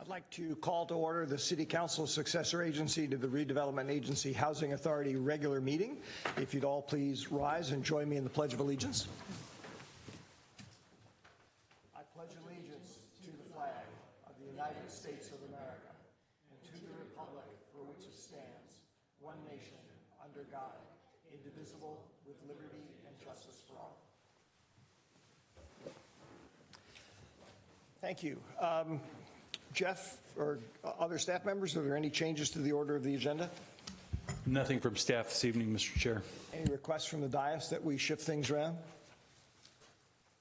I'd like to call to order the City Council successor agency to the Redevelopment Agency Housing Authority regular meeting. If you'd all please rise and join me in the Pledge of Allegiance. I pledge allegiance to the flag of the United States of America and to the republic for which it stands, one nation, under God, indivisible, with liberty and justice for all. Thank you. Jeff or other staff members, are there any changes to the order of the agenda? Nothing from staff this evening, Mr. Chair. Any requests from the dais that we shift things around?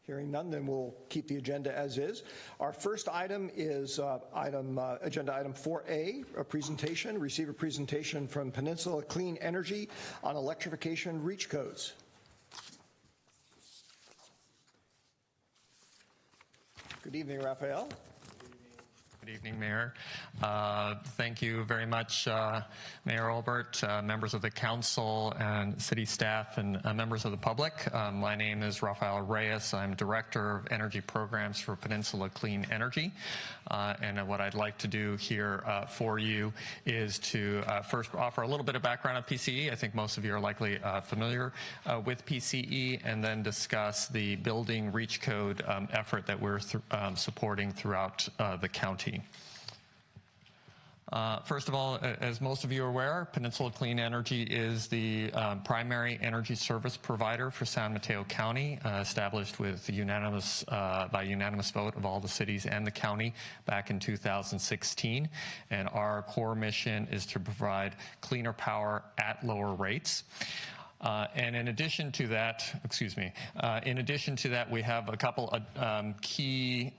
Hearing none, then we'll keep the agenda as is. Our first item is agenda item 4A, a presentation. Receive a presentation from Peninsula Clean Energy on electrification reach codes. Good evening, Raphael. Good evening, Mayor. Thank you very much, Mayor Olbert, members of the council and city staff, and members of the public. My name is Rafael Reyes. I'm Director of Energy Programs for Peninsula Clean Energy. And what I'd like to do here for you is to first offer a little bit of background on PCE. I think most of you are likely familiar with PCE, and then discuss the building reach code effort that we're supporting throughout the county. First of all, as most of you are aware, Peninsula Clean Energy is the primary energy service provider for San Mateo County, established with by unanimous vote of all the cities and the county back in 2016. And our core mission is to provide cleaner power at lower rates. And in addition to that, we have a couple of key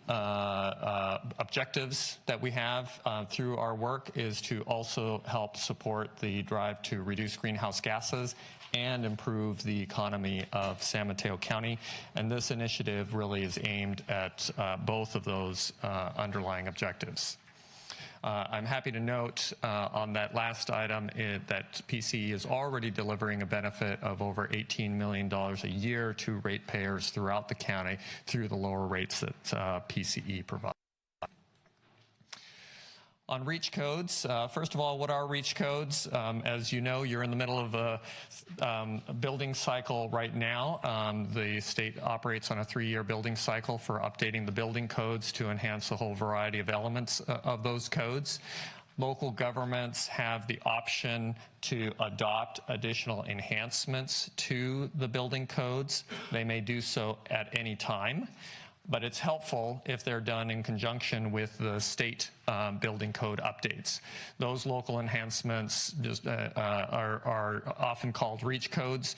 objectives that we have through our work, is to also help support the drive to reduce greenhouse gases and improve the economy of San Mateo County. And this initiative really is aimed at both of those underlying objectives. I'm happy to note on that last item that PCE is already delivering a benefit of over $18 million a year to ratepayers throughout the county through the lower rates that PCE provides. On reach codes, first of all, what are reach codes? As you know, you're in the middle of a building cycle right now. The state operates on a 3-year building cycle for updating the building codes to enhance a whole variety of elements of those codes. Local governments have the option to adopt additional enhancements to the building codes. They may do so at any time, but it's helpful if they're done in conjunction with the state building code updates. Those local enhancements just are often called reach codes,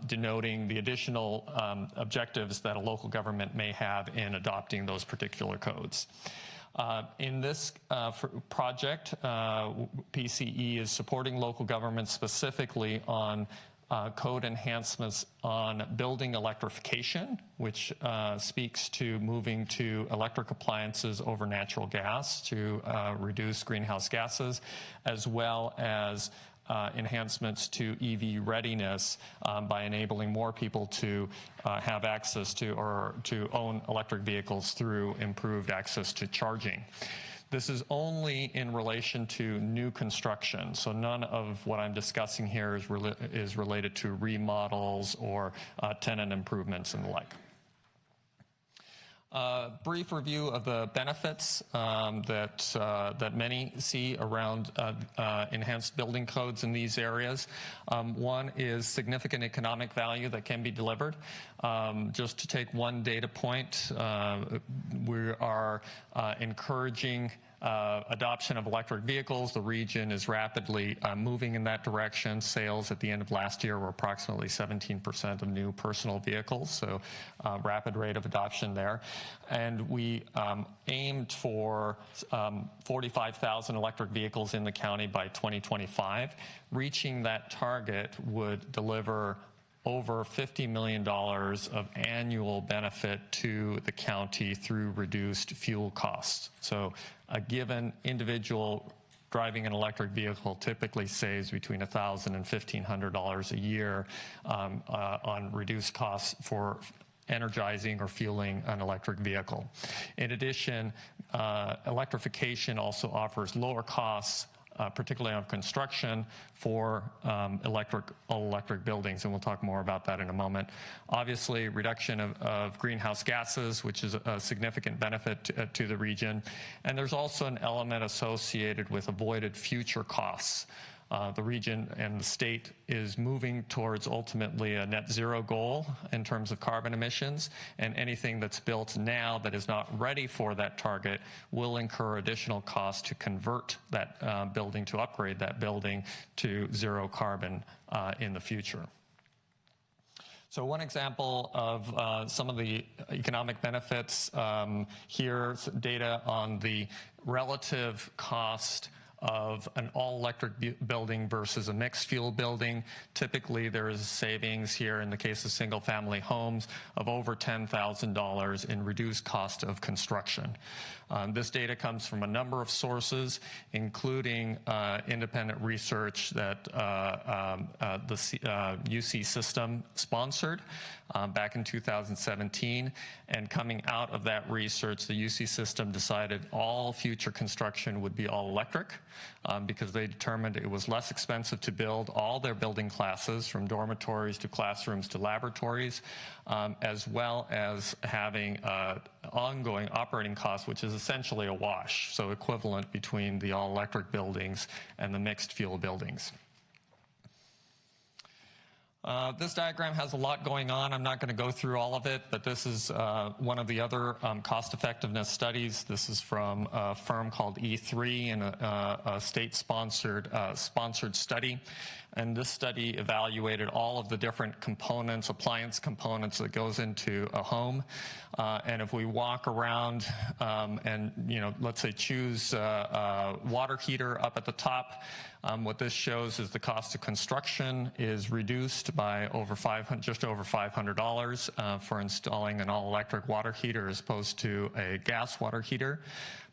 denoting the additional objectives that a local government may have in adopting those particular codes. In this project, PCE is supporting local governments specifically on code enhancements on building electrification, which speaks to moving to electric appliances over natural gas to reduce greenhouse gases, as well as enhancements to EV readiness by enabling more people to have access to or to own electric vehicles through improved access to charging. This is only in relation to new construction, so none of what I'm discussing here is related to remodels or tenant improvements and the like. Brief review of the benefits that many see around enhanced building codes in these areas. One is significant economic value that can be delivered. Just to take one data point, we are encouraging adoption of electric vehicles. The region is rapidly moving in that direction. Sales at the end of last year were approximately 17% of new personal vehicles, so rapid rate of adoption there. And we aimed for 45,000 electric vehicles in the county by 2025. Reaching that target would deliver over $50 million of annual benefit to the county through reduced fuel costs. So a given individual driving an electric vehicle typically saves between $1,000 and $1,500 a year on reduced costs for energizing or fueling an electric vehicle. In addition, electrification also offers lower costs, particularly on construction, for all electric buildings, and we'll talk more about that in a moment. Obviously, reduction of greenhouse gases, which is a significant benefit to the region, and there's also an element associated with avoided future costs. The region and the state is moving towards ultimately a net zero goal in terms of carbon emissions, and anything that's built now that is not ready for that target will incur additional costs to convert that building, to upgrade that building to zero carbon in the future. So one example of some of the economic benefits, here's data on the relative cost of an all-electric building versus a mixed-fuel building. Typically, there is savings here in the case of single-family homes of over $10,000 in reduced cost of construction. This data comes from a number of sources, including independent research that the UC System sponsored back in 2017. And coming out of that research, the UC System decided all future construction would be all electric because they determined it was less expensive to build all their building classes, from dormitories to classrooms to laboratories, as well as having ongoing operating costs, which is essentially a wash, so equivalent between the all-electric buildings and the mixed-fuel buildings. This diagram has a lot going on. I'm not going to go through all of it, but this is one of the other cost-effectiveness studies. This is from a firm called E3 and a state-sponsored study. And this study evaluated all of the different components, appliance components that goes into a home. And if we walk around and, let's say choose a water heater up at the top, what this shows is the cost of construction is reduced by just over $500 for installing an all-electric water heater as opposed to a gas water heater.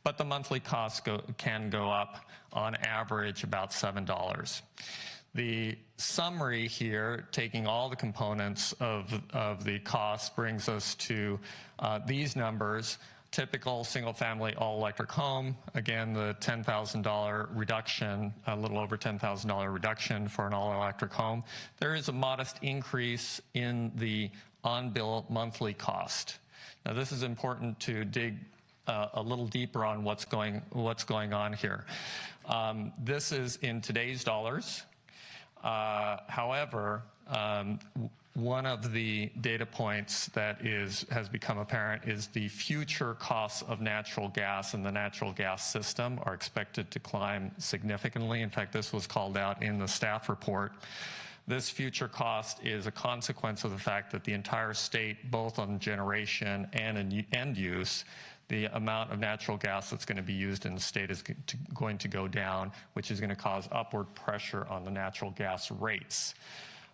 But the monthly costs can go up on average about $7. The summary here, taking all the components of the cost, brings us to these numbers. Typical single-family all-electric home, again, the $10,000 reduction, a little over $10,000 reduction for an all-electric home. There is a modest increase in the on-bill monthly cost. Now, this is important to dig a little deeper on what's going on here. This is in today's dollars. However, one of the data points that has become apparent is the future costs of natural gas and the natural gas system are expected to climb significantly. In fact, this was called out in the staff report. This future cost is a consequence of the fact that the entire state, both on generation and in end use, the amount of natural gas that's going to be used in the state is going to go down, which is going to cause upward pressure on the natural gas rates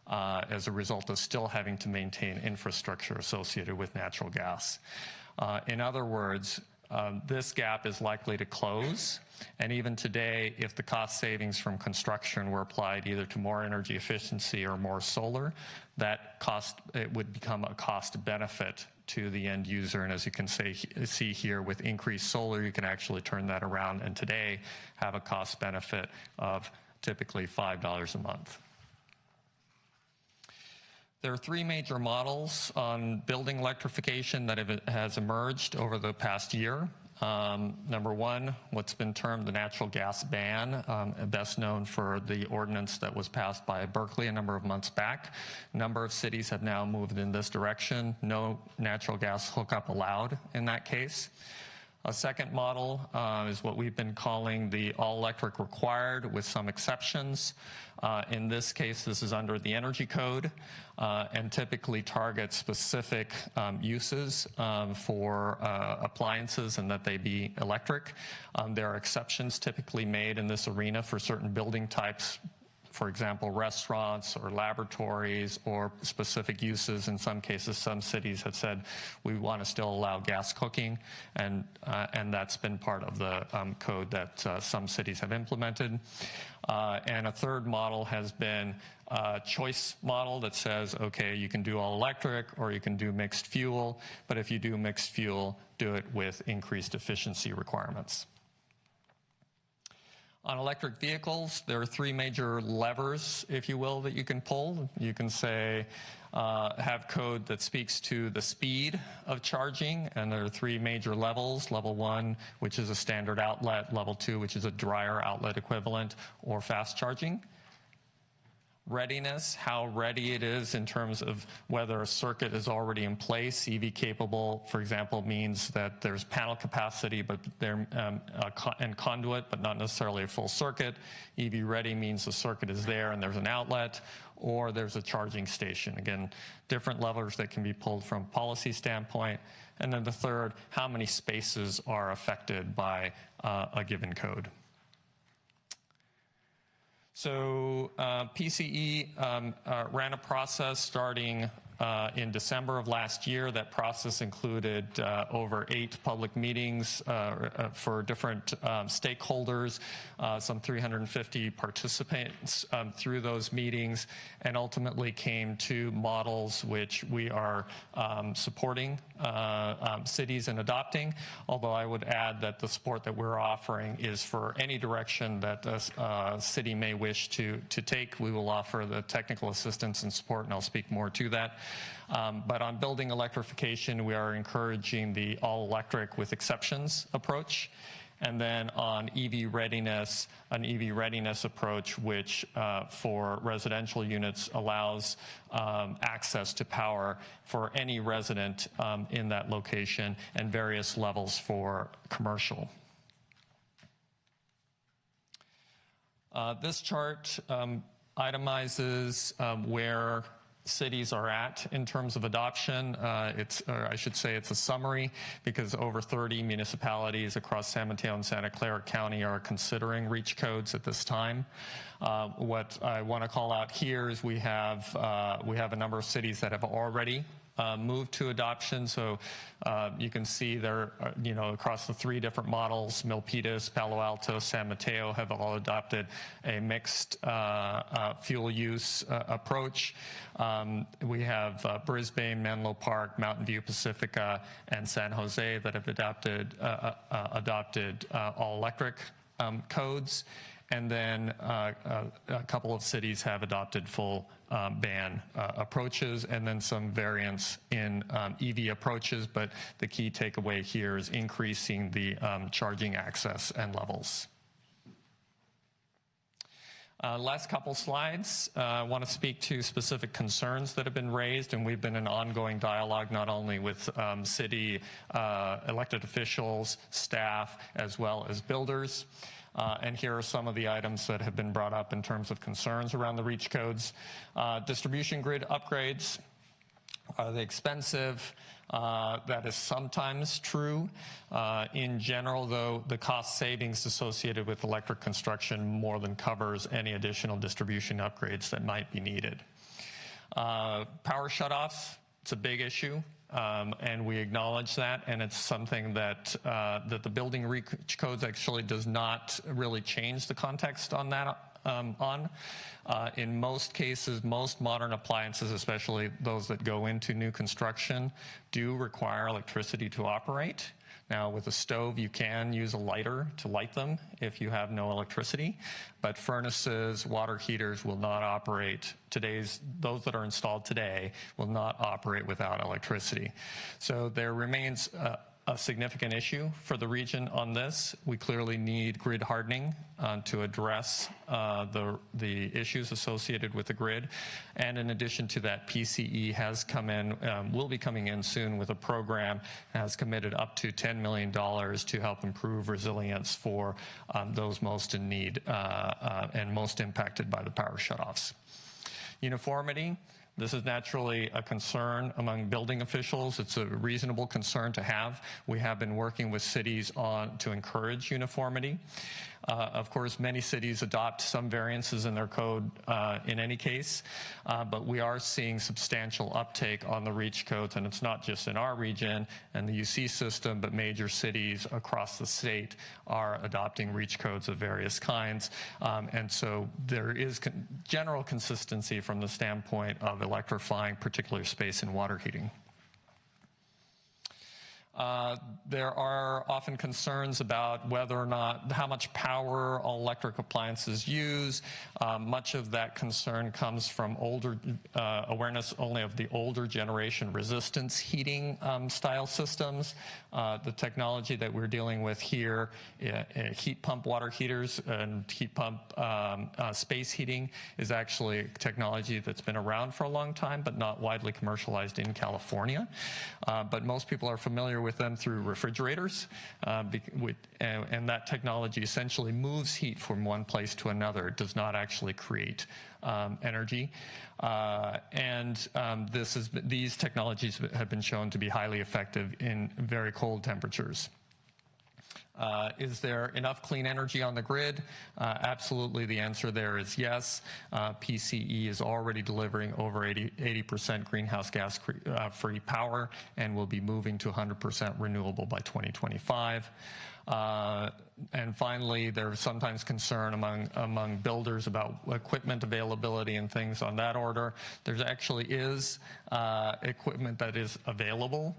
as a result of still having to maintain infrastructure associated with natural gas. In other words, this gap is likely to close. And even today, if the cost savings from construction were applied either to more energy efficiency or more solar, it would become a cost benefit to the end user. And as you can see here, with increased solar, you can actually turn that around and today have a cost benefit of typically $5 a month. There are three major models on building electrification that has emerged over the past year. Number one, what's been termed the natural gas ban, best known for the ordinance that was passed by Berkeley a number of months back. A number of cities have now moved in this direction. No natural gas hookup allowed in that case. A second model is what we've been calling the all-electric required with some exceptions. In this case, this is under the Energy Code and typically targets specific uses for appliances and that they be electric. There are exceptions typically made in this arena for certain building types, for example, restaurants or laboratories or specific uses. In some cases, some cities have said we want to still allow gas cooking, and that's been part of the code that some cities have implemented. And a third model has been choice model that says, okay, you can do all electric or you can do mixed fuel, but if you do mixed fuel, do it with increased efficiency requirements. On electric vehicles, there are three major levers, if you will, that you can pull. You can say, have code that speaks to the speed of charging, and there are three major levels. Level 1, which is a standard outlet. Level 2, which is a dryer outlet equivalent, or fast charging. Readiness, how ready it is in terms of whether a circuit is already in place. EV capable, for example, means that there's panel capacity but there and conduit, but not necessarily a full circuit. EV ready means the circuit is there and there's an outlet, or there's a charging station. Again, different levers that can be pulled from a policy standpoint. And then the third, how many spaces are affected by a given code. So PCE ran a process starting in December of last year. That process included over 8 public meetings for different stakeholders, some 350 participants through those meetings, and ultimately came to models which we are supporting cities in adopting, although I would add that the support that we're offering is for any direction that a city may wish to take. We will offer the technical assistance and support, and I'll speak more to that. But on building electrification, we are encouraging the all-electric with exceptions approach. And then on EV readiness, an EV readiness approach which for residential units allows access to power for any resident in that location, and various levels for commercial. This chart itemizes where cities are at in terms of adoption. I should say it's a summary, because over 30 municipalities across San Mateo and Santa Clara County are considering REACH codes at this time. What I want to call out here is we have a number of cities that have already moved to adoption. So you can see there, across the 3 different models, Milpitas, Palo Alto, San Mateo have all adopted a mixed fuel use approach. We have Brisbane, Menlo Park, Mountain View, Pacifica, and San Jose that have adopted all electric codes. And then a couple of cities have adopted full ban approaches, and then some variants in EV approaches. But the key takeaway here is increasing the charging access and levels. Last couple slides. I want to speak to specific concerns that have been raised, and we've been in ongoing dialogue not only with city elected officials, staff, as well as builders. And here are some of the items that have been brought up in terms of concerns around the REACH codes. Distribution grid upgrades, are they expensive? That is sometimes true. In general, though, the cost savings associated with electric construction more than covers any additional distribution upgrades that might be needed. Power shutoffs, it's a big issue. And we acknowledge that, and it's something that the building REACH codes actually does not really change the context on that. In most cases, most modern appliances, especially those that go into new construction, do require electricity to operate. Now, with a stove, you can use a lighter to light them if you have no electricity, but furnaces, water heaters will not operate. Those that are installed today will not operate without electricity. So there remains a significant issue for the region on this. We clearly need grid hardening to address the issues associated with the grid. And in addition to that, PCE has come in, will be coming in soon with a program, has committed up to $10 million to help improve resilience for those most in need and most impacted by the power shutoffs. Uniformity. This is naturally a concern among building officials. It's a reasonable concern to have. We have been working with cities to encourage uniformity. Of course, many cities adopt some variances in their code in any case, but we are seeing substantial uptake on the REACH codes, and it's not just in our region and the UC system, but major cities across the state are adopting REACH codes of various kinds. And so there is general consistency from the standpoint of electrifying particular space and water heating. There are often concerns about whether or not how much power all electric appliances use. Much of that concern comes from older awareness only of the older generation resistance heating style systems. The technology that we're dealing with here, heat pump water heaters and heat pump space heating, is actually technology that's been around for a long time, but not widely commercialized in California. But most people are familiar with them through refrigerators, and that technology essentially moves heat from one place to another. It does not actually create energy. These technologies have been shown to be highly effective in very cold temperatures. Is there enough clean energy on the grid? Absolutely, the answer there is yes. PCE is already delivering over 80% greenhouse gas free power and will be moving to 100% renewable by 2025. And finally, there's sometimes concern among builders about equipment availability and things on that order. There actually is equipment that is available.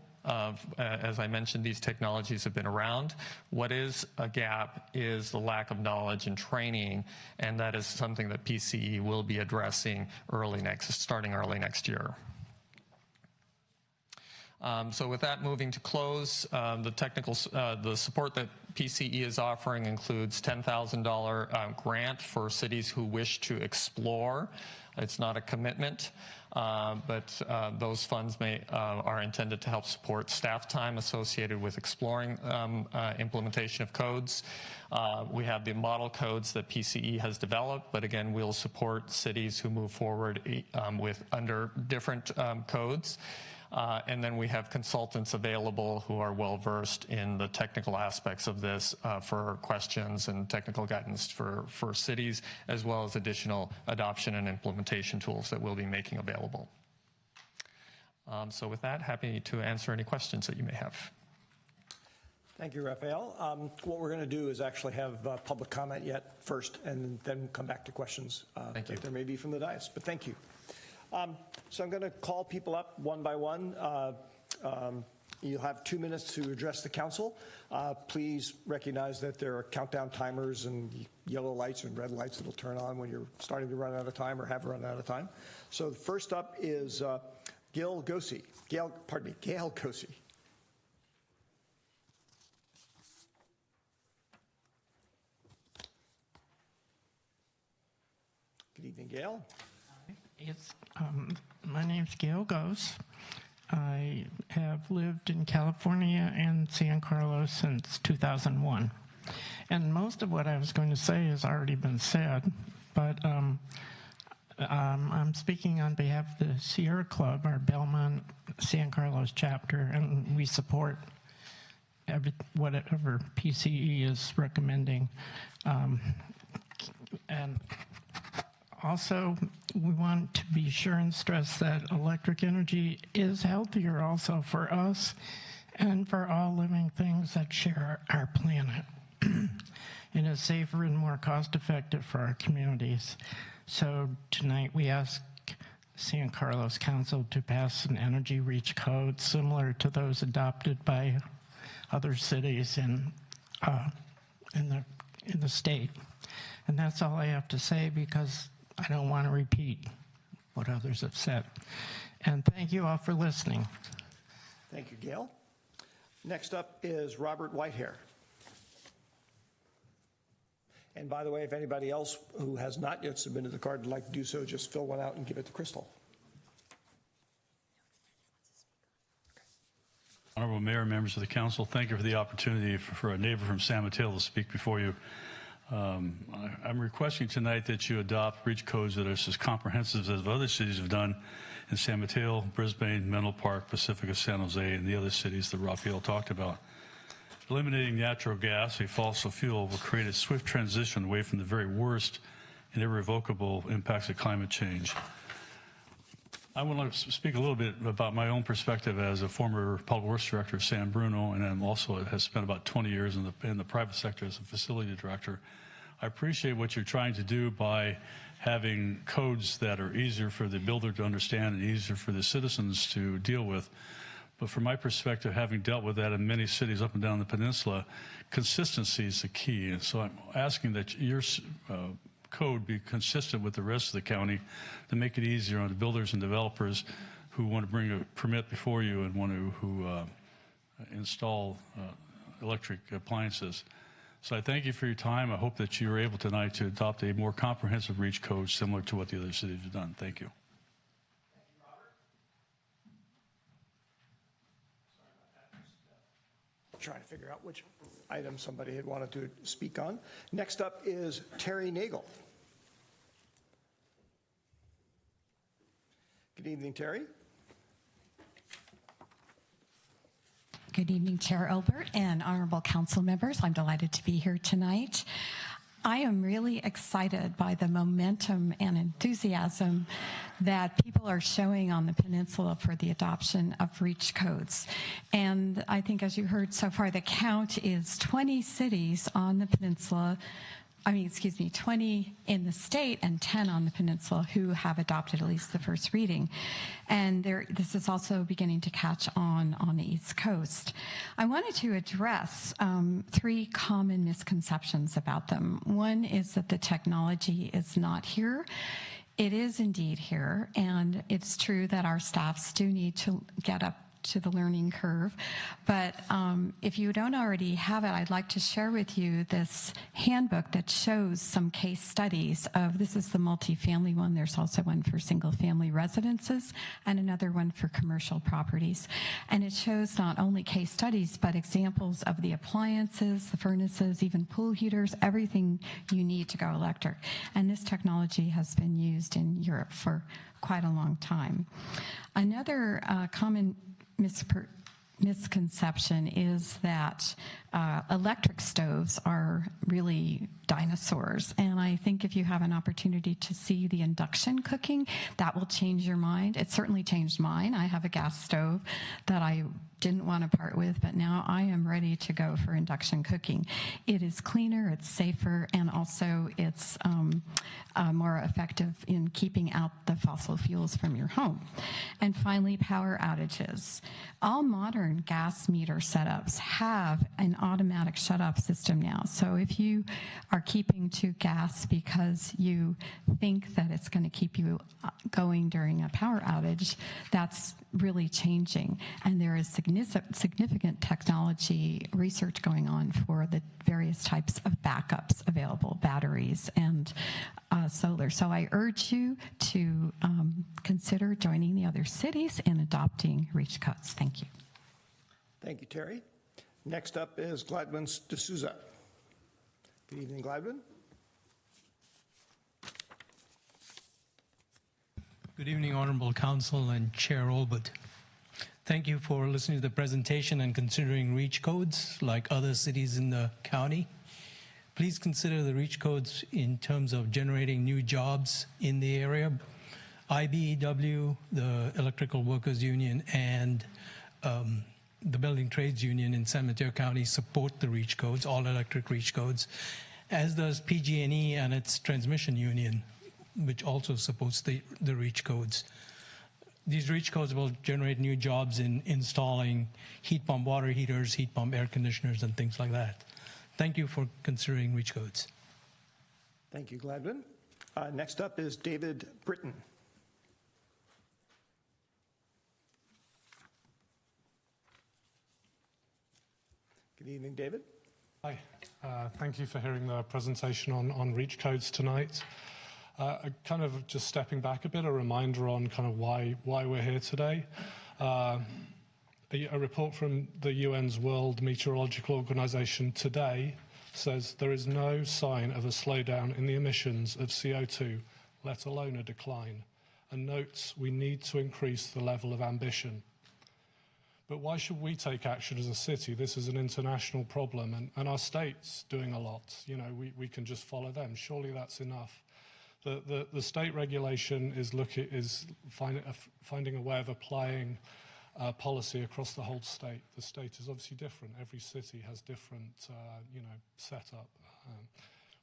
As I mentioned, these technologies have been around. What is a gap is the lack of knowledge and training, and that is something that PCE will be addressing starting early next year. So with that, moving to close, the support that PCE is offering includes $10,000 grant for cities who wish to explore. It's not a commitment, but those funds are intended to help support staff time associated with exploring implementation of codes. We have the model codes that PCE has developed, but again, we'll support cities who move forward under different codes. And then we have consultants available who are well-versed in the technical aspects of this for questions and technical guidance for cities, as well as additional adoption and implementation tools that we'll be making available. So with that, happy to answer any questions that you may have. Thank you, Raphael. What we're going to do is actually have public comment first, and then come back to questions that there may be from the dais. But thank you. So I'm going to call people up one by one. You'll have 2 minutes to address the council. Please recognize that there are countdown timers and yellow lights and red lights that will turn on when you're starting to run out of time or have run out of time. So first up is Gail Gosey. Gail Gosey. Good evening, Gail. My name's Gail Gose. I have lived in California and San Carlos since 2001. And most of what I was going to say has already been said, but I'm speaking on behalf of the Sierra Club, our Belmont San Carlos chapter, and we support whatever PCE is recommending. And also, we want to be sure and stress that electric energy is healthier also for us and for all living things that share our planet. It is safer and more cost-effective for our communities. So tonight we ask San Carlos Council to pass an energy REACH code similar to those adopted by other cities in the state. And that's all I have to say, because I don't want to repeat what others have said. And thank you all for listening. Thank you, Gail. Next up is Robert Whitehair. And by the way, if anybody else who has not yet submitted the card would like to do so, just fill one out and give it to Crystal. Honorable Mayor, members of the council, thank you for the opportunity for a neighbor from San Mateo to speak before you. I'm requesting tonight that you adopt REACH codes that are as comprehensive as other cities have done in San Mateo, Brisbane, Menlo Park, Pacifica, San Jose, and the other cities that Rafael talked about. Eliminating natural gas, a fossil fuel, will create a swift transition away from the very worst and irrevocable impacts of climate change. I want to speak a little bit about my own perspective as a former public works director of San Bruno, and I'm also has spent about 20 years in the private sector as a facility director. I appreciate what you're trying to do by having codes that are easier for the builder to understand and easier for the citizens to deal with. But from my perspective, having dealt with that in many cities up and down the peninsula, consistency is the key. And so I'm asking that your code be consistent with the rest of the county to make it easier on the builders and developers who want to bring a permit before you and want to install electric appliances. So I thank you for your time. I hope that you are able tonight to adopt a more comprehensive REACH code similar to what the other cities have done. Thank you. Trying to figure out which item somebody had wanted to speak on. Next up is Terry Nagel. Good evening, Terry. Good evening, Chair Elbert and honorable council members. I'm delighted to be here tonight. I am really excited by the momentum and enthusiasm that people are showing on the peninsula for the adoption of REACH codes. And I think, as you heard so far, the count is 20 cities on the peninsula, 20 in the state and 10 on the peninsula who have adopted at least the first reading. And this is also beginning to catch on the East Coast. I wanted to address 3 common misconceptions about them. One is that the technology is not here. It is indeed here, and it's true that our staffs do need to get up to the learning curve. But if you don't already have it, I'd like to share with you this handbook that shows some case studies of, this is the multifamily one, there's also one for single family residences and another one for commercial properties. And it shows not only case studies, but examples of the appliances, the furnaces, even pool heaters, everything you need to go electric. And this technology has been used in Europe for quite a long time. Another common misconception is that electric stoves are really dinosaurs. And I think if you have an opportunity to see the induction cooking, that will change your mind. It certainly changed mine. I have a gas stove that I didn't want to part with, but now I am ready to go for induction cooking. It is cleaner, it's safer, and also it's more effective in keeping out the fossil fuels from your home. And finally, power outages. All modern gas meter setups have an automatic shut-off system now. So if you are keeping to gas because you think that it's going to keep you going during a power outage, that's really changing. And there is significant technology research going on for the various types of backups available, batteries and solar. So I urge you to consider joining the other cities in adopting REACH codes. Thank you. Thank you, Terry. Next up is Gladwin D'Souza. Good evening, Gladwin. Good evening, Honorable Council and Chair Olbert. Thank you for listening to the presentation and considering REACH codes like other cities in the county. Please consider the REACH codes in terms of generating new jobs in the area. IBEW, the Electrical Workers Union, and the Building Trades Union in San Mateo County support the REACH codes, all electric REACH codes, as does PG&E and its transmission union, which also supports the REACH codes. These REACH codes will generate new jobs in installing heat pump water heaters, heat pump air conditioners, and things like that. Thank you for considering REACH codes. Thank you, Gladwin. Next up is David Britton. Good evening, David. Hi. Thank you for hearing the presentation on REACH codes tonight. Kind of just stepping back a bit, a reminder on kind of why we're here today. A report from the UN's World Meteorological Organization today says there is no sign of a slowdown in the emissions of CO2, let alone a decline, and notes we need to increase the level of ambition. But why should we take action as a city? This is an international problem, and our state's doing a lot. You know, we can just follow them. Surely that's enough. The state regulation is finding a way of applying policy across the whole state. The state is obviously different. Every city has different, setup.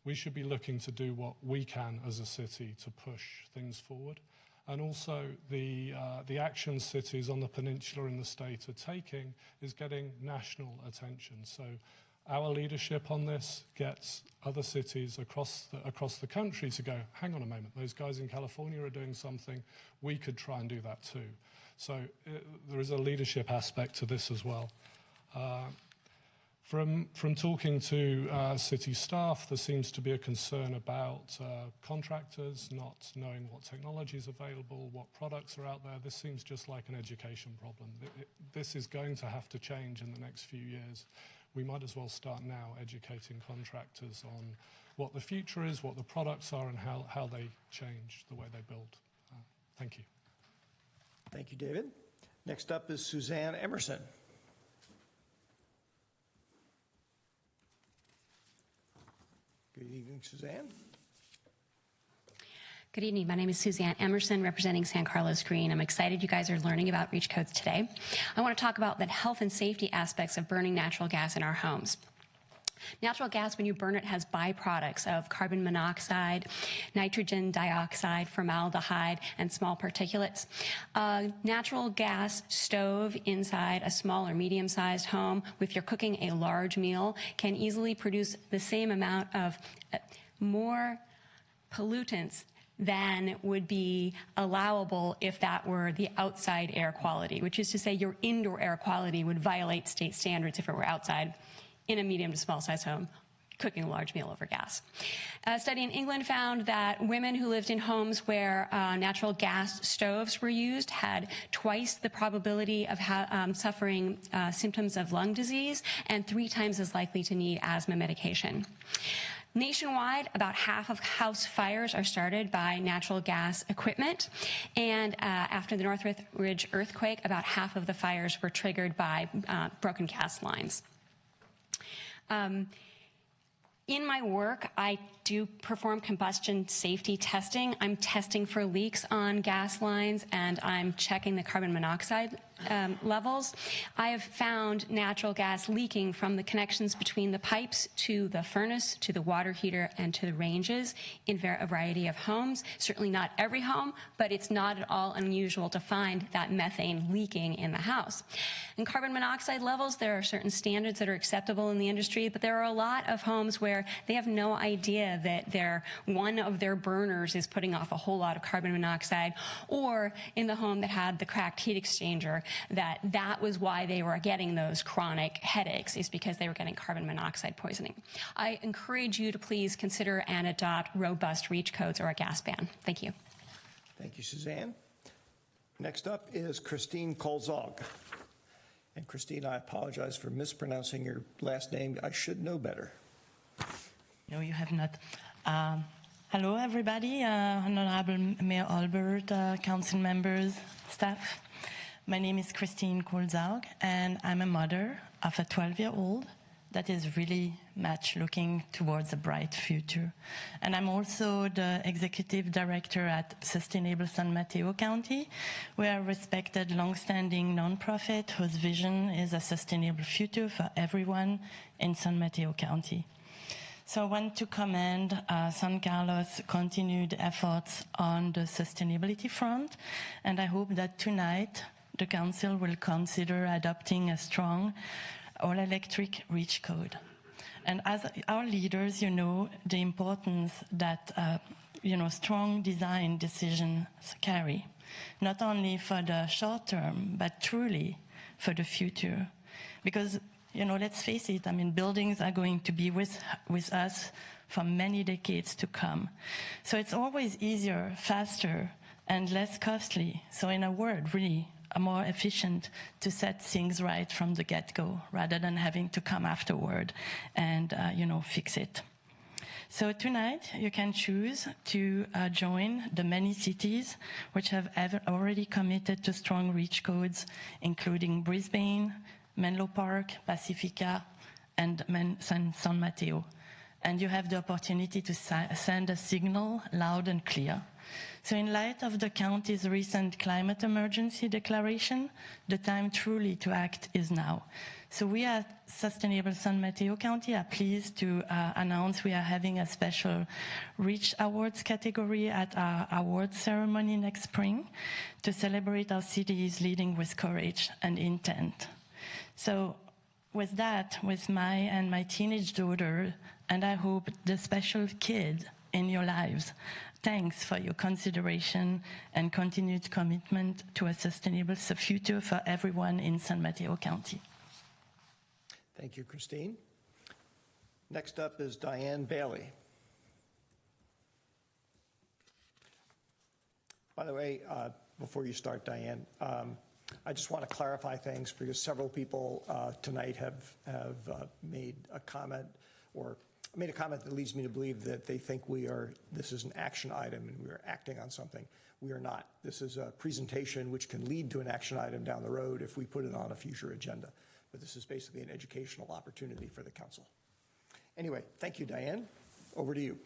We should be looking to do what we can as a city to push things forward. And also the action cities on the peninsula in the state are taking is getting national attention. So our leadership on this gets other cities across the country to go, hang on a moment, those guys in California are doing something, we could try and do that too. So there is a leadership aspect to this as well. From talking to city staff, there seems to be a concern about contractors not knowing what technology is available, what products are out there. This seems just like an education problem. This is going to have to change in the next few years. We might as well start now educating contractors on what the future is, what the products are, and how they change the way they build. Thank you. Thank you, David. Next up is Suzanne Emerson. Good evening, Suzanne. Good evening. My name is Suzanne Emerson, representing San Carlos Green. I'm excited you guys are learning about REACH codes today. I want to talk about the health and safety aspects of burning natural gas in our homes. Natural gas, when you burn it, has byproducts of carbon monoxide, nitrogen dioxide, formaldehyde, and small particulates. A natural gas stove inside a small or medium-sized home, if you're cooking a large meal, can easily produce the same amount of more pollutants than would be allowable if that were the outside air quality, which is to say your indoor air quality would violate state standards if it were outside in a medium to small size home cooking a large meal over gas. A study in England found that women who lived in homes where natural gas stoves were used had twice the probability of suffering symptoms of lung disease and 3 times as likely to need asthma medication. Nationwide, about half of house fires are started by natural gas equipment, and after the Northridge earthquake, about half of the fires were triggered by broken gas lines. In my work, I do perform combustion safety testing. I'm testing for leaks on gas lines, and I'm checking the carbon monoxide levels. I have found natural gas leaking from the connections between the pipes to the furnace, to the water heater, and to the ranges in a variety of homes. Certainly not every home, but it's not at all unusual to find that methane leaking in the house. In carbon monoxide levels, there are certain standards that are acceptable in the industry, but there are a lot of homes where they have no idea that one of their burners is putting off a whole lot of carbon monoxide, or in the home that had the cracked heat exchanger, that was why they were getting those chronic headaches, is because they were getting carbon monoxide poisoning. I encourage you to please consider and adopt robust REACH codes or a gas ban. Thank you. Thank you, Suzanne. Next up is Christine Kolzog. And Christine, I apologize for mispronouncing your last name. I should know better. No, you have not. Hello, everybody. Honorable Mayor Albert, council members, staff. My name is Christine Kolzog, and I'm a mother of a 12-year-old that is really much looking towards a bright future. And I'm also the executive director at Sustainable San Mateo County. We are a respected, long-standing nonprofit whose vision is a sustainable future for everyone in San Mateo County. So I want to commend San Carlos' continued efforts on the sustainability front, and I hope that tonight the Council will consider adopting a strong all-electric REACH code. And as our leaders, you know the importance that strong design decisions carry, not only for the short term, but truly for the future. Because, let's face it, buildings are going to be with us for many decades to come. So it's always easier, faster, and less costly. So in a word, really, more efficient to set things right from the get-go rather than having to come afterward and, fix it. So tonight, you can choose to join the many cities which have already committed to strong REACH codes, including Brisbane, Menlo Park, Pacifica, and San Mateo. And you have the opportunity to send a signal loud and clear. So in light of the county's recent climate emergency declaration, the time truly to act is now. So we at Sustainable San Mateo County are pleased to announce we are having a special REACH Awards category at our awards ceremony next spring to celebrate our cities leading with courage and intent. So with that, with my teenage daughter, and I hope the special kid in your lives, thanks for your consideration and continued commitment to a sustainable future for everyone in San Mateo County. Thank you, Christine. Next up is Diane Bailey. By the way, before you start, Diane, I just want to clarify things because several people tonight have made a comment that leads me to believe that they think this is an action item and we are acting on something. We are not. This is a presentation which can lead to an action item down the road if we put it on a future agenda. But this is basically an educational opportunity for the council. Anyway, thank you, Diane. Over to you.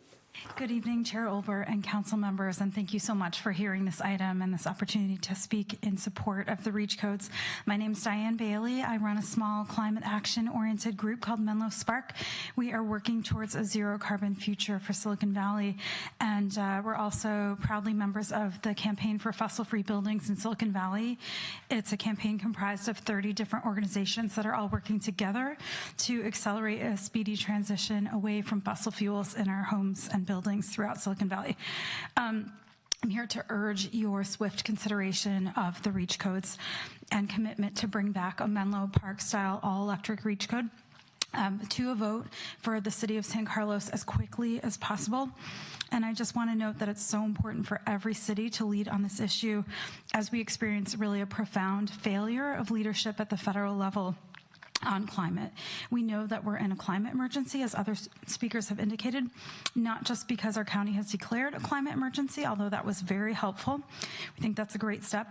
Good evening, Chair Olbert and council members, and thank you so much for hearing this item and this opportunity to speak in support of the REACH codes. My name is Diane Bailey. I run a small climate action-oriented group called Menlo Spark. We are working towards a zero-carbon future for Silicon Valley, and we're also proudly members of the Campaign for Fossil-Free Buildings in Silicon Valley. It's a campaign comprised of 30 different organizations that are all working together to accelerate a speedy transition away from fossil fuels in our homes and buildings throughout Silicon Valley. I'm here to urge your swift consideration of the REACH codes and commitment to bring back a Menlo Park-style all-electric REACH code to a vote for the city of San Carlos as quickly as possible. And I just want to note that it's so important for every city to lead on this issue as we experience really a profound failure of leadership at the federal level on climate. We know that we're in a climate emergency, as other speakers have indicated, not just because our county has declared a climate emergency, although that was very helpful. We think that's a great step.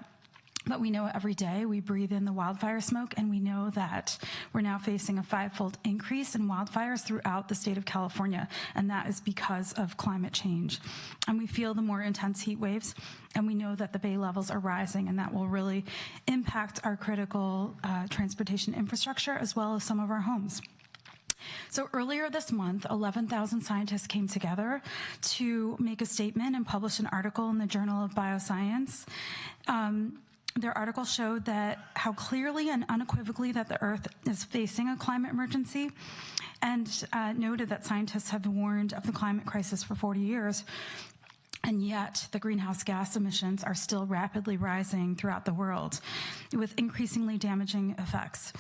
But we know every day we breathe in the wildfire smoke, and we know that we're now facing a 5-fold increase in wildfires throughout the state of California, and that is because of climate change. And we feel the more intense heat waves, and we know that the bay levels are rising, and that will really impact our critical transportation infrastructure as well as some of our homes. So earlier this month, 11,000 scientists came together to make a statement and publish an article in the Journal of Bioscience. Their article showed that how clearly and unequivocally that the Earth is facing a climate emergency, and noted that scientists have warned of the climate crisis for 40 years. And yet, the greenhouse gas emissions are still rapidly rising throughout the world with increasingly damaging effects.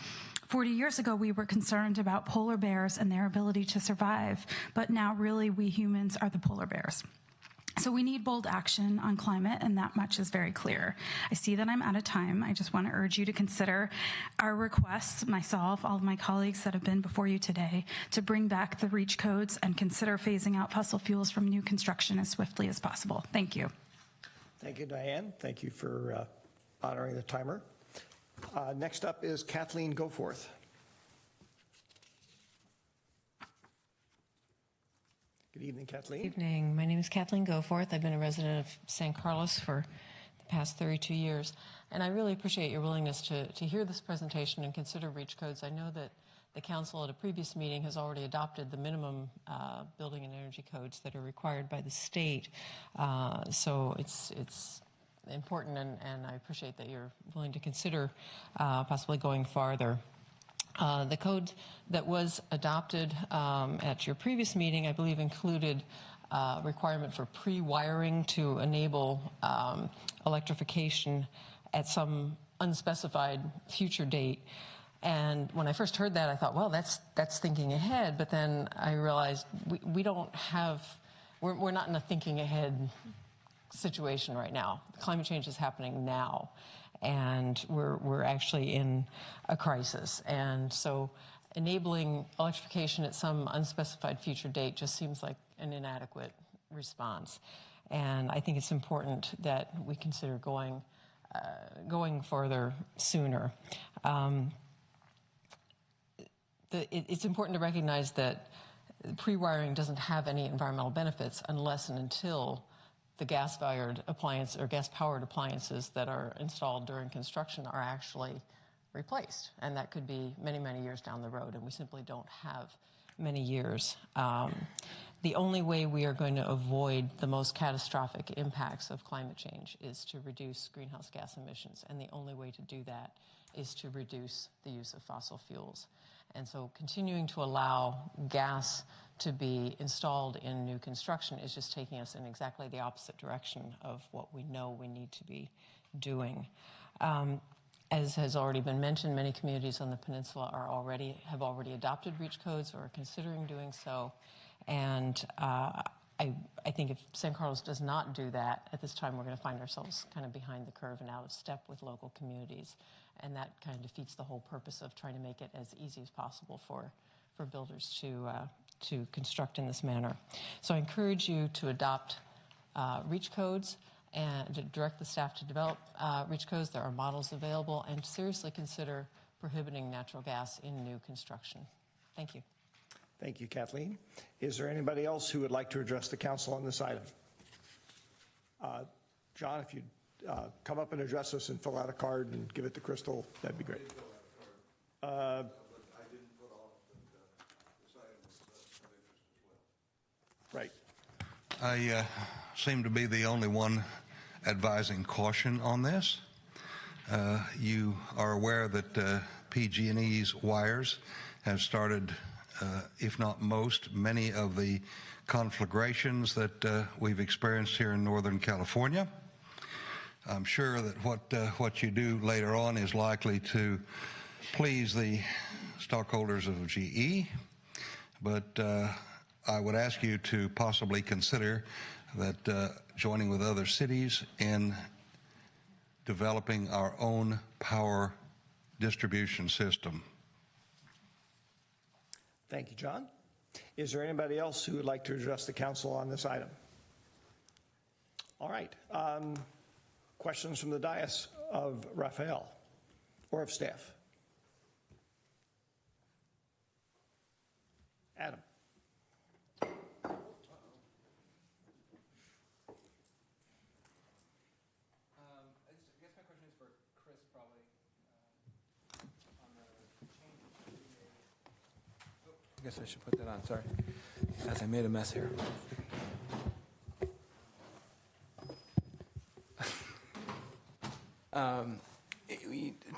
40 years ago, we were concerned about polar bears and their ability to survive, but now really we humans are the polar bears. So we need bold action on climate, and that much is very clear. I see that I'm out of time. I just want to urge you to consider our requests, myself, all of my colleagues that have been before you today, to bring back the REACH codes and consider phasing out fossil fuels from new construction as swiftly as possible. Thank you. Thank you, Diane. Thank you for honoring the timer. Next up is Kathleen Goforth. Good evening, Kathleen. Good evening. My name is Kathleen Goforth. I've been a resident of San Carlos for the past 32 years, and I really appreciate your willingness to hear this presentation and consider REACH codes. I know that the council at a previous meeting has already adopted the minimum building and energy codes that are required by the state, so it's important, and I appreciate that you're willing to consider possibly going farther. The code that was adopted at your previous meeting, I believe, included requirement for pre-wiring to enable electrification at some unspecified future date. And when I first heard that, I thought, well, that's thinking ahead. But then I realized we're not in a thinking ahead situation right now. Climate change is happening now. and we're actually in a crisis. And so enabling electrification at some unspecified future date just seems like an inadequate response. And I think it's important that we consider going further sooner. It's important to recognize that pre-wiring doesn't have any environmental benefits unless and until the gas-fired appliance or gas-powered appliances that are installed during construction are actually replaced. And that could be many, many years down the road, and we simply don't have many years. The only way we are going to avoid the most catastrophic impacts of climate change is to reduce greenhouse gas emissions, and the only way to do that is to reduce the use of fossil fuels. And so continuing to allow gas to be installed in new construction is just taking us in exactly the opposite direction of what we know we need to be doing. As has already been mentioned, many communities on the peninsula have already adopted REACH codes or are considering doing so. And I think if San Carlos does not do that, at this time we're going to find ourselves kind of behind the curve and out of step with local communities. And that kind of defeats the whole purpose of trying to make it as easy as possible for builders to construct in this manner. So I encourage you to adopt REACH codes and to direct the staff to develop REACH codes. There are models available, and seriously consider prohibiting natural gas in new construction. Thank you. Thank you, Kathleen. Is there anybody else who would like to address the council on this item? John, if you'd come up and address us and fill out a card and give it to Crystal, that'd be great. Right. I seem to be the only one advising caution on this. You are aware that PG&E's wires have started, if not many of the conflagrations that we've experienced here in Northern California. I'm sure that what you do later on is likely to please the stockholders of GE, but I would ask you to possibly consider that joining with other cities in developing our own power distribution system. Thank you, John. Is there anybody else who would like to address the council on this item? All right. Questions from the dais of Rafael or of staff? Adam. I guess my question is for Chris, probably. On the changes we made. I guess I should put that on, sorry. As I made a mess here.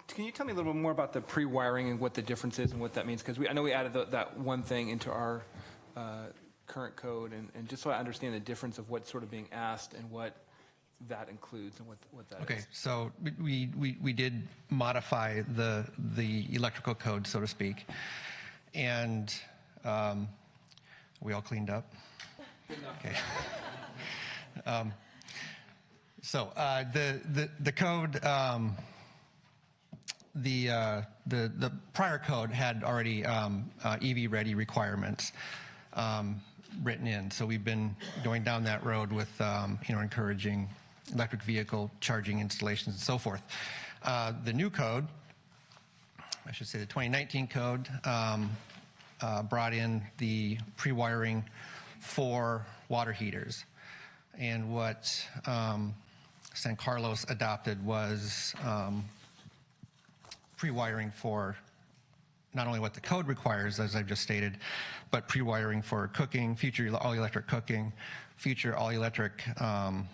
Can you tell me a little bit more about the pre-wiring and what the difference is and what that means? Because I know we added that one thing into our current code, and just so I understand the difference of what's sort of being asked and what that includes and what that is. Okay, so we did modify the electrical code, so to speak, and we all cleaned up. Okay. So the code, the prior code had already EV ready requirements written in. So we've been going down that road with encouraging electric vehicle charging installations and so forth. The new code, I should say the 2019 code, brought in the pre-wiring for water heaters. And what San Carlos adopted was pre-wiring for not only what the code requires, as I've just stated, but pre-wiring for cooking, future all-electric cooking, future all-electric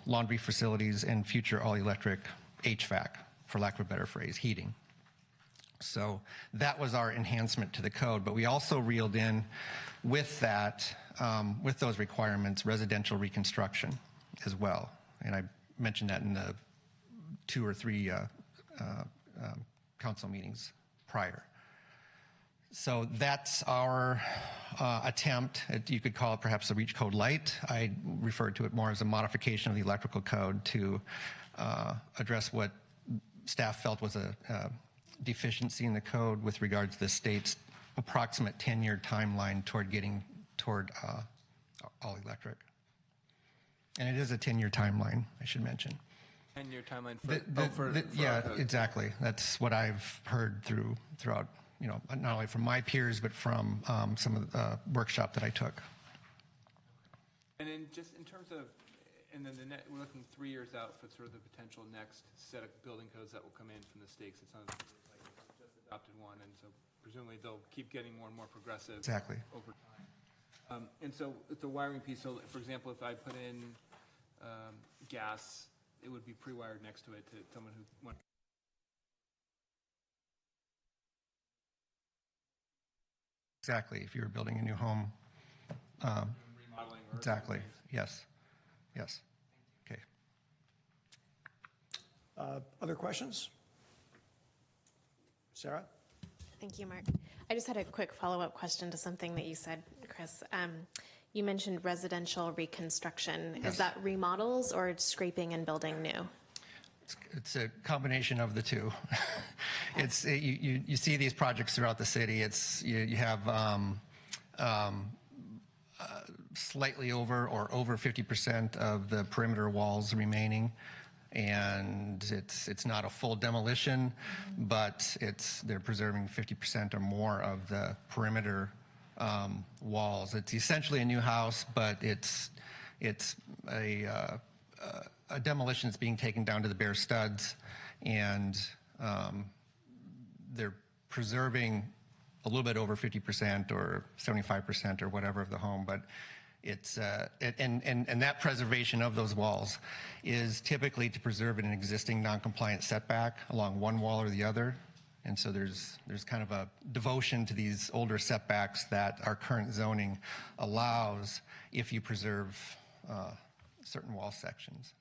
laundry facilities, and future all-electric HVAC, for lack of a better phrase, heating. So that was our enhancement to the code, but we also reeled in with that, with those requirements, residential reconstruction as well. And I mentioned that in the 2 or 3 council meetings prior. So that's our attempt. You could call it perhaps a REACH Code Light. I refer to it more as a modification of the electrical code to address what staff felt was a deficiency in the code with regard to the state's approximate 10-year timeline toward getting toward all electric. And it is a 10-year timeline, I should mention. 10-year timeline for yeah, exactly. That's what I've heard throughout, you know, not only from my peers, but from some of the workshop that I took. And then just in terms of, and then we're looking 3 years out for sort of the potential next set of building codes that will come in from the states. It's not like just adopted one, and so presumably they'll keep getting more and more progressive over time. And so with the wiring piece, so for example, if I put in gas, it would be pre-wired next to it to someone who wants. Exactly. If you're building a new home. Remodeling. Exactly. Yes. Yes. Okay. Other questions? Sarah? Thank you, Mark. I just had a quick follow-up question to something that you said, Chris. You mentioned residential reconstruction. Yes. Is that remodels or scraping and building new? It's a combination of the two. You see these projects throughout the city. You have slightly over or over 50% of the perimeter walls remaining, and it's not a full demolition, but they're preserving 50% or more of the perimeter walls. It's essentially a new house, but it's a demolition that's being taken down to the bare studs, and they're preserving a little bit over 50% or 75% or whatever of the home, but it's and that preservation of those walls is typically to preserve an existing non-compliant setback along one wall or the other. And so there's kind of a devotion to these older setbacks that our current zoning allows if you preserve certain wall sections.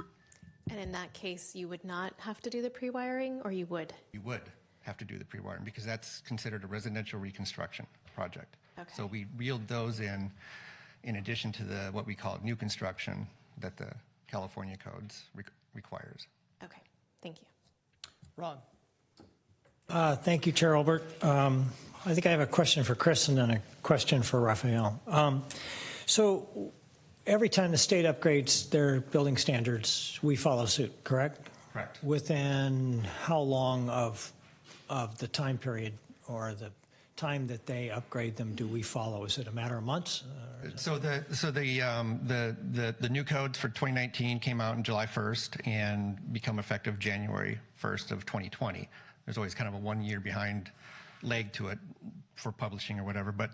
And in that case, you would not have to do the pre-wiring, or you would? You would have to do the pre-wiring because that's considered a residential reconstruction project. Okay. So we reeled those in addition to what we call new construction that the California codes requires. Okay, thank you. Ron. Thank you, Chair Albert. I think I have a question for Chris and then a question for Raphael. So every time the state upgrades their building standards, we follow suit, correct? Correct. Within how long of the time period or the time that they upgrade them do we follow? Is it a matter of months? So the new codes for 2019 came out on July 1st and become effective January 1st of 2020. There's always kind of a 1 year behind leg to it for publishing or whatever. But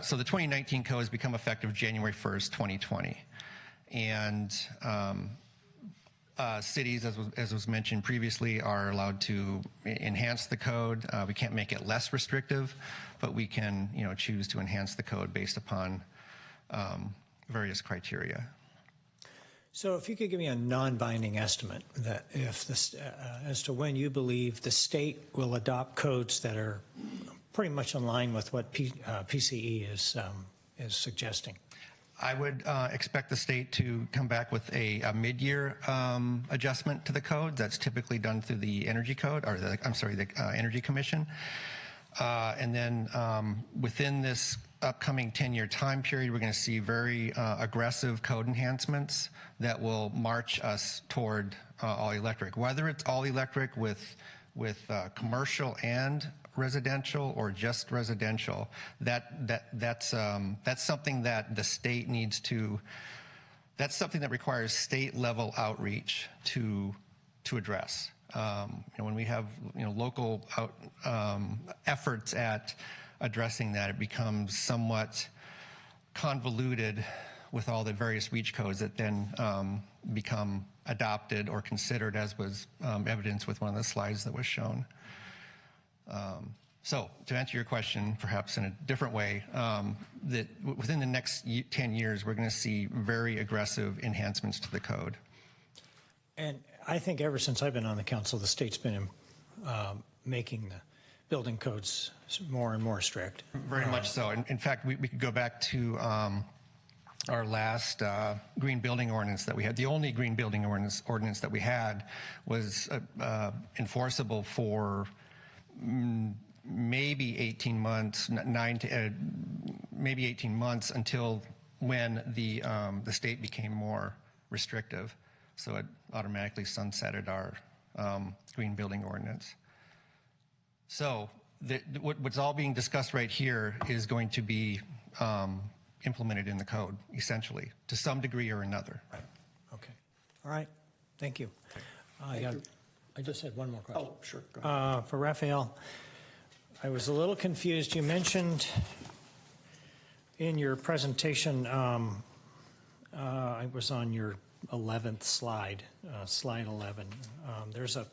so the 2019 codes become effective January 1st, 2020. And cities, as was mentioned previously, are allowed to enhance the code. We can't make it less restrictive, but we can, choose to enhance the code based upon various criteria. So if you could give me a non-binding estimate that if this, as to when you believe the state will adopt codes that are pretty much in line with what PCE is suggesting. I would expect the state to come back with a mid-year adjustment to the code. That's typically done through the Energy Code, or the Energy Commission. And then within this upcoming 10-year time period, we're going to see very aggressive code enhancements that will march us toward all electric. Whether it's all electric with commercial and residential or just residential, that's something that the state needs to. That's something that requires state level outreach to address. When we have local efforts at addressing that, it becomes somewhat convoluted with all the various REACH codes that then become adopted or considered, as was evidenced with one of the slides that was shown. So to answer your question, perhaps in a different way, that within the next 10 years, we're going to see very aggressive enhancements to the code. And I think ever since I've been on the council, the state's been making the building codes more and more strict. Very much so. In fact, we could go back to our last green building ordinance that we had, the only green building ordinance that we had was enforceable for maybe 18 months, maybe 18 months until when the state became more restrictive. So it automatically sunsetted our green building ordinance. So what's all being discussed right here is going to be implemented in the code, essentially, to some degree or another. Right. Okay. All right. Thank you. I just had one more question. Oh, sure. Go ahead. For Raphael, I was a little confused. You mentioned in your presentation, I was on your 11th slide, slide 11. There's a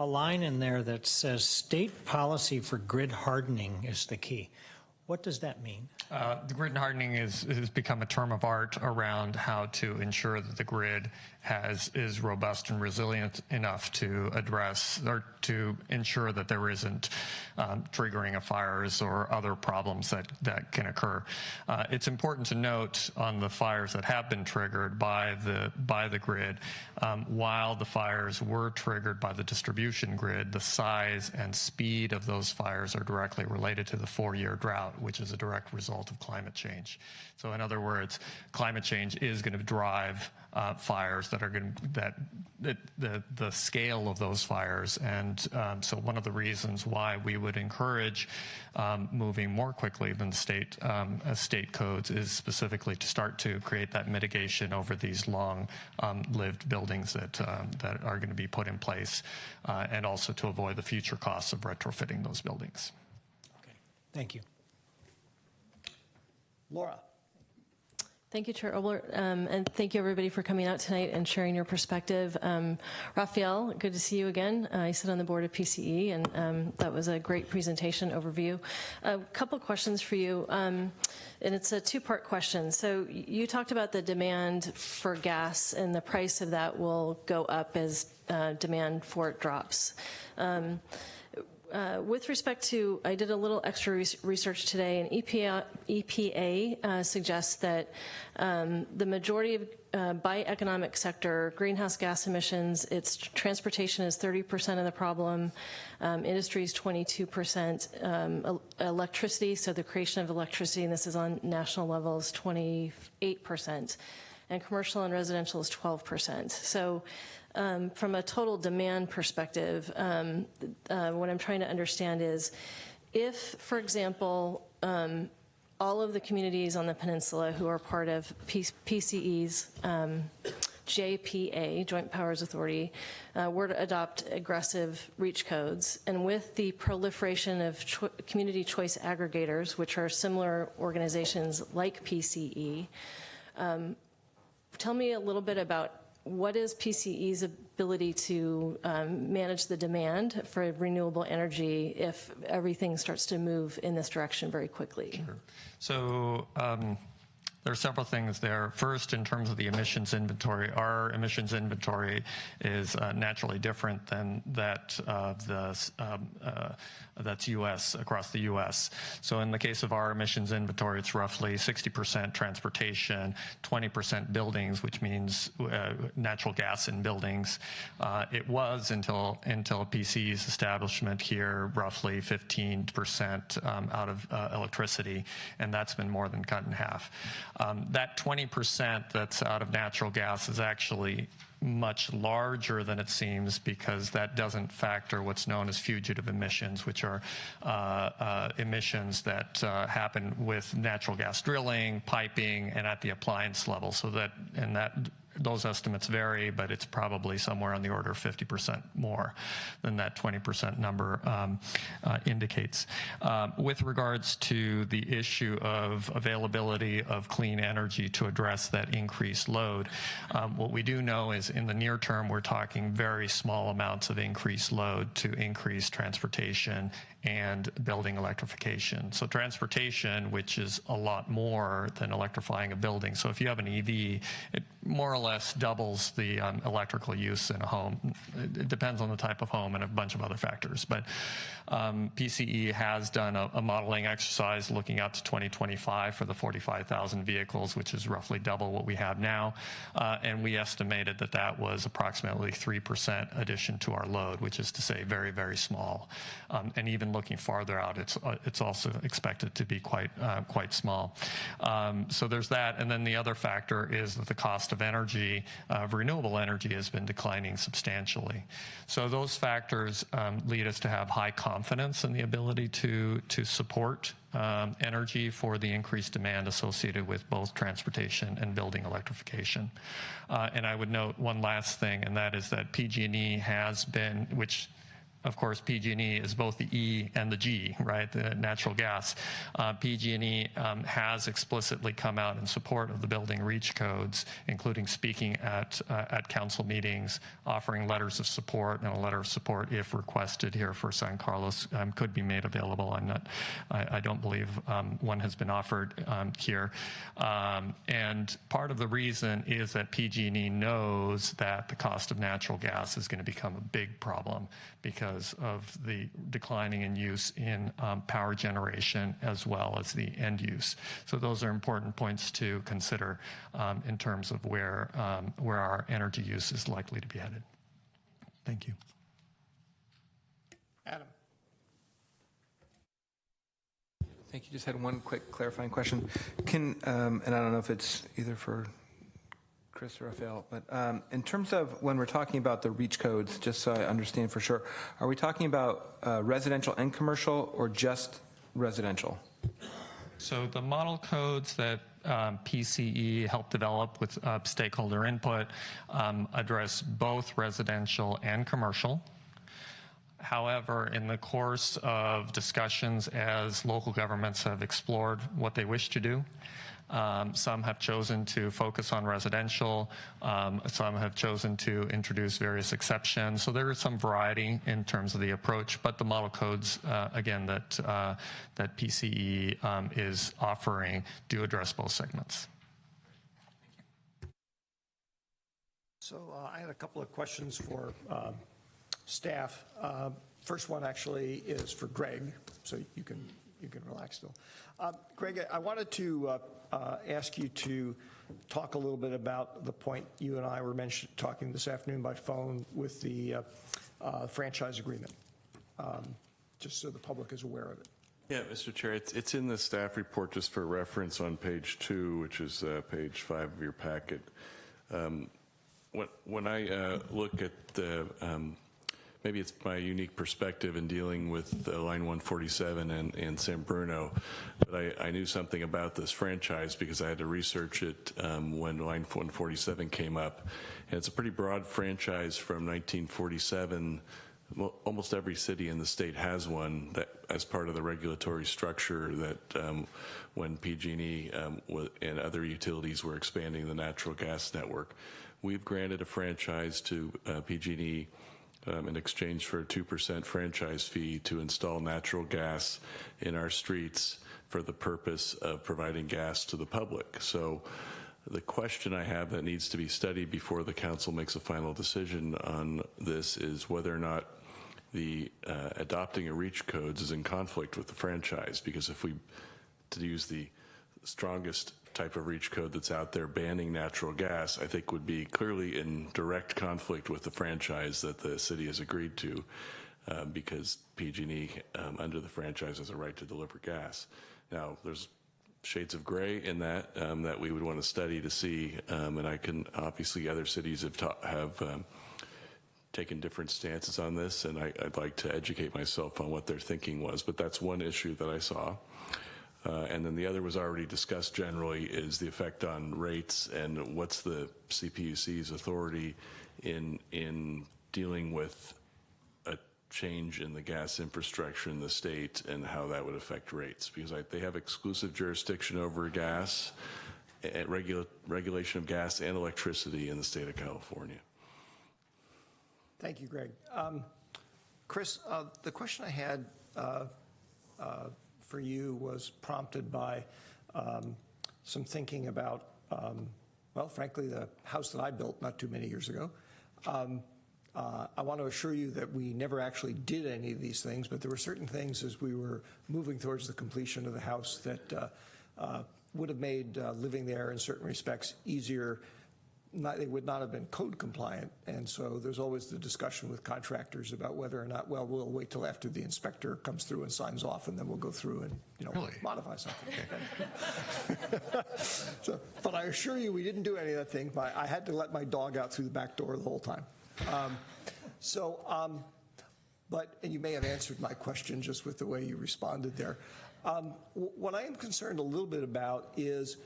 line in there that says state policy for grid hardening is the key. What does that mean? The grid hardening has become a term of art around how to ensure that the grid is robust and resilient enough to address or to ensure that there isn't triggering of fires or other problems that can occur. It's important to note on the fires that have been triggered by the grid, while the fires were triggered by the distribution grid, the size and speed of those fires are directly related to the 4-year drought, which is a direct result of climate change. So in other words, climate change is going to drive fires that are going to, the scale of those fires. And so one of the reasons why we would encourage moving more quickly than state codes is specifically to start to create that mitigation over these long-lived buildings that are going to be put in place, and also to avoid the future costs of retrofitting those buildings. Okay. Thank you. Laura. Thank you, Chair Olbert, and thank you everybody for coming out tonight and sharing your perspective. Raphael, good to see you again. I sit on the board of PCE, and that was a great presentation overview. A couple questions for you, and it's a two-part question. So you talked about the demand for gas, and the price of that will go up as demand for it drops. With respect to, I did a little extra research today, and EPA suggests that the majority of, by economic sector, greenhouse gas emissions, its transportation is 30% of the problem, industry is 22%, electricity, so the creation of electricity, and this is on national level, is 28%, and commercial and residential is 12%. So from a total demand perspective, what I'm trying to understand is if, for example, all of the communities on the peninsula who are part of PCE's JPA, Joint Powers Authority, were to adopt aggressive REACH codes, and with the proliferation of community choice aggregators, which are similar organizations like PCE, tell me a little bit about what is PCE's ability to manage the demand for renewable energy if everything starts to move in this direction very quickly? Sure. So there are several things there. First, in terms of the emissions inventory, our emissions inventory is naturally different than that of that's U.S. across the U.S. So in the case of our emissions inventory, it's roughly 60% transportation, 20% buildings, which means natural gas in buildings. It was until PCE's establishment here, roughly 15% out of electricity, and that's been more than cut in half. That 20% that's out of natural gas is actually much larger than it seems, because that doesn't factor what's known as fugitive emissions, which are emissions that happen with natural gas drilling, piping, and at the appliance level. So those estimates vary, but it's probably somewhere on the order of 50% more than that 20% number indicates. With regards to the issue of availability of clean energy to address that increased load, what we do know is in the near term, we're talking very small amounts of increased load to increase transportation and building electrification. So transportation, which is a lot more than electrifying a building. So if you have an EV, it more or less doubles the electrical use in a home. It depends on the type of home and a bunch of other factors. But PCE has done a modeling exercise looking out to 2025 for the 45,000 vehicles, which is roughly double what we have now. And we estimated that that was approximately 3% addition to our load, which is to say very, very small. And even looking farther out, it's also expected to be quite small. So there's that. And then the other factor is that the cost of energy, of renewable energy, has been declining substantially. So those factors lead us to have high confidence in the ability to support energy for the increased demand associated with both transportation and building electrification. And I would note one last thing, and that is that PG&E has been, which of course, PG&E is both the E and the G, right, the natural gas. PG&E has explicitly come out in support of the building REACH codes, including speaking at council meetings, offering letters of support, and a letter of support, if requested here for San Carlos, could be made available. I don't believe one has been offered here. And part of the reason is that PG&E knows that the cost of natural gas is going to become a big problem because of the declining in use in power generation as well as the end use. So those are important points to consider in terms of where our energy use is likely to be headed. Thank you. Adam. Thank you. Just had one quick clarifying question. And I don't know if it's either for Chris or Rafael, but in terms of when we're talking about the REACH codes, just so I understand for sure, are we talking about residential and commercial or just residential? So the model codes that PCE helped develop with stakeholder input address both residential and commercial. However, in the course of discussions as local governments have explored what they wish to do, some have chosen to focus on residential. Some have chosen to introduce various exceptions. So there is some variety in terms of the approach, but the model codes, again, that PCE is offering do address both segments. So I had a couple of questions for staff. First one actually is for Greg, so you can relax still. Greg, I wanted to ask you to talk a little bit about the point you and I were talking this afternoon by phone with the franchise agreement, just so the public is aware of it. Yeah, Mr. Chair, it's in the staff report just for reference on page 2, which is page 5 of your packet. When I look at the maybe it's my unique perspective in dealing with Line 147 and San Bruno, but I knew something about this franchise because I had to research it when Line 147 came up. And it's a pretty broad franchise from 1947. Almost every city in the state has one that as part of the regulatory structure that when PG&E and other utilities were expanding the natural gas network. We've granted a franchise to PG&E in exchange for a 2% franchise fee to install natural gas in our streets for the purpose of providing gas to the public. So the question I have that needs to be studied before the council makes a final decision on this is whether or not the adopting a REACH codes is in conflict with the franchise, because if we, to use the strongest type of REACH code that's out there banning natural gas, I think would be clearly in direct conflict with the franchise that the city has agreed to, because PG&E under the franchise has a right to deliver gas. Now, there's shades of gray in that that we would want to study to see, and I can obviously other cities have taken different stances on this, and I'd like to educate myself on what their thinking was, but that's one issue that I saw. And then the other was already discussed generally, is the effect on rates and what's the CPUC's authority in dealing with a change in the gas infrastructure in the state and how that would affect rates, because they have exclusive jurisdiction over gas, regulation of gas and electricity in the state of California. Thank you, Greg. Chris, the question I had for you was prompted by some thinking about well, frankly, the house that I built not too many years ago. I want to assure you that we never actually did any of these things, but there were certain things as we were moving towards the completion of the house that would have made living there in certain respects easier. They would not have been code compliant, and so there's always the discussion with contractors about whether or not, well, we'll wait till after the inspector comes through and signs off, and then we'll go through and modify something. So, but I assure you, we didn't do any of that thing. I had to let my dog out through the back door the whole time. And you may have answered my question just with the way you responded there. What I am concerned a little bit about is,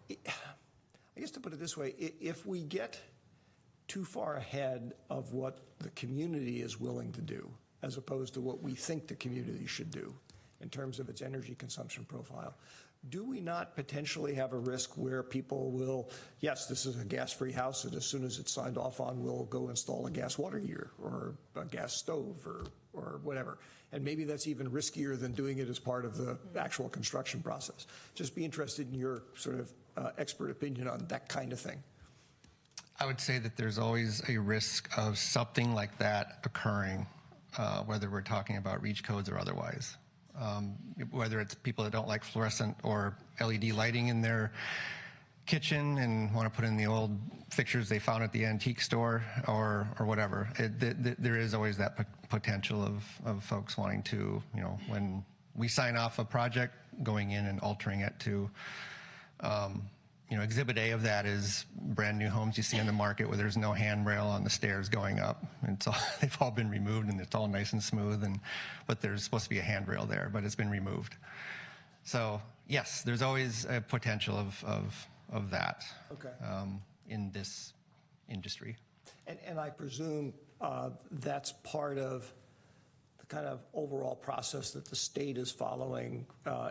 I guess to put it this way, if we get too far ahead of what the community is willing to do, as opposed to what we think the community should do in terms of its energy consumption profile, do we not potentially have a risk where people will, yes, this is a gas-free house, and as soon as it's signed off on, we'll go install a gas water heater or a gas stove or whatever. And maybe that's even riskier than doing it as part of the actual construction process. Just be interested in your sort of expert opinion on that kind of thing. I would say that there's always a risk of something like that occurring, whether we're talking about REACH codes or otherwise. Whether it's people that don't like fluorescent or LED lighting in their kitchen and want to put in the old fixtures they found at the antique store or whatever. There is always that potential of folks wanting to, when we sign off a project, going in and altering it to, Exhibit A of that is brand new homes you see on the market where there's no handrail on the stairs going up. They've all been removed and it's all nice and smooth, but there's supposed to be a handrail there, but it's been removed. So yes, there's always a potential of that in this industry. And I presume that's part of the kind of overall process that the state is following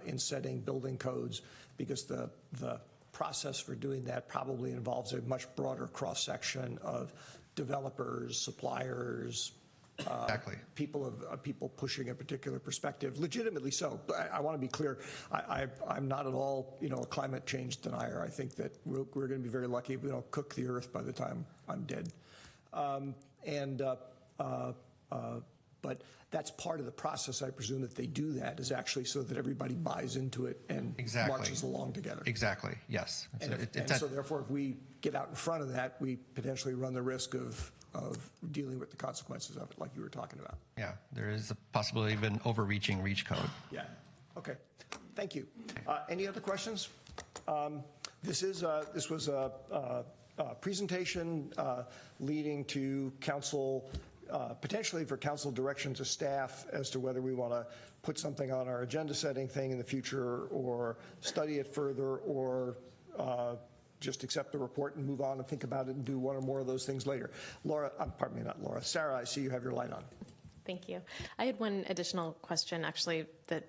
in setting building codes, because the process for doing that probably involves a much broader cross-section of developers, suppliers, people pushing a particular perspective, legitimately so. But I want to be clear, I'm not at all, a climate change denier. I think that we're going to be very lucky if we don't cook the earth by the time I'm dead. But that's part of the process, I presume, that they do that, is actually so that everybody buys into it and marches along together. Exactly, yes. So therefore, if we get out in front of that, we potentially run the risk of dealing with the consequences of it, like you were talking about. Yeah, there is a possibility of an overreaching REACH code. Yeah, okay. Thank you. Any other questions? This was a presentation leading to council, potentially for council direction to staff as to whether we want to put something on our agenda setting thing in the future, or study it further, or just accept the report and move on and think about it and do one or more of those things later. Sarah, I see you have your light on. Thank you. I had one additional question, actually, that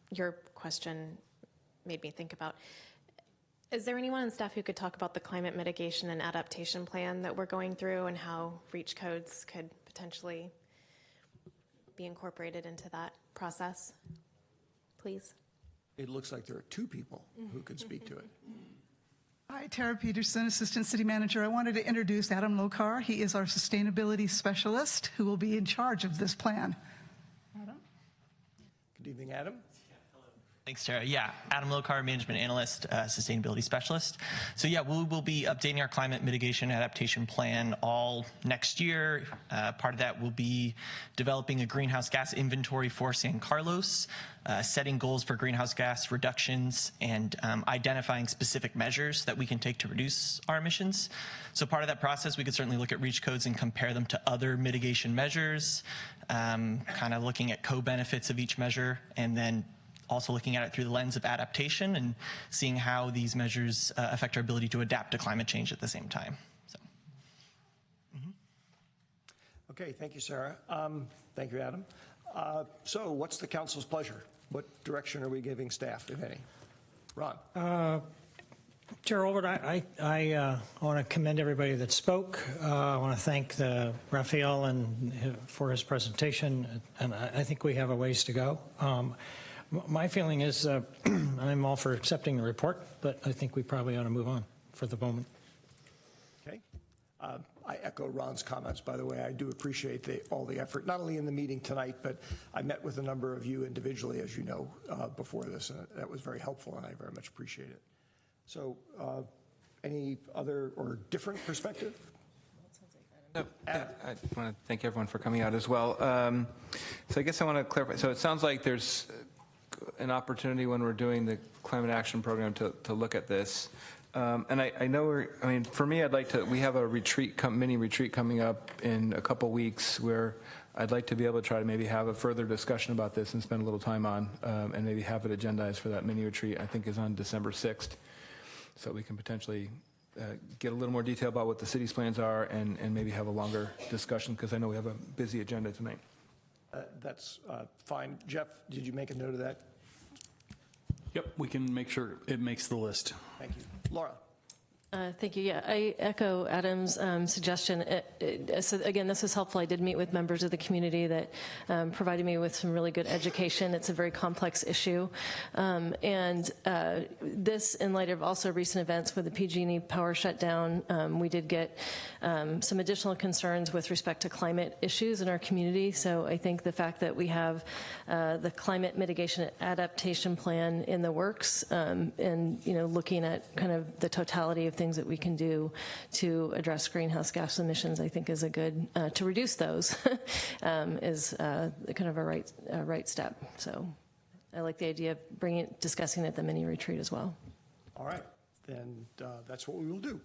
your question made me think about. Is there anyone on staff who could talk about the climate mitigation and adaptation plan that we're going through and how REACH codes could potentially be incorporated into that process, please? It looks like there are two people who could speak to it. Hi, Tara Peterson, Assistant City Manager. I wanted to introduce Adam Lokar. He is our Sustainability Specialist who will be in charge of this plan. Adam? Good evening, Adam. Thanks, Tara. Yeah, Adam Lokar, Management Analyst, Sustainability Specialist. So yeah, we will be updating our climate mitigation adaptation plan all next year. Part of that will be developing a greenhouse gas inventory for San Carlos, setting goals for greenhouse gas reductions, and identifying specific measures that we can take to reduce our emissions. So part of that process, we could certainly look at REACH codes and compare them to other mitigation measures, kind of looking at co-benefits of each measure, and then also looking at it through the lens of adaptation and seeing how these measures affect our ability to adapt to climate change at the same time. So. Okay, thank you, Sarah. Thank you, Adam. So what's the council's pleasure? What direction are we giving staff, if any? Ron. Chair Olbert, I want to commend everybody that spoke. I want to thank Raphael for his presentation, and I think we have a ways to go. My feeling is I'm all for accepting the report, but I think we probably ought to move on for the moment. I echo Ron's comments, by the way. I do appreciate all the effort, not only in the meeting tonight, but I met with a number of you individually, as you know, before this, and that was very helpful, and I very much appreciate it. So any other or different perspective? No, I want to thank everyone for coming out as well. So I guess I want to clarify. So it sounds like there's an opportunity when we're doing the climate action program to look at this. And I know for me, we have a mini retreat coming up in a couple weeks where I'd like to be able to try to maybe have a further discussion about this and spend a little time on, and maybe have it agendized for that mini retreat. I think is on December 6th. So we can potentially get a little more detail about what the city's plans are and maybe have a longer discussion, because I know we have a busy agenda tonight. That's fine. Jeff, did you make a note of that? Yep, we can make sure it makes the list. Thank you. Laura. Thank you. Yeah, I echo Adam's suggestion. So again, this is helpful. I did meet with members of the community that provided me with some really good education. It's a very complex issue. And this, in light of also recent events with the PG&E power shutdown, we did get some additional concerns with respect to climate issues in our community. So I think the fact that we have the climate mitigation adaptation plan in the works, and looking at kind of the totality of things that we can do to address greenhouse gas emissions, I think is a good, to reduce those, is kind of a right step. So I like the idea of discussing it at the mini retreat as well. All right, then that's what we will do.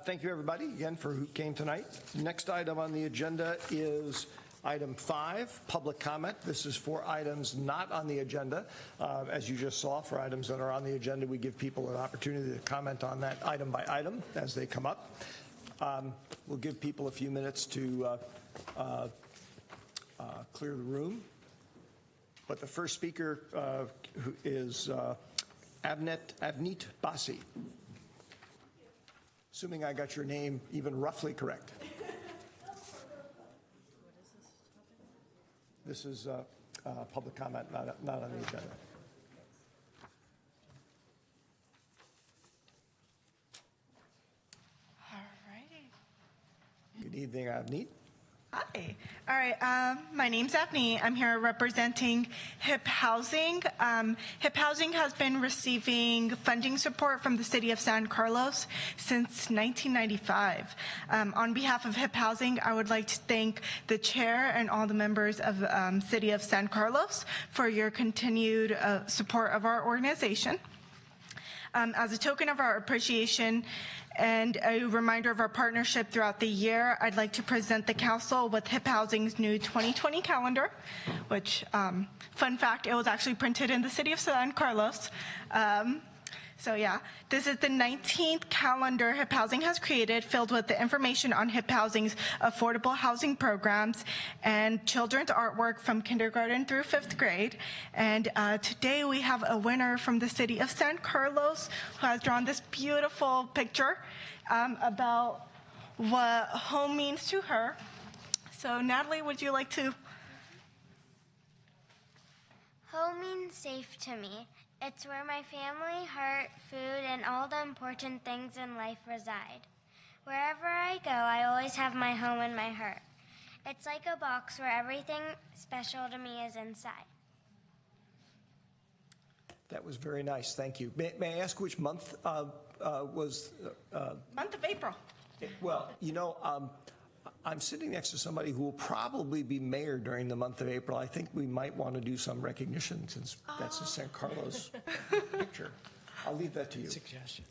Thank you, everybody, again, for who came tonight. Next item on the agenda is Item 5, public comment. This is for items not on the agenda. As you just saw, for items that are on the agenda, we give people an opportunity to comment on that item by item as they come up. We'll give people a few minutes to clear the room. But the first speaker who is Avneet Basi. Assuming I got your name even roughly correct. This is public comment, not on the agenda. All righty. Good evening, Avneet. Hi. All right. My name's Avneet. I'm here representing HIP Housing. HIP Housing has been receiving funding support from the city of San Carlos since 1995. On behalf of HIP Housing, I would like to thank the chair and all the members of city of San Carlos for your continued support of our organization. As a token of our appreciation and a reminder of our partnership throughout the year, I'd like to present the council with HIP Housing's new 2020 calendar, which, fun fact, it was actually printed in the city of San Carlos. So yeah, this is the 19th calendar HIP Housing has created, filled with the information on HIP Housing's affordable housing programs and children's artwork from kindergarten through 5th grade. And today we have a winner from the city of San Carlos who has drawn this beautiful picture about what home means to her. So Natalie, would you like to? Home means safe to me. It's where my family, heart, food, and all the important things in life reside. Wherever I go, I always have my home in my heart. It's like a box where everything special to me is inside. That was very nice. Thank you. May I ask which month was? Month of April. Well, I'm sitting next to somebody who will probably be mayor during the month of April. I think we might want to do some recognition since that's a San Carlos picture. I'll leave that to you. Suggestion.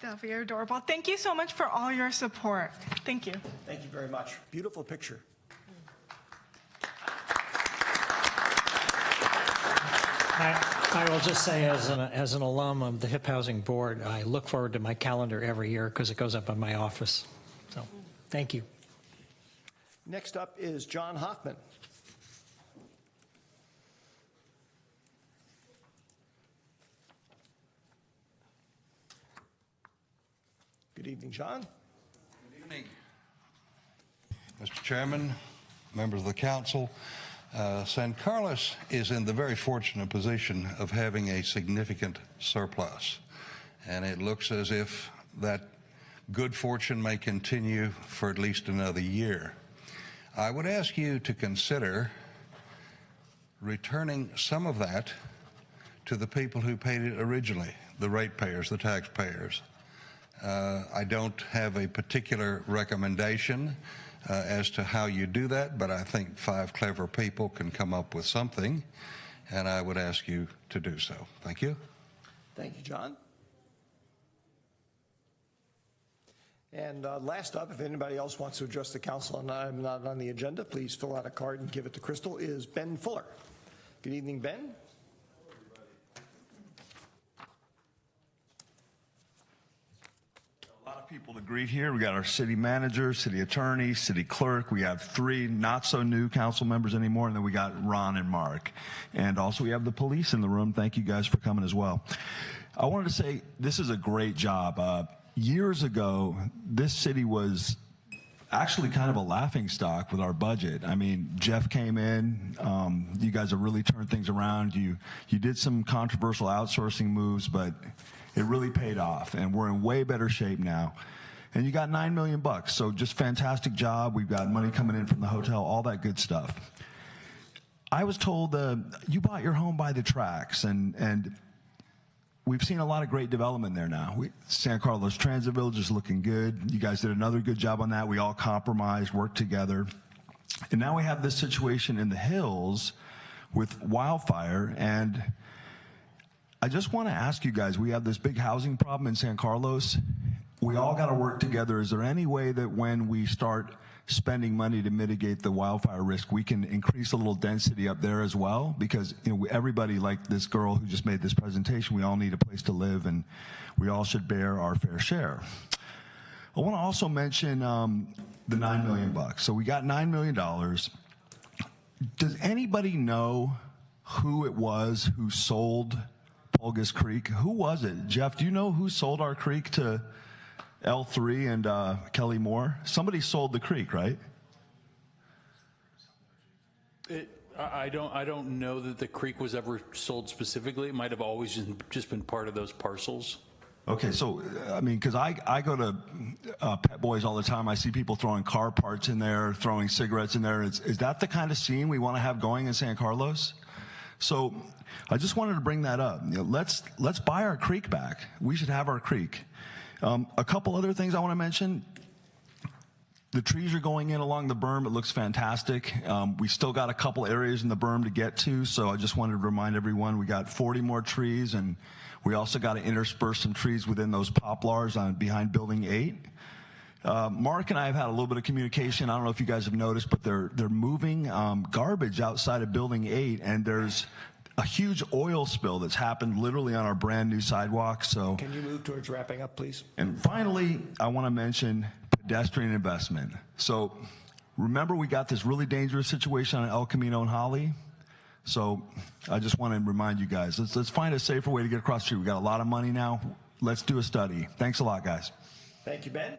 That'll be adorable. Thank you so much for all your support. Thank you. Thank you very much. Beautiful picture. I will just say, as an alum of the HIP Housing Board, I look forward to my calendar every year because it goes up in my office. So, thank you. Next up is John Hoffman. Good evening, John. Good evening. Mr. Chairman, members of the council, San Carlos is in the very fortunate position of having a significant surplus. And it looks as if that good fortune may continue for at least another year. I would ask you to consider returning some of that to the people who paid it originally, the ratepayers, the taxpayers. I don't have a particular recommendation as to how you do that, but I think 5 clever people can come up with something, and I would ask you to do so. Thank you. Thank you, John. And last up, if anybody else wants to address the council and I'm not on the agenda, please fill out a card and give it to Crystal, is Ben Fuller. Good evening, Ben. A lot of people to greet here. We got our city manager, city attorney, city clerk. We have 3 not so new council members anymore, and then we got Ron and Mark. And also we have the police in the room. Thank you guys for coming as well. I wanted to say this is a great job. Years ago, this city was actually kind of a laughingstock with our budget. I mean, Jeff came in, you guys have really turned things around. You did some controversial outsourcing moves, but it really paid off, and we're in way better shape now. And you got $9 million, so just fantastic job. We've got money coming in from the hotel, all that good stuff. I was told you bought your home by the tracks, and we've seen a lot of great development there now. San Carlos Transit Village is looking good. You guys did another good job on that. We all compromised, worked together. And now we have this situation in the hills with wildfire. And I just want to ask you guys, we have this big housing problem in San Carlos. We all got to work together. Is there any way that when we start spending money to mitigate the wildfire risk, we can increase a little density up there as well? Because everybody, like this girl who just made this presentation, we all need a place to live, and we all should bear our fair share. I want to also mention the $9 million. So we got $9 million. Does anybody know who it was who sold Pulgas Creek? Who was it? Jeff, do you know who sold our creek to L3 and Kelly Moore? Somebody sold the creek, right? I don't know that the creek was ever sold specifically. It might have always just been part of those parcels. Okay, so I mean, because I go to Pet Boys all the time. I see people throwing car parts in there, throwing cigarettes in there. Is that the kind of scene we want to have going in San Carlos? So I just wanted to bring that up. Let's buy our creek back. We should have our creek. A couple other things I want to mention. The trees are going in along the berm. It looks fantastic. We still got a couple areas in the berm to get to, so I just wanted to remind everyone we got 40 more trees, and we also got to intersperse some trees within those poplars behind Building 8. Mark and I have had a little bit of communication. I don't know if you guys have noticed, but they're moving garbage outside of Building 8, and there's a huge oil spill that's happened literally on our brand new sidewalk. So can you move towards wrapping up, please? And finally, I want to mention pedestrian investment. So remember, we got this really dangerous situation on El Camino and Holly. So I just want to remind you guys, let's find a safer way to get across the street. We got a lot of money now. Let's do a study. Thanks a lot, guys. Thank you, Ben.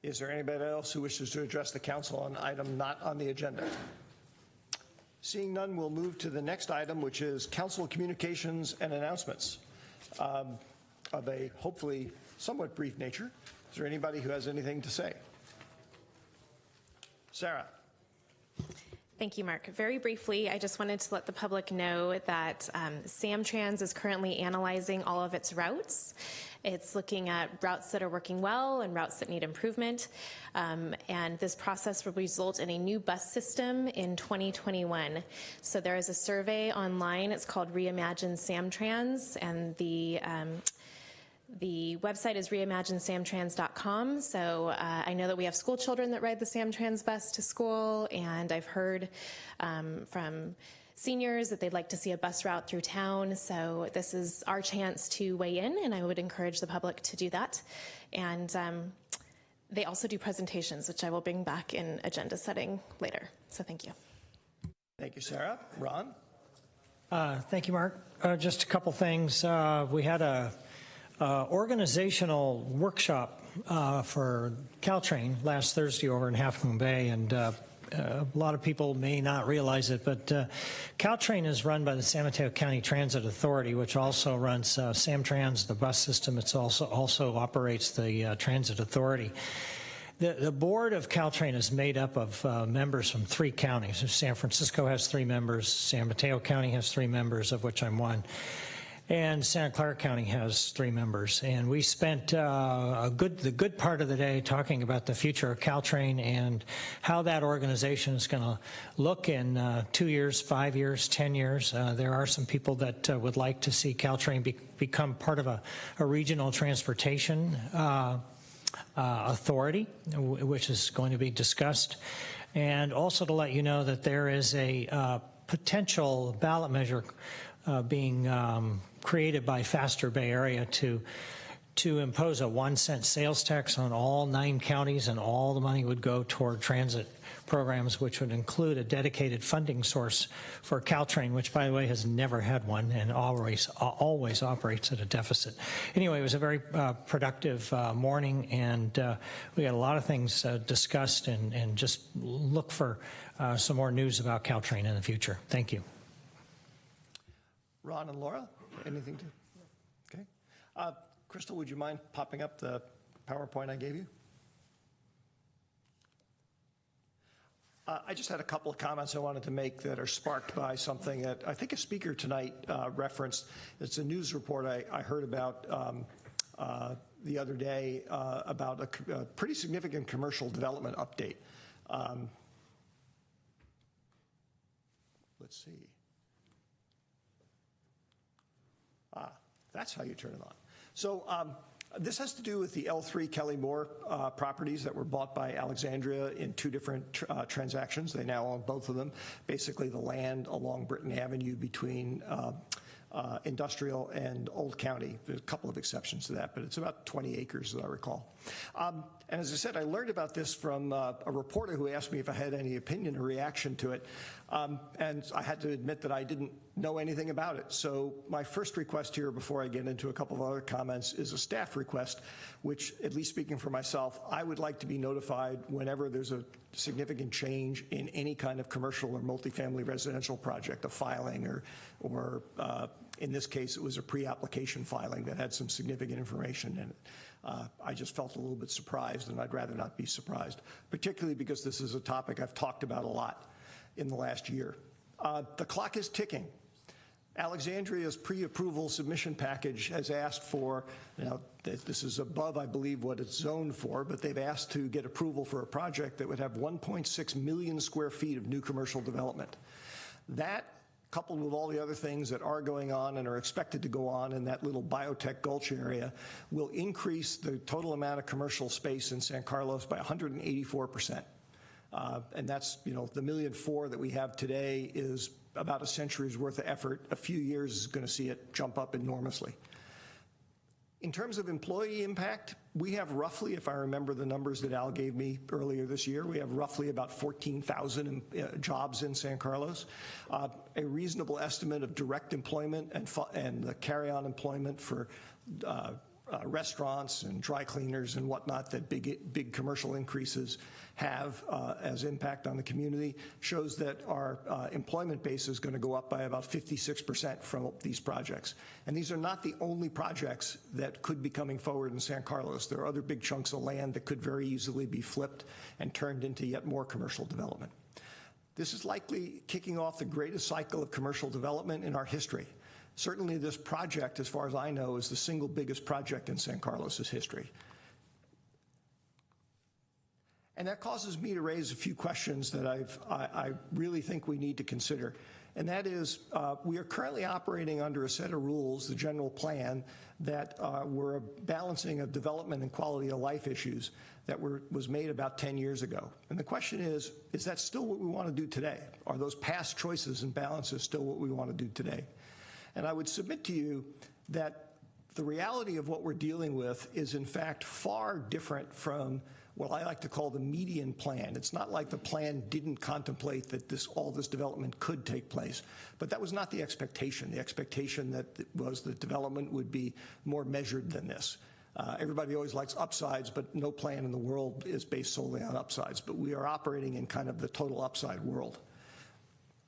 Is there anybody else who wishes to address the council on item not on the agenda? Seeing none, we'll move to the next item, which is council communications and announcements of a hopefully somewhat brief nature. Is there anybody who has anything to say? Sarah. Thank you, Mark. Very briefly, I just wanted to let the public know that Samtrans is currently analyzing all of its routes. It's looking at routes that are working well and routes that need improvement. And this process will result in a new bus system in 2021. So there is a survey online. It's called Reimagine Samtrans, and the website is reimaginesamtrans.com. So I know that we have school children that ride the Samtrans bus to school, and I've heard from seniors that they'd like to see a bus route through town. So this is our chance to weigh in, and I would encourage the public to do that. And they also do presentations, which I will bring back in agenda setting later. So thank you. Thank you, Sarah. Ron? Thank you, Mark. Just a couple things. We had a organizational workshop for Caltrain last Thursday over in Half Moon Bay, and a lot of people may not realize it, but Caltrain is run by the San Mateo County Transit Authority, which also runs Samtrans, the bus system. It also operates the Transit Authority. The board of Caltrain is made up of members from 3 counties. San Francisco has 3 members, San Mateo County has 3 members, of which I'm one, and Santa Clara County has 3 members. And we spent the good part of the day talking about the future of Caltrain and how that organization is going to look in 2 years, 5 years, 10 years. There are some people that would like to see Caltrain become part of a regional transportation authority, which is going to be discussed. And also to let you know that there is a potential ballot measure being created by Faster Bay Area to impose a 1-cent sales tax on all 9 counties, and all the money would go toward transit programs, which would include a dedicated funding source for Caltrain, which, by the way, has never had one and always operates at a deficit. Anyway, it was a very productive morning, and we had a lot of things discussed, and just look for some more news about Caltrain in the future. Thank you. Ron and Laura, anything to? Okay. Crystal, would you mind popping up the PowerPoint I gave you? I just had a couple of comments I wanted to make that are sparked by something that I think a speaker tonight referenced. It's a news report I heard about the other day about a pretty significant commercial development update. Let's see. That's how you turn it on. So this has to do with the L3 Kelly Moore properties that were bought by Alexandria in 2 different transactions. They now own both of them. Basically, the land along Britton Avenue between Industrial and Old County. There's a couple of exceptions to that, but it's about 20 acres, as I recall. And as I said, I learned about this from a reporter who asked me if I had any opinion or reaction to it. And I had to admit that I didn't know anything about it. So my first request here, before I get into a couple of other comments, is a staff request, which, at least speaking for myself, I would like to be notified whenever there's a significant change in any kind of commercial or multifamily residential project, a filing or in this case, it was a pre-application filing that had some significant information in it. I just felt a little bit surprised, and I'd rather not be surprised, particularly because this is a topic I've talked about a lot in the last year. The clock is ticking. Alexandria's pre-approval submission package has asked for, now this is above, I believe, what it's zoned for, but they've asked to get approval for a project that would have 1.6 million square feet of new commercial development. That, coupled with all the other things that are going on and are expected to go on in that little biotech gulch area, will increase the total amount of commercial space in San Carlos by 184%. And that's, the 1.4 million that we have today is about a century's worth of effort. A few years is going to see it jump up enormously. In terms of employee impact, we have roughly, if I remember the numbers that Al gave me earlier this year, we have roughly about 14,000 jobs in San Carlos. A reasonable estimate of direct employment and the carry-on employment for restaurants and dry cleaners and whatnot that big commercial increases have as impact on the community shows that our employment base is going to go up by about 56% from these projects. And these are not the only projects that could be coming forward in San Carlos. There are other big chunks of land that could very easily be flipped and turned into yet more commercial development. This is likely kicking off the greatest cycle of commercial development in our history. Certainly this project, as far as I know, is the single biggest project in San Carlos's history. And that causes me to raise a few questions that I really think we need to consider. And that is, we are currently operating under a set of rules, the general plan, that were a balancing of development and quality of life issues that was made about 10 years ago. And the question is that still what we want to do today? Are those past choices and balances still what we want to do today? And I would submit to you that the reality of what we're dealing with is in fact far different from what I like to call the median plan. It's not like the plan didn't contemplate that all this development could take place, but that was not the expectation. The expectation that was that development would be more measured than this. Everybody always likes upsides, but no plan in the world is based solely on upsides. But we are operating in kind of the total upside world.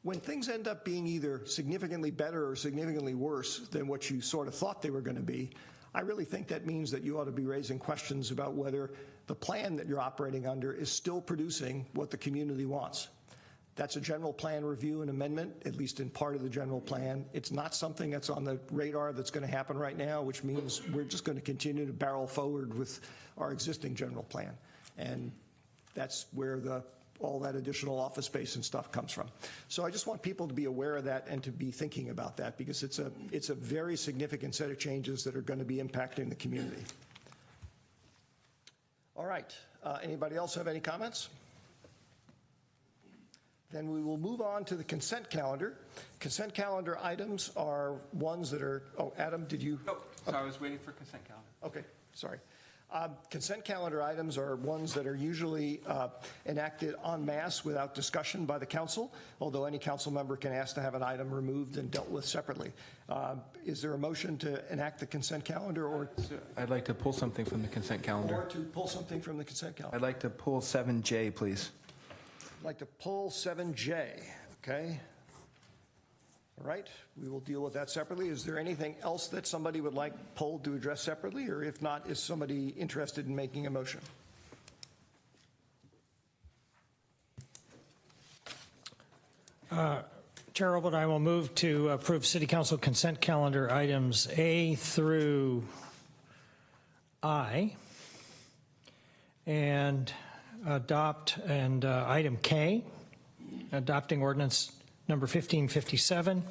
When things end up being either significantly better or significantly worse than what you sort of thought they were going to be, I really think that means that you ought to be raising questions about whether the plan that you're operating under is still producing what the community wants. That's a general plan review and amendment, at least in part of the general plan. It's not something that's on the radar that's going to happen right now, which means we're just going to continue to barrel forward with our existing general plan. And that's where all that additional office space and stuff comes from. So I just want people to be aware of that and to be thinking about that, because it's a very significant set of changes that are going to be impacting the community. All right. Anybody else have any comments? Then we will move on to the consent calendar. Consent calendar items are ones that are, Adam, did you? Oh, sorry, I was waiting for consent calendar. Okay, sorry. Consent calendar items are ones that are usually enacted en masse without discussion by the council, although any council member can ask to have an item removed and dealt with separately. Is there a motion to enact the consent calendar? Or I'd like to pull something from the consent calendar. Or to pull something from the consent calendar? I'd like to pull 7J, please. I'd like to pull 7J, okay? All right, we will deal with that separately. Is there anything else that somebody would like pulled to address separately, or if not, is somebody interested in making a motion? Chair Obert, I will move to approve City Council consent calendar items A through I, and adopt item K, adopting ordinance number 1557,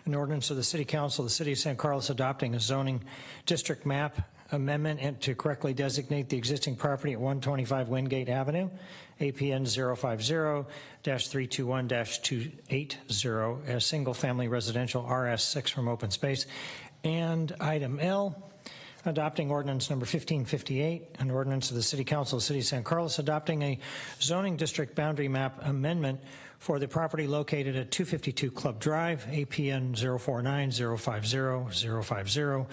an ordinance of the City Council of the City of San Carlos adopting a zoning district map amendment and to correctly designate the existing property at 125 Wingate Avenue, APN 050-321-280 as single-family residential RS6 from open space. And item L, adopting ordinance number 1558, an ordinance of the City Council of the City of San Carlos adopting a zoning district boundary map amendment for the property located at 252 Club Drive, APN 049-050-050,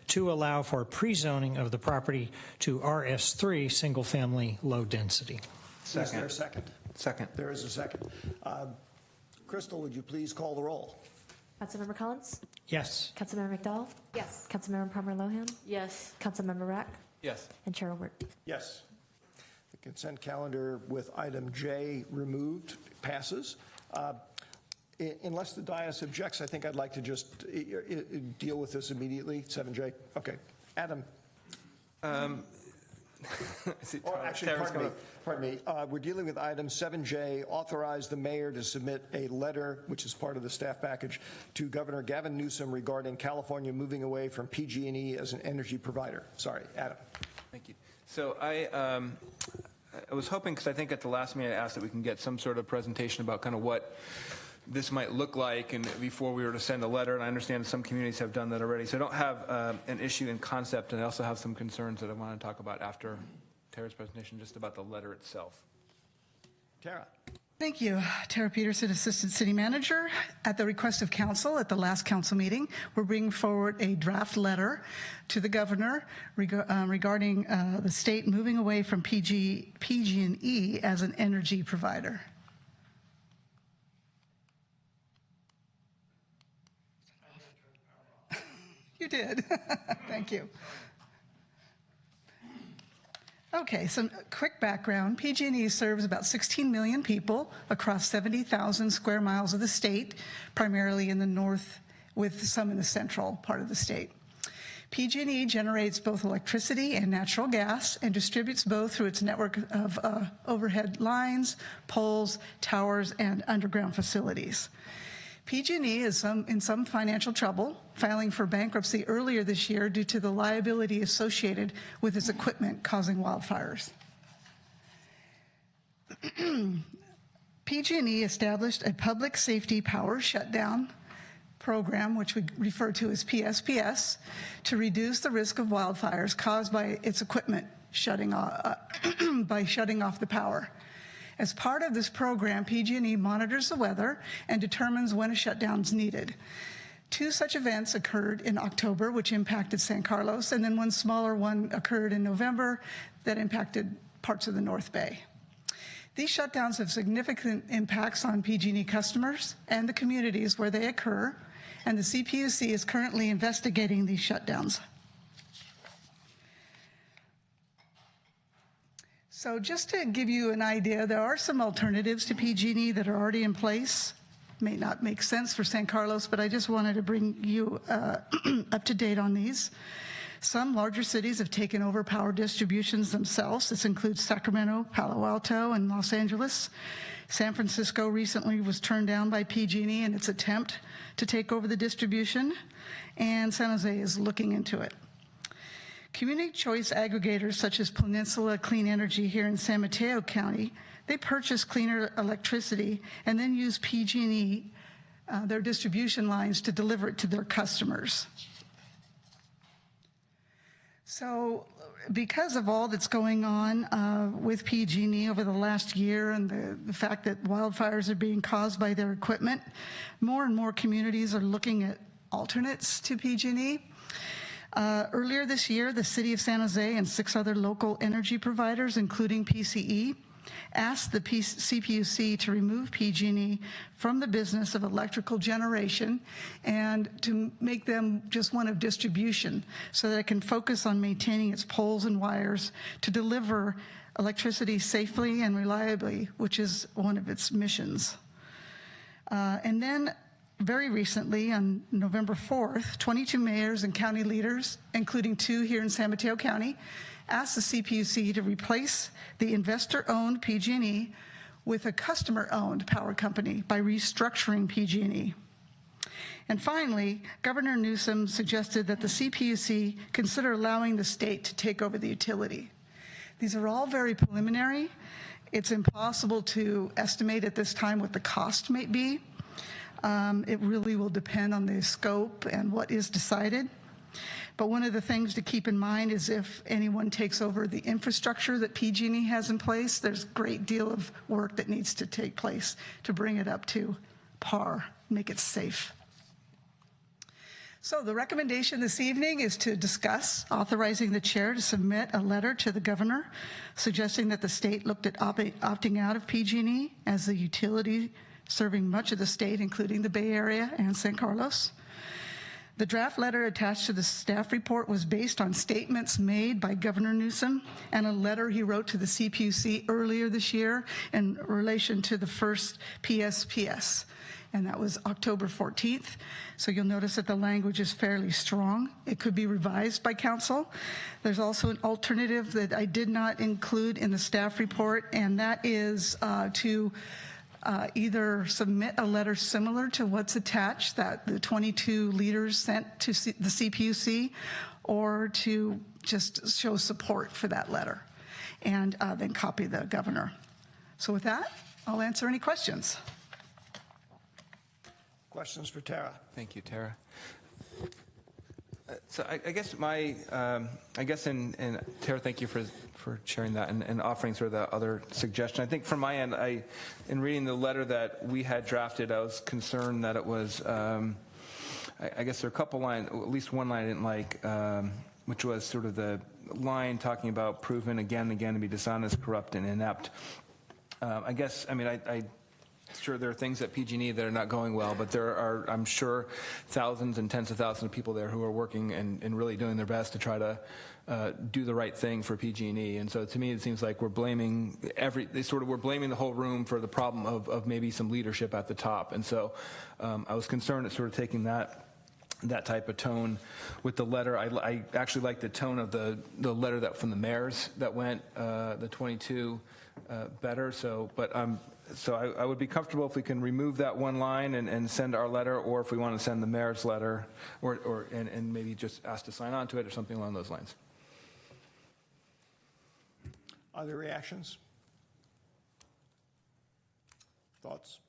to allow for pre-zoning of the property to RS3, single-family low density. Second. Is there a second? Second. There is a second. Crystal, would you please call the roll? Councilmember Collins? Yes. Councilmember McDowell? Yes. Councilmember Palmer Lohan? Yes. Councilmember Rack? Yes. And Chair Obert? Yes. The consent calendar with item J removed passes. Unless the dais objects, I think I'd like to just deal with this immediately. 7J. Okay. Adam. Actually, pardon me. We're dealing with item 7J, authorize the mayor to submit a letter, which is part of the staff package, to Governor Gavin Newsom regarding California moving away from PG&E as an energy provider. Sorry, Adam. Thank you. So I was hoping, because I think at the last meeting I asked that we can get some sort of presentation about kind of what this might look like, and before we were to send a letter, and I understand some communities have done that already. So I don't have an issue in concept, and I also have some concerns that I want to talk about after Tara's presentation, just about the letter itself. Tara. Thank you. Tara Peterson, Assistant City Manager. At the request of council at the last council meeting, we're bringing forward a draft letter to the governor regarding the state moving away from PG&E as an energy provider. You did. Thank you. Okay, some quick background. PG&E serves about 16 million people across 70,000 square miles of the state, primarily in the north, with some in the central part of the state. PG&E generates both electricity and natural gas and distributes both through its network of overhead lines, poles, towers, and underground facilities. PG&E is in some financial trouble, filing for bankruptcy earlier this year due to the liability associated with its equipment causing wildfires. PG&E established a public safety power shutdown program, which we refer to as PSPS, to reduce the risk of wildfires caused by its equipment shutting off, by shutting off the power. As part of this program, PG&E monitors the weather and determines when a shutdown is needed. 2 such events occurred in October, which impacted San Carlos, and then one smaller one occurred in November that impacted parts of the North Bay. These shutdowns have significant impacts on PG&E customers and the communities where they occur, and the CPUC is currently investigating these shutdowns. So just to give you an idea, there are some alternatives to PG&E that are already in place. May not make sense for San Carlos, but I just wanted to bring you up to date on these. Some larger cities have taken over power distributions themselves. This includes Sacramento, Palo Alto, and Los Angeles. San Francisco recently was turned down by PG&E in its attempt to take over the distribution, and San Jose is looking into it. Community choice aggregators such as Peninsula Clean Energy here in San Mateo County, they purchase cleaner electricity and then use PG&E, their distribution lines, to deliver it to their customers. So because of all that's going on with PG&E over the last year and the fact that wildfires are being caused by their equipment, more and more communities are looking at alternates to PG&E. Earlier this year, the City of San Jose and 6 other local energy providers, including PCE, asked the CPUC to remove PG&E from the business of electrical generation and to make them just one of distribution so that it can focus on maintaining its poles and wires to deliver electricity safely and reliably, which is one of its missions. And then very recently, on November 4th, 22 mayors and county leaders, including 2 here in San Mateo County, asked the CPUC to replace the investor-owned PG&E with a customer-owned power company by restructuring PG&E. And finally, Governor Newsom suggested that the CPUC consider allowing the state to take over the utility. These are all very preliminary. It's impossible to estimate at this time what the cost may be. It really will depend on the scope and what is decided. But one of the things to keep in mind is if anyone takes over the infrastructure that PG&E has in place, there's a great deal of work that needs to take place to bring it up to par, make it safe. So the recommendation this evening is to discuss authorizing the chair to submit a letter to the governor suggesting that the state looked at opting out of PG&E as the utility serving much of the state, including the Bay Area and San Carlos. The draft letter attached to the staff report was based on statements made by Governor Newsom and a letter he wrote to the CPUC earlier this year in relation to the first PSPS, and that was October 14th. So you'll notice that the language is fairly strong. It could be revised by council. There's also an alternative that I did not include in the staff report, and that is to either submit a letter similar to what's attached that the 22 leaders sent to the CPUC, or to just show support for that letter and then copy the governor. So with that, I'll answer any questions. Questions for Tara? Thank you, Tara. So I guess and Tara, thank you for sharing that and offering sort of that other suggestion. I think from my end, in reading the letter that we had drafted, I was concerned that it was, I guess there are a couple lines, at least one line I didn't like, which was sort of the line talking about proven again and again to be dishonest, corrupt, and inept. Sure, there are things at PG&E that are not going well, but there are, I'm sure, thousands and tens of thousands of people there who are working and really doing their best to try to do the right thing for PG&E. And so to me, it seems like we're blaming we're blaming the whole room for the problem of maybe some leadership at the top. And so I was concerned at sort of taking that type of tone with the letter. I actually like the tone of the letter that from the mayors that went, the 22 better. So I would be comfortable if we can remove that one line and send our letter, or if we want to send the mayor's letter, and maybe just ask to sign on to it or something along those lines. Other reactions? Thoughts?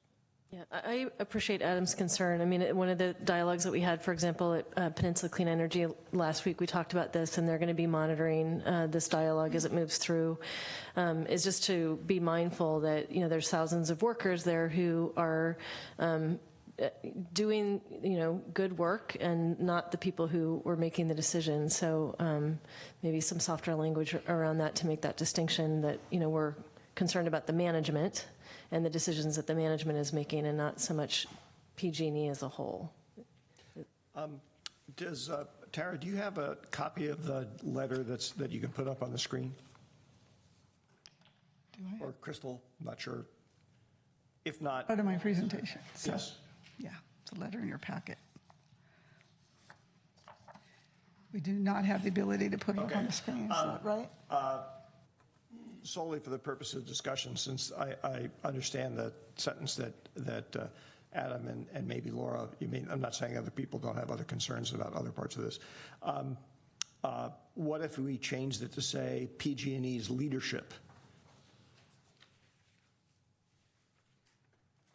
Yeah, I appreciate Adam's concern. I mean, one of the dialogues that we had, for example, at Peninsula Clean Energy last week, we talked about this, and they're going to be monitoring this dialogue as it moves through, is just to be mindful that, there's thousands of workers there who are doing, good work and not the people who were making the decision. So maybe some softer language around that to make that distinction that, we're concerned about the management and the decisions that the management is making and not so much PG&E as a whole. Tara, do you have a copy of the letter that you can put up on the screen? Do I? Or Crystal, I'm not sure. If not. Part of my presentation. So, yes. Yeah, it's a letter in your packet. We do not have the ability to put it up on the screen, is that right? Solely for the purpose of discussion, since I understand the sentence that Adam and maybe Laura, I'm not saying other people don't have other concerns about other parts of this. What if we changed it to say PG&E's leadership?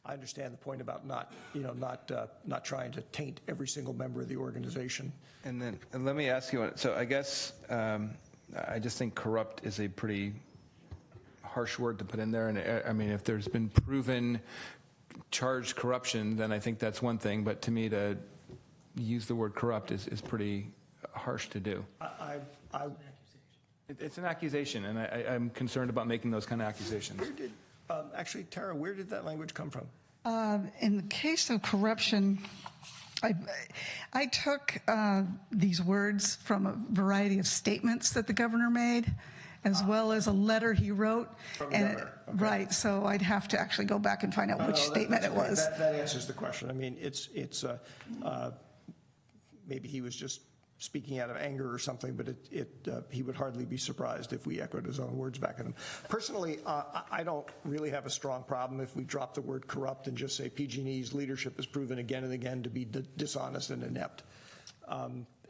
I understand the point about not trying to taint every single member of the organization. And let me ask you, so I guess I just think corrupt is a pretty harsh word to put in there. And I mean, if there's been proven charged corruption, then I think that's one thing. But to me, to use the word corrupt is pretty harsh to do. It's an accusation, and I'm concerned about making those kind of accusations. Actually, Tara, where did that language come from? In the case of corruption, I took these words from a variety of statements that the governor made, as well as a letter he wrote. From the governor. Okay. Right, so I'd have to actually go back and find out which statement it was. That answers the question. I mean, it's maybe he was just speaking out of anger or something, but he would hardly be surprised if we echoed his own words back at him. Personally, I don't really have a strong problem if we drop the word corrupt and just say PG&E's leadership has proven again and again to be dishonest and inept.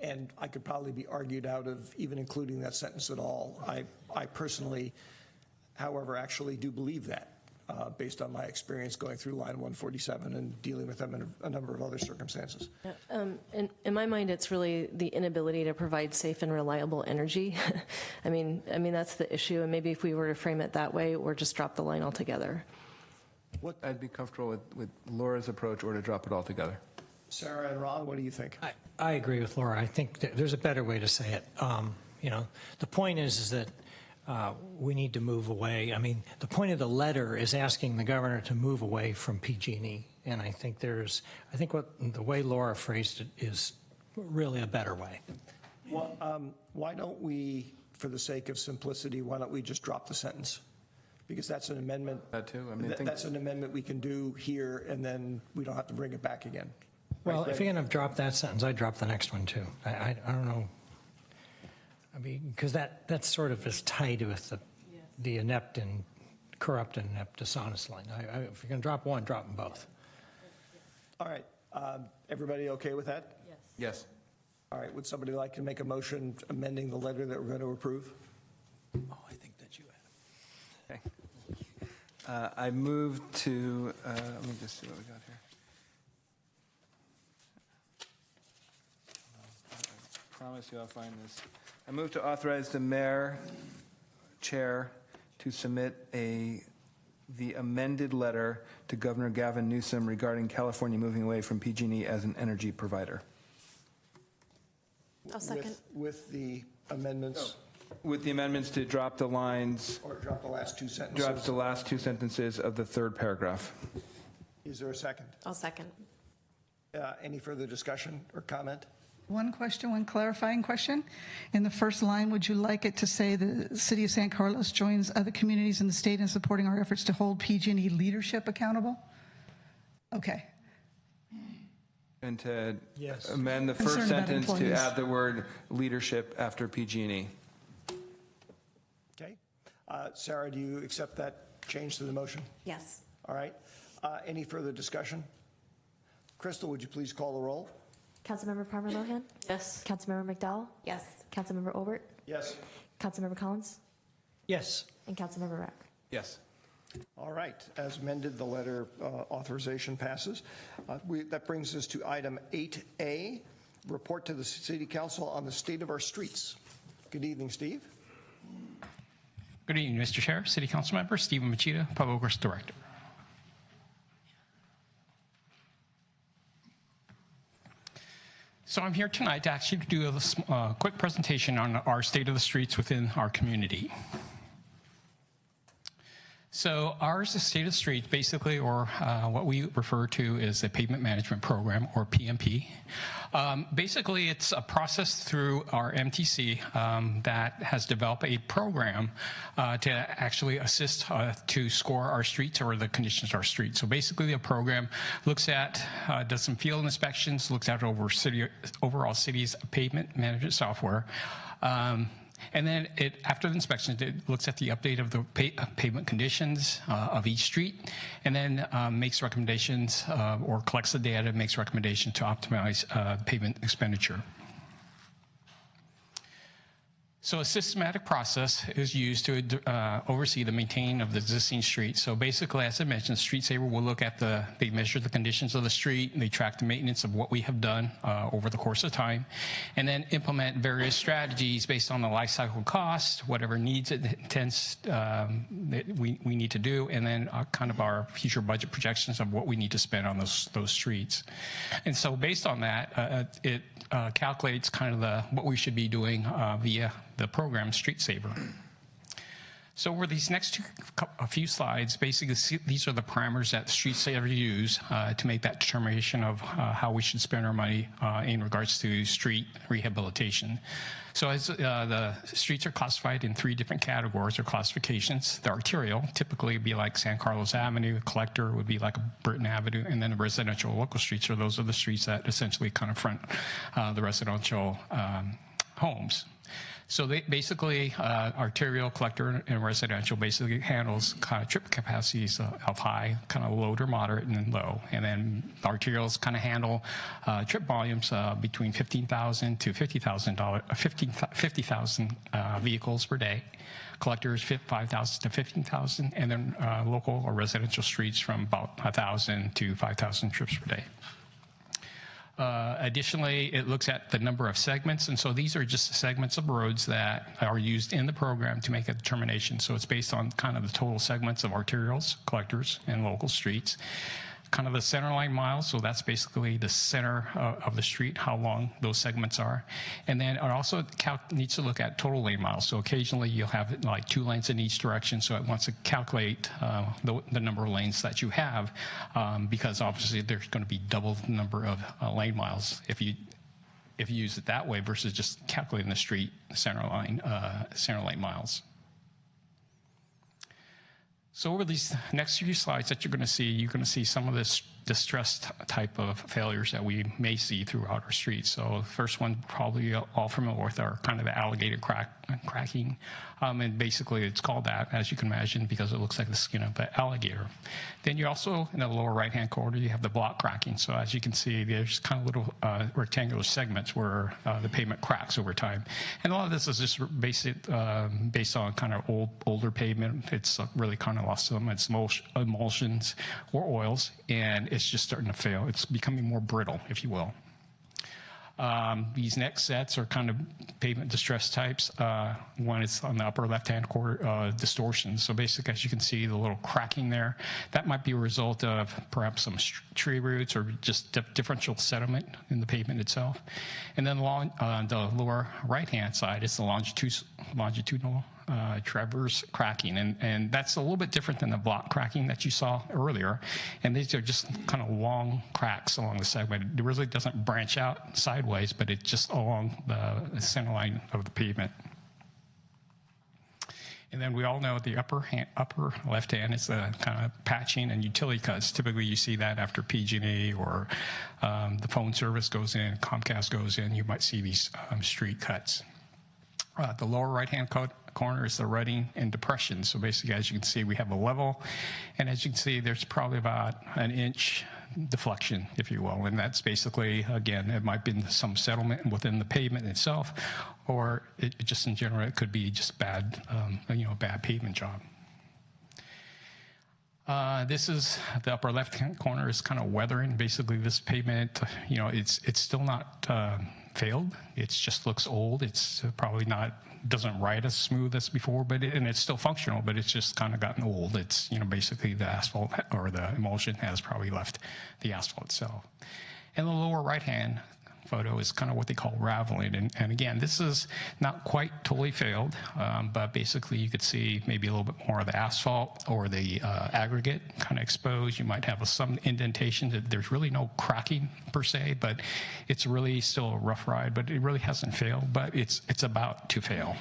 And I could probably be argued out of even including that sentence at all. I personally, however, actually do believe that. Based on my experience going through Line 147 and dealing with them in a number of other circumstances. In my mind, it's really the inability to provide safe and reliable energy. I mean that's the issue, and maybe if we were to frame it that way, or just drop the line altogether. I'd be comfortable with Laura's approach, or to drop it altogether. Sarah and Ron, what do you think? I agree with Laura. I think there's a better way to say it. The point is that we need to move away. I mean, the point of the letter is asking the governor to move away from PG&E, and I think what the way Laura phrased it is really a better way. Well, why don't we, for the sake of simplicity, why don't we just drop the sentence? Because that's an amendment. That too. I mean, that's an amendment we can do here, and then we don't have to bring it back again. Well, if you're going to drop that sentence, I'd drop the next one too. I don't know. I mean, because that sort of is tied with the inept and corrupt and inept dishonest line. If you're going to drop one, drop them both. All right. Everybody okay with that? Yes. Yes. All right. Would somebody like to make a motion amending the letter that we're going to approve? Oh, I think that's you, Adam. Okay. I move to, let me just see what we got here. I promise you I'll find this. I move to authorize the mayor, chair, to submit the amended letter to Governor Gavin Newsom regarding California moving away from PG&E as an energy provider. I'll second. With the amendments? With the amendments to drop the lines. Or drop the last two sentences? Drop the last two sentences of the third paragraph. Is there a second? I'll second. Any further discussion or comment? One clarifying question. In the first line, would you like it to say the City of San Carlos joins other communities in the state in supporting our efforts to hold PG&E leadership accountable? Okay. And to amend the first sentence to add the word leadership after PG&E. Okay. Sarah, do you accept that change to the motion? Yes. All right. Any further discussion? Crystal, would you please call the roll? Councilmember Palmer Lohan? Yes. Councilmember McDowell? Yes. Councilmember Obert? Yes. Councilmember Collins? Yes. And Councilmember Rack? Yes. All right. As amended, the letter authorization passes. That brings us to item 8A, report to the City Council on the state of our streets. Good evening, Steve. Good evening, Mr. Chair, City Council Member Stephen Machida, Public Works Director. So I'm here tonight to actually do a quick presentation on our state of the streets within our community. So ours is state of the streets, basically, or what we refer to as a pavement management program, or PMP. Basically, it's a process through our MTC that has developed a program to actually assist to score our streets or the conditions of our streets. So basically, the program looks at, does some field inspections, looks at overall city's pavement management software. And then after the inspection, it looks at the update of the pavement conditions of each street, and then makes recommendations or collects the data, makes recommendations to optimize pavement expenditure. So a systematic process is used to oversee the maintaining of the existing streets. So basically, as I mentioned, Street Saver will look at they measure the conditions of the street, and they track the maintenance of what we have done over the course of time, and then implement various strategies based on the life cycle cost, whatever needs it intends that we need to do, and then kind of our future budget projections of what we need to spend on those streets. And so based on that, it calculates kind of what we should be doing via the program Street Saver. So over these next a few slides, basically these are the parameters that Street Saver use to make that determination of how we should spend our money in regards to street rehabilitation. So as the streets are classified in 3 different categories or classifications. The arterial typically would be like San Carlos Avenue, collector would be like Britton Avenue, and then the residential local streets those are the streets that essentially kind of front the residential homes. So they basically, arterial, collector, and residential basically handles kind of trip capacities of high, kind of low to moderate, and then low. And then arterials kind of handle trip volumes between 15,000 to 50,000 vehicles per day. Collectors 5,000 to 15,000, and then local or residential streets from about 1,000 to 5,000 trips per day. Additionally, it looks at the number of segments, and so these are just segments of roads that are used in the program to make a determination. So it's based on kind of the total segments of arterials, collectors, and local streets. Kind of the center line miles, so that's basically the center of the street, how long those segments are. And then it also needs to look at total lane miles. So occasionally you'll have like 2 lanes in each direction, so it wants to calculate the number of lanes that you have, because obviously there's going to be double the number of lane miles if you use it that way versus just calculating the street center lane miles. So over these next few slides that you're going to see some of this distressed type of failures that we may see throughout our streets. So the first one, probably all familiar with, are kind of the alligator cracking. And basically it's called that, as you can imagine, because it looks like the skin of an alligator. Then you also, in the lower right-hand corner, you have the block cracking. So as you can see, there's kind of little rectangular segments where the pavement cracks over time. And a lot of this is just based on kind of older pavement. It's really kind of lost some its emulsions or oils, and it's just starting to fail. It's becoming more brittle, if you will. These next sets are kind of pavement distress types. One is on the upper left-hand corner, distortions. So basically, as you can see, the little cracking there, that might be a result of perhaps some tree roots or just differential sediment in the pavement itself. And then along the lower right-hand side is the longitudinal traverse cracking, and that's a little bit different than the block cracking that you saw earlier. And these are just kind of long cracks along the segment. It really doesn't branch out sideways, but it's just along the center line of the pavement. And then we all know the upper left hand is the kind of patching and utility cuts. Typically, you see that after PG&E or the phone service goes in, Comcast goes in. You might see these street cuts. The lower right-hand corner is the rutting and depression. So basically, as you can see, we have a level, and as you can see, there's probably about an inch deflection, if you will, and that's basically, again, it might be some settlement within the pavement itself, or it just in general, it could be just bad, bad pavement job. This is the upper left-hand corner is kind of weathering. Basically, this pavement, it's still not failed. It just looks old. It's probably doesn't ride as smooth as before, and it's still functional, but it's just kind of gotten old. It's, basically the asphalt or the emulsion has probably left the asphalt itself. In the lower right-hand photo is kind of what they call raveling. And again, this is not quite totally failed, but basically you could see maybe a little bit more of the asphalt or the aggregate kind of exposed. You might have some indentation. There's really no cracking per se, but it's really still a rough ride, but it really hasn't failed, but it's about to fail.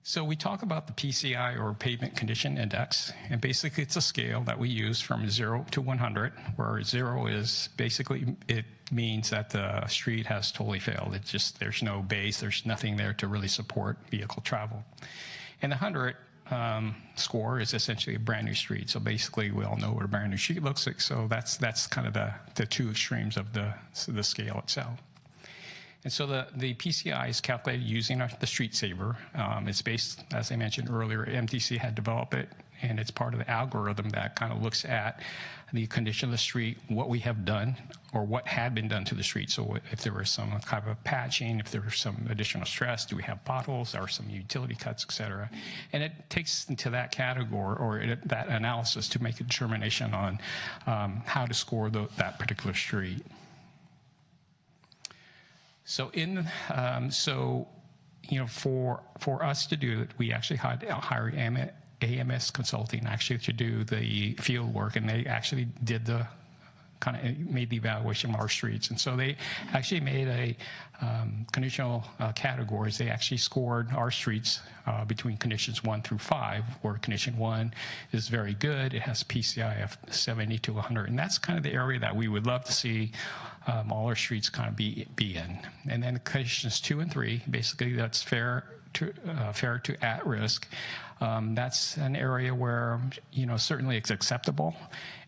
So we talk about the PCI, or Pavement Condition Index, and basically it's a scale that we use from 0 to 100, where 0 is basically, it means that the street has totally failed. It's just, there's no base, there's nothing there to really support vehicle travel. And the 100 score is essentially a brand new street. So basically we all know what a brand new street looks like. So that's kind of the two extremes of the scale itself. And so the PCI is calculated using the Street Saver. It's based, as I mentioned earlier, MTC had developed it, and it's part of the algorithm that kind of looks at the condition of the street, what we have done, or what had been done to the street. So if there was some kind of patching, if there was some additional stress, do we have potholes or some utility cuts, et cetera. And it takes into that category, or that analysis, to make a determination on how to score that particular street. So for us to do it, we actually hired AMS Consulting actually to do the field work, and they actually did made the evaluation of our streets. And so they actually made a conditional categories. They actually scored our streets between conditions 1 through 5, where condition 1 is very good. It has PCI of 70 to 100. And that's kind of the area that we would love to see all our streets kind of be in. And then conditions 2 and 3, basically that's fair to at risk. That's an area where, certainly it's acceptable,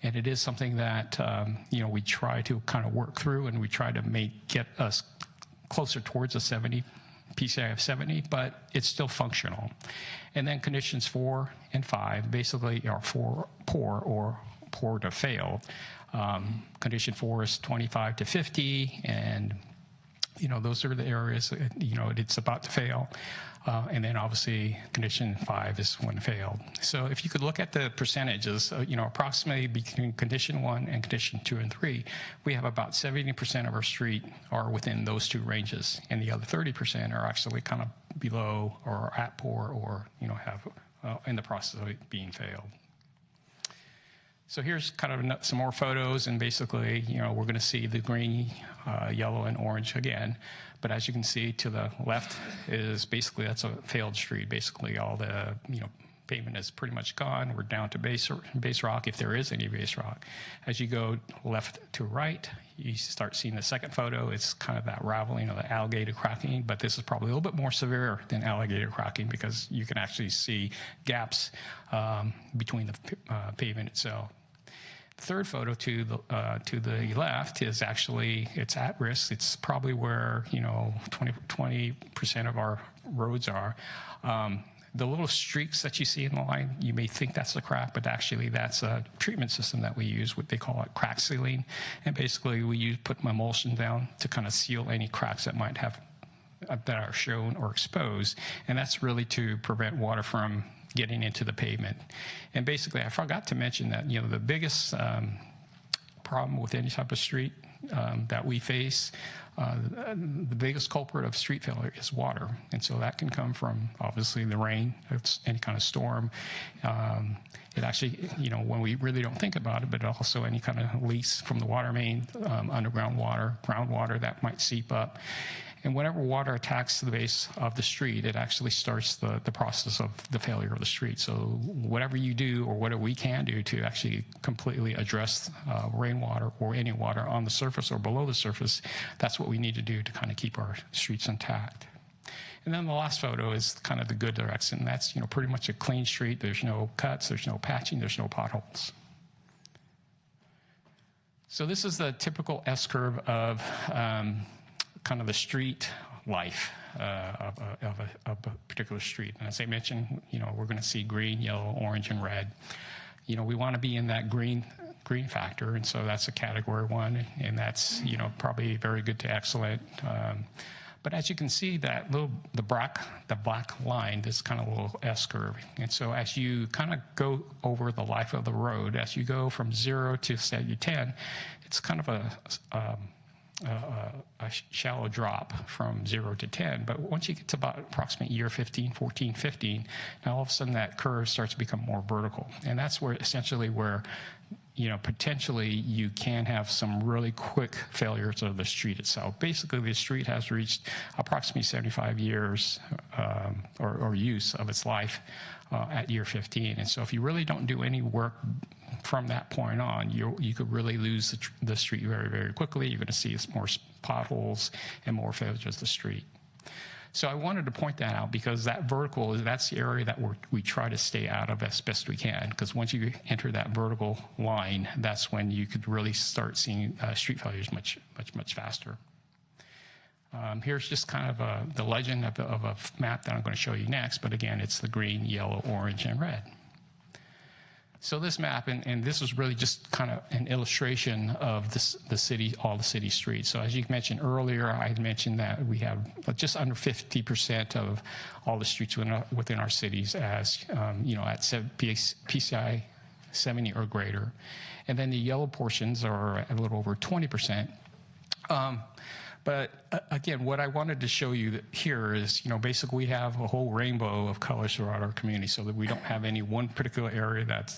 and it is something that, we try to kind of work through, and we try to get us closer towards a 70, PCI of 70, but it's still functional. And then conditions 4 and 5 basically are poor or poor to fail. Condition 4 is 25 to 50, and those are the areas, it's about to fail. And then obviously condition 5 is when failed. So if you could look at the percentages, approximately between condition 1 and condition 2 and 3, we have about 70% of our street are within those two ranges. And the other 30% are actually kind of below or at poor, or, have in the process of it being failed. So here's kind of some more photos, and basically, we're going to see the green, yellow, and orange again. But as you can see to the left is basically, that's a failed street. Basically, all the pavement is pretty much gone. We're down to base rock, if there is any base rock. As you go left to right, you start seeing the second photo. It's kind of that raveling, the alligator cracking, but this is probably a little bit more severe than alligator cracking, because you can actually see gaps between the pavement itself. Third photo to the left is actually, it's at risk. It's probably where 20% of our roads are. The little streaks that you see in the line, you may think that's a crack, but actually that's a treatment system that we use. What they call it crack sealing, and basically we put emulsion down to kind of seal any cracks that might have that are shown or exposed, and that's really to prevent water from getting into the pavement. And basically, I forgot to mention that the biggest problem with any type of street that we face, the biggest culprit of street failure is water. And so that can come from, obviously, the rain, any kind of storm. It actually, when we really don't think about it, but also any kind of leaks from the water main, underground water, groundwater that might seep up. And whenever water attacks the base of the street, it actually starts the process of the failure of the street. So whatever you do, or whatever we can do to actually completely address rainwater or any water on the surface or below the surface, that's what we need to do to kind of keep our streets intact. And then the last photo is kind of the good direction. That's pretty much a clean street. There's no cuts, there's no patching, there's no potholes. So this is the typical S-curve of kind of the street life of a particular street. And as I mentioned, we're going to see green, yellow, orange, and red. We want to be in that green factor, and so that's a category 1, and that's probably very good to excellent. But as you can see, the black line, this kind of little S curve. And so as you kind of go over the life of the road, as you go from 0 to say 10, it's kind of a shallow drop from 0 to 10. But once you get to about approximately year 15, 14, 15, now all of a sudden that curve starts to become more vertical. And that's where essentially where potentially you can have some really quick failures of the street itself. Basically, the street has reached approximately 75 years or use of its life at year 15. And so if you really don't do any work from that point on, you could really lose the street very, very quickly. You're going to see more potholes and more failures of the street. So I wanted to point that out because that vertical, that's the area that we try to stay out of as best we can, because once you enter that vertical line, that's when you could really start seeing street failures much faster. Here's just kind of the legend of a map that I'm going to show you next, but again, it's the green, yellow, orange, and red. So this map, and this is really just kind of an illustration of all the city streets. So as you mentioned earlier, I had mentioned that we have just under 50% of all the streets within our cities as, at PCI 70 or greater. And then the yellow portions are a little over 20%. But again, what I wanted to show you here is, basically we have a whole rainbow of colors throughout our community so that we don't have any one particular area that,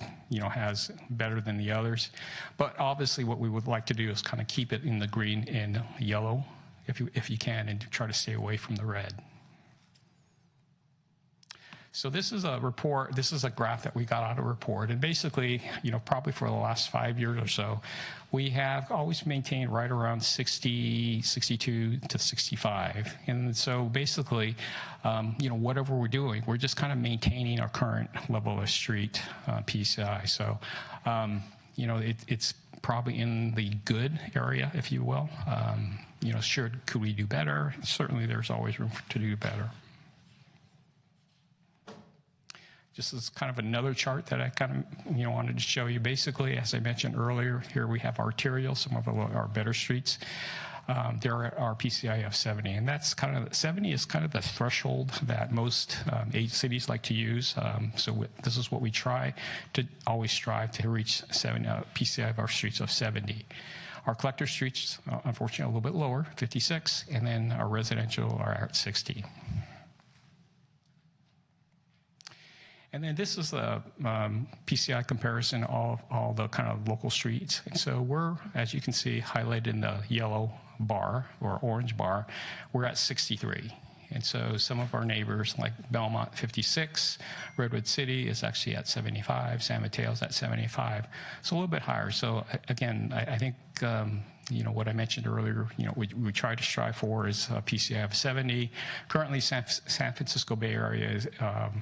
has better than the others. But obviously what we would like to do is kind of keep it in the green and yellow if you can, and try to stay away from the red. So this is a report, this is a graph that we got out of a report, and basically, probably for the last 5 years or so, we have always maintained right around 60, 62 to 65. And so basically, whatever we're doing, we're just kind of maintaining our current level of street PCI. So, it's probably in the good area, if you will. Sure, could we do better? Certainly there's always room to do better. Just as kind of another chart that I kind of wanted to show you. Basically, as I mentioned earlier, here we have arterial, some of our better streets. There are PCI of 70, and that's kind of 70 is kind of the threshold that most cities like to use. So this is what we try to always strive to reach 70 PCI of our streets of 70. Our collector streets, unfortunately, a little bit lower, 56, and then our residential are at 60. And then this is the PCI comparison of all the kind of local streets. And so we're, as you can see, highlighted in the yellow bar or orange bar, we're at 63. And so some of our neighbors like Belmont, 56, Redwood City is actually at 75, San Mateo's at 75. So a little bit higher. So again, I think, what I mentioned earlier, we try to strive for is a PCI of 70. Currently, San Francisco Bay Area is,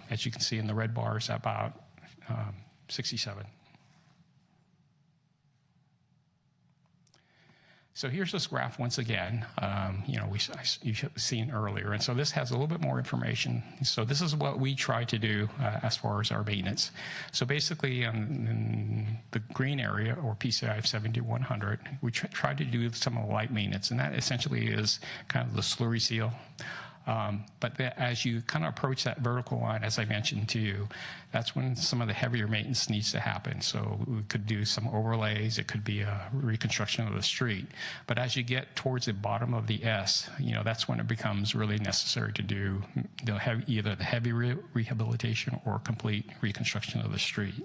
as you can see in the red bars, about 67. So here's this graph once again, you've seen earlier. And so this has a little bit more information. So this is what we try to do as far as our maintenance. So basically in the green area, or PCI of 7100, we try to do some of the light maintenance. And that essentially is kind of the slurry seal. But as you kind of approach that vertical line, as I mentioned to you, that's when some of the heavier maintenance needs to happen. So we could do some overlays. It could be a reconstruction of the street. But as you get towards the bottom of the S, that's when it becomes really necessary to do either the heavy rehabilitation or complete reconstruction of the street.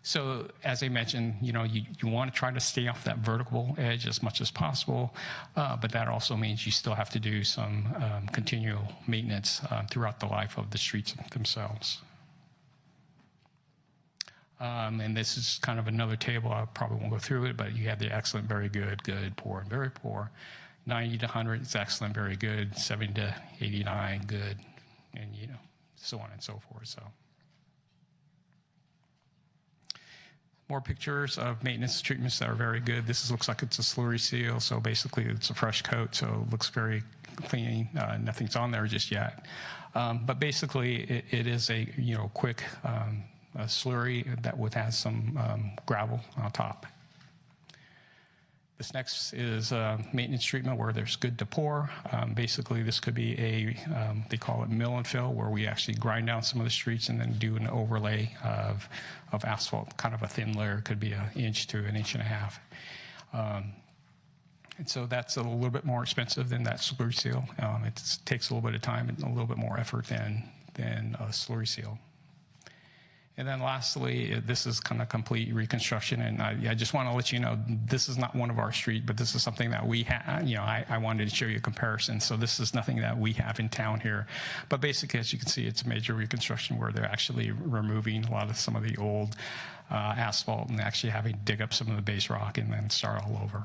So as I mentioned, you want to try to stay off that vertical edge as much as possible, but that also means you still have to do some continual maintenance throughout the life of the streets themselves. And this is kind of another table. I probably won't go through it, but you have the excellent, very good, good, poor, and very poor. 90 to 100 is excellent, very good. 70 to 89, good, and so on and so forth. So. More pictures of maintenance treatments that are very good. This looks like it's a slurry seal, so basically it's a fresh coat, so it looks very clean. Nothing's on there just yet. But basically it is a quick a slurry that has some gravel on top. This next is maintenance treatment where there's good to pour. Basically, this could be they call it mill and fill, where we actually grind down some of the streets and then do an overlay of asphalt, kind of a thin layer, could be 1 inch to 1.5 inches. And so that's a little bit more expensive than that slurry seal. It takes a little bit of time and a little bit more effort than a slurry seal. And then lastly, this is kind of complete reconstruction. And I just want to let you know, this is not one of our streets, but this is something that we have. I wanted to show you a comparison. So this is nothing that we have in town here. But basically, as you can see, it's a major reconstruction where they're actually removing some of the old asphalt and actually having to dig up some of the base rock and then start all over.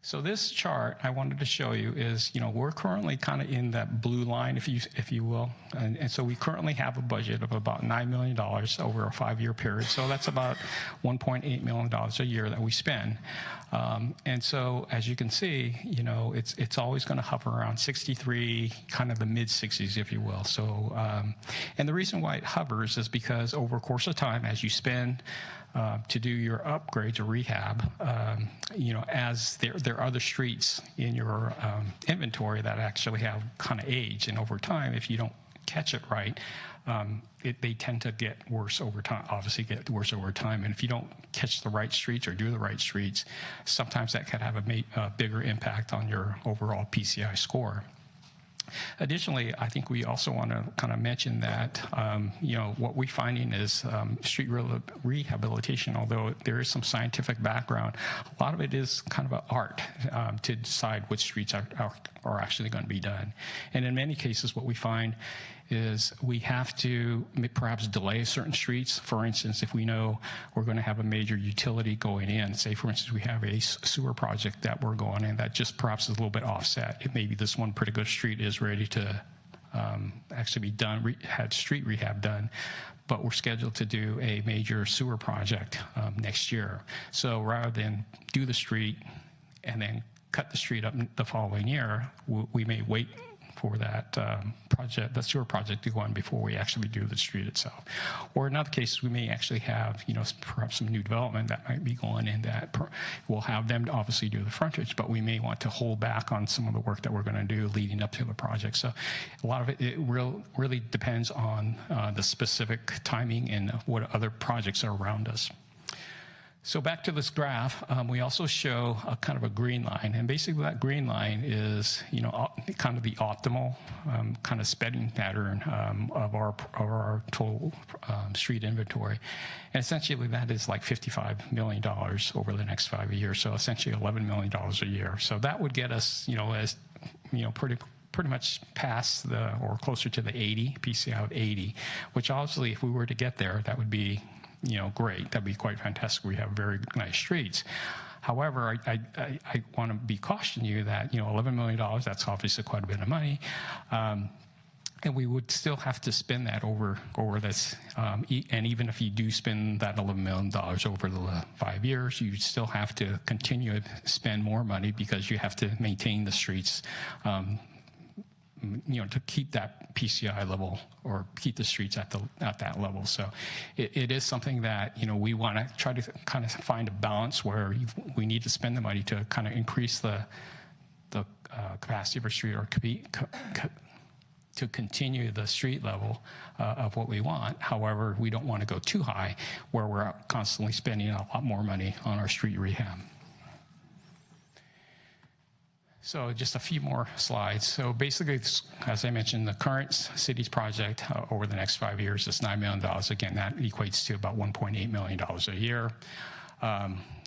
So this chart I wanted to show you is, we're currently kind of in that blue line, if you will. And so we currently have a budget of about $9 million over a 5-year period. So that's about $1.8 million a year that we spend. And so as you can see, it's always going to hover around 63, kind of the mid-60s, if you will. So, and the reason why it hovers is because over a course of time, as you spend to do your upgrades or rehab, as there are other streets in your inventory that actually have kind of age, and over time, if you don't catch it right, they tend to get worse over time, and if you don't catch the right streets or do the right streets, sometimes that could have a bigger impact on your overall PCI score. Additionally, I think we also want to kind of mention that, what we're finding is street rehabilitation, although there is some scientific background, a lot of it is kind of an art to decide which streets are actually going to be done. And in many cases, what we find is we have to perhaps delay certain streets. For instance, if we know we're going to have a major utility going in, say for instance we have a sewer project that we're going in that just perhaps is a little bit offset. Maybe this one particular street is ready to actually be done, had street rehab done, but we're scheduled to do a major sewer project next year. So rather than do the street and then cut the street up the following year, we may wait for that the sewer project to go on before we actually do the street itself. Or in other cases, we may actually have, perhaps some new development that might be going in that we'll have them to obviously do the frontage, but we may want to hold back on some of the work that we're going to do leading up to the project. So a lot of it really depends on the specific timing and what other projects are around us. So back to this graph, we also show a kind of a green line, and basically that green line is, kind of the optimal kind of spending pattern of our total street inventory, and essentially that is like $55 million over the next 5 years, so essentially $11 million a year. So that would get us, pretty much past or closer to the 80 PCI of 80, which obviously if we were to get there, that would be great. That'd be quite fantastic. We have very nice streets. However, I want to caution you that, $11 million, that's obviously quite a bit of money. And we would still have to spend that over this. And even if you do spend that $11 million over the 5 years, you still have to continue to spend more money because you have to maintain the streets, to keep that PCI level or keep the streets at that level. So it is something that, we want to try to kind of find a balance where we need to spend the money to kind of increase the capacity of our street or to continue the street level of what we want. However, we don't want to go too high where we're constantly spending a lot more money on our street rehab. So just a few more slides. So basically, as I mentioned, the current city's project over the next 5 years is $9 million. Again, that equates to about $1.8 million a year.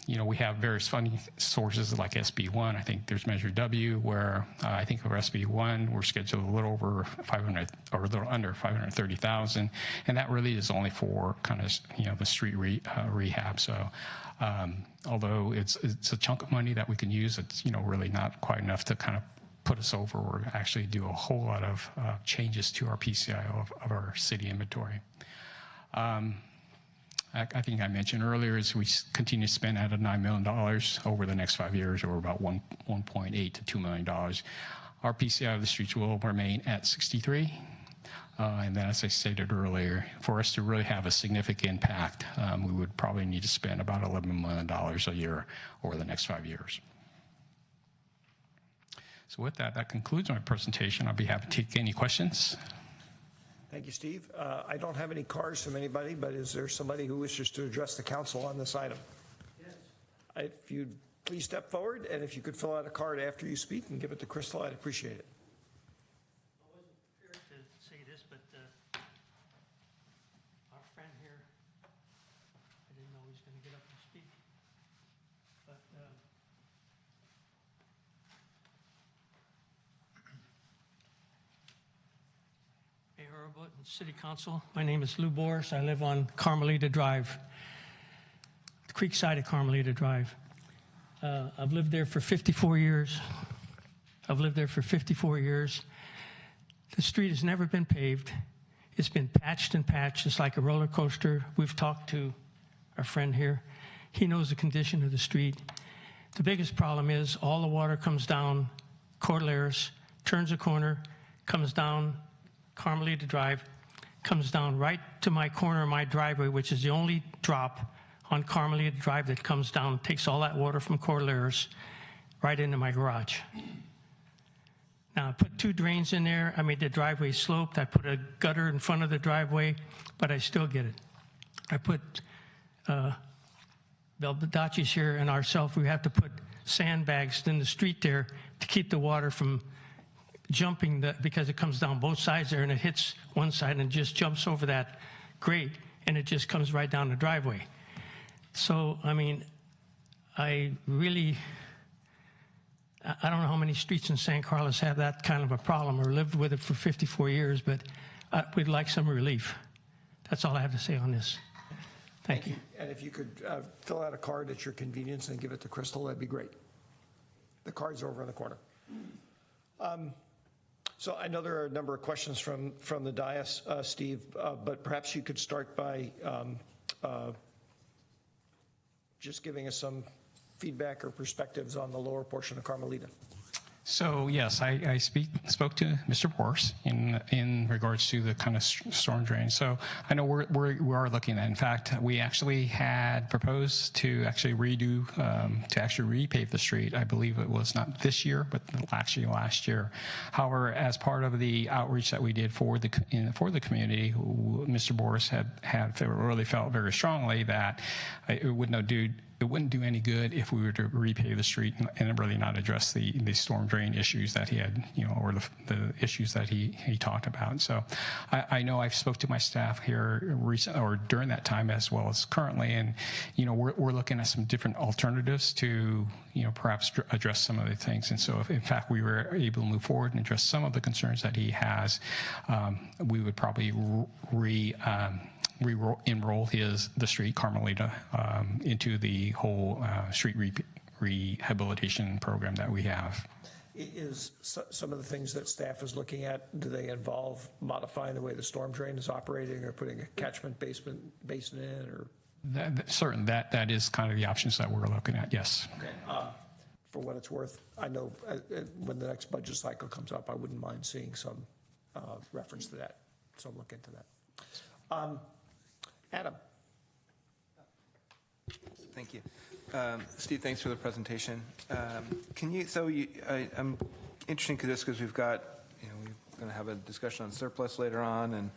We have various funding sources like SB1. I think there's Measure W, where I think for SB1 we're scheduled a little over 500 or a little under 530,000, and that really is only for kind of the street rehab. So although it's a chunk of money that we can use, it's really not quite enough to kind of put us over or actually do a whole lot of changes to our PCI of our city inventory. I think I mentioned earlier is we continue to spend at $9 million over the next 5 years, or about $1.8 to $2 million. Our PCI of the streets will remain at 63. And then, as I stated earlier, for us to really have a significant impact, we would probably need to spend about $11 million a year over the next 5 years. So with that, that concludes my presentation. I'll be happy to take any questions. Thank you, Steve. I don't have any cards from anybody, but is there somebody who wishes to address the council on this item? Yes. If you'd please step forward, and if you could fill out a card after you speak and give it to Crystal, I'd appreciate it. I wasn't prepared to say this, but our friend here, I didn't know he was going to get up and speak, but Mayor Abbott and City Council, my name is Lou Boris. I live on Carmelita Drive, the creek side of Carmelita Drive. I've lived there for 54 years. The street has never been paved. It's been patched and patched. It's like a roller coaster. We've talked to our friend here. He knows the condition of the street. The biggest problem is all the water comes down Cordilleras, turns a corner, comes down Carmelita Drive, comes down right to my corner of my driveway, which is the only drop on Carmelita Drive that comes down, takes all that water from Cordilleras right into my garage. Now, I put 2 drains in there. I made the driveway sloped. I put a gutter in front of the driveway, but I still get it. I put Baldacci's here and ourselves, we have to put sandbags in the street there to keep the water from jumping, because it comes down both sides there and it hits one side and just jumps over that grate and it just comes right down the driveway. So, I mean, I don't know how many streets in San Carlos have that kind of a problem or lived with it for 54 years, but we'd like some relief. That's all I have to say on this. Thank you. And if you could fill out a card at your convenience and give it to Crystal, that'd be great. The card's over in the corner. So I know there are a number of questions from the dais, Steve, but perhaps you could start by just giving us some feedback or perspectives on the lower portion of Carmelita. So yes, I spoke to Mr. Boris in regards to the kind of storm drain. So I know we are looking at. In fact, we actually had proposed to actually repave the street. I believe it was not this year, but actually last year. However, as part of the outreach that we did for the community, Mr. Boris had really felt very strongly that it wouldn't do any good if we were to repave the street and really not address the storm drain issues that he had, or the issues that he talked about. So I know I've spoke to my staff here during that time as well as currently, and we're looking at some different alternatives to perhaps address some of the things. And so if in fact we were able to move forward and address some of the concerns that he has, we would probably re-enroll the street Carmelita into the whole street rehabilitation program that we have. Is some of the things that staff is looking at, do they involve modifying the way the storm drain is operating or putting a catchment basin in, or? Certain, that is kind of the options that we're looking at, yes. Okay. For what it's worth, I know when the next budget cycle comes up, I wouldn't mind seeing some reference to that, so I'll look into that. Adam. Thank you. Steve, thanks for the presentation. I'm interested in this because we're going to have a discussion on surplus later on.